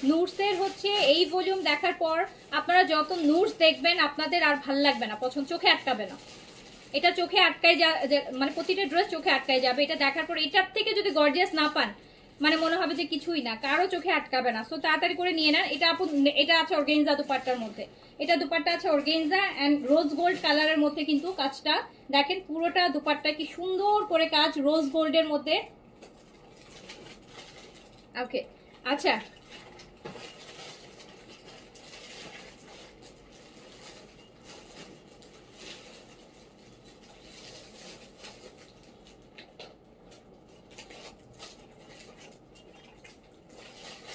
নুটসের হচ্ছে এই ভলিউম দেখার পর আপনারা যত নুটস দেখবেন আপনাদের আর ভাল লাগবে না, পছন্দ, চোখে আটকাবে না। এটা চোখে আটকায় মানে প্রতিটা ড্রেস চোখে আটকায় যাবে। এটা দেখার পর এটার থেকে যদি গর্জিয়াস না পান, মানে মনে হবে যে কিছুই না, কারো চোখে আটকাবে না। সো তাড়াতাড়ি করে নিয়ে নেন। এটা আপু, এটা আছে অর্গানজা দুপাট্টার মধ্যে, এটা দুপাট্টা আছে অর্গানজা এন্ড রোজ গোল্ড কালারের মধ্যে, কিন্তু কাজটা দেখেন পুরোটা দুপাট্টা কি সুন্দর করে কাজ রোজ গোল্ডের মধ্যে। ওকে, আচ্ছা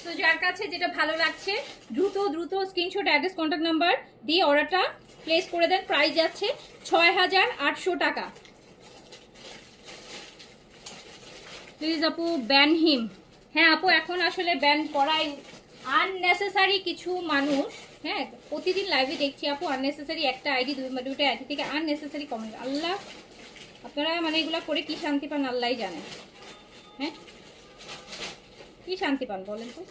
তো যার কাছে যেটা ভালো লাগছে দ্রুত দ্রুত স্ক্রিনশট, অ্যাড্রেস, কন্ট্যাক্ট নাম্বার দিয়ে অর্ডারটা প্লেস করে দেন। প্রাইস যাচ্ছে 6,800 টাকা। প্লিজ আপু ব্যান হিম। হ্যাঁ আপু, এখন আসলে ব্যান করাই আননেসেসারি কিছু মানুষ, হ্যাঁ প্রতিদিন লাইভে দেখছি আপু, আননেসেসারি একটা আইডি দুইটা আইডি থেকে আননেসেসারি কমেন্ট। আল্লাহ, আপনারা মানে এগুলা করে কি শান্তি পান আল্লাহই জানে, হ্যাঁ কি শান্তি পান বলেন তো?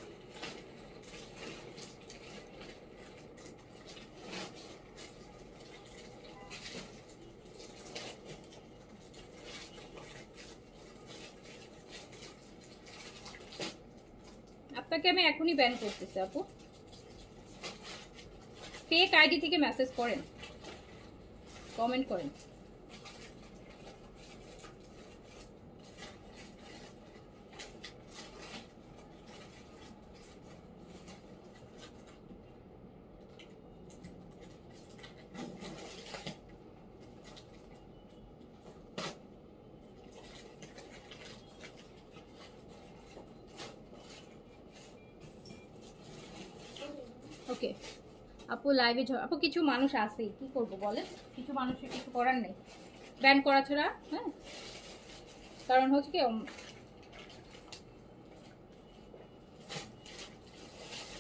আপনাকে আমি এখনই ব্যান করতেছি আপু। ফেক আইডি থেকে মেসেজ করেন, কমেন্ট করেন। ওকে আপু, লাইভে আপু কিছু মানুষ আছে, কি করব বলেন? কিছু মানুষের কিছু করার নেই, ব্যান করা ছাড়া। হ্যাঁ, কারণ হচ্ছে কি,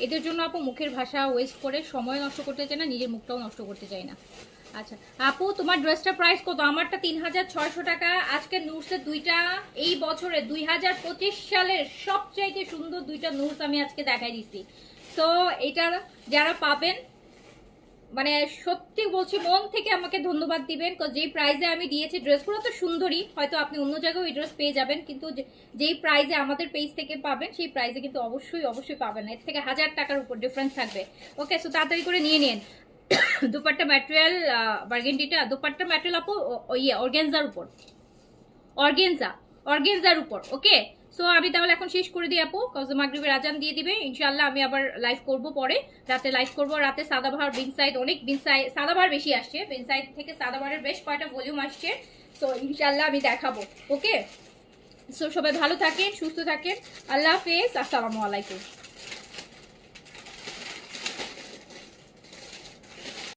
এদের জন্য আপু মুখের ভাষা ওয়েস্ট করে সময় নষ্ট করতে চাই না, নিজের মুখটাও নষ্ট করতে চাই না। আচ্ছা আপু, তোমার ড্রেসটা প্রাইস কত? আমারটা 3,600 টাকা। আজকে নুটসের দুইটা, এই বছরে 2025 সালের সবচাইতে সুন্দর দুইটা নুটস আমি আজকে দেখাই দিচ্ছি। তো এটা যারা পাবেন, মানে সত্যি বলছি মন থেকে আমাকে ধন্যবাদ দিবেন, যেই প্রাইজে আমি দিয়েছি। ড্রেসগুলো তো সুন্দরই, হয়তো আপনি অন্য জায়গায় ওই ড্রেস পেয়ে যাবেন, কিন্তু যেই প্রাইজে আমাদের পেজ থেকে পাবেন সেই প্রাইজে কিন্তু অবশ্যই অবশ্যই পাবেন না, এর থেকে 1000 টাকার উপর ডিফারেন্স থাকবে। ওকে, সো তাড়াতাড়ি করে নিয়ে নিন। দুপাট্টা ম্যাটেরিয়াল, বার্গেন্ডিটা দুপাট্টা ম্যাটেরিয়াল আপু ইয়ে অর্গানজার উপর, অর্গানজার উপর। ওকে, সো আমি তাহলে এখন শেষ করে দিই আপু, কজ মাগরিবের আজান দিয়ে দিবে। ইনশাআল্লাহ আমি আবার লাইভ করব পরে, রাতে লাইভ করব। রাতে সাদাবাহার, বিনসাইড, অনেক বিনসাইড, সাদাবাহার বেশি আসছে, বিনসাইড থেকে সাদাবাহারের বেশ কয়টা ভলিউম আসছে। সো ইনশাআল্লাহ আমি দেখাবো। ওকে, সো সবাই ভালো থাকেন, সুস্থ থাকেন, আল্লাহ হাফেজ, আসসালামু আলাইকুম।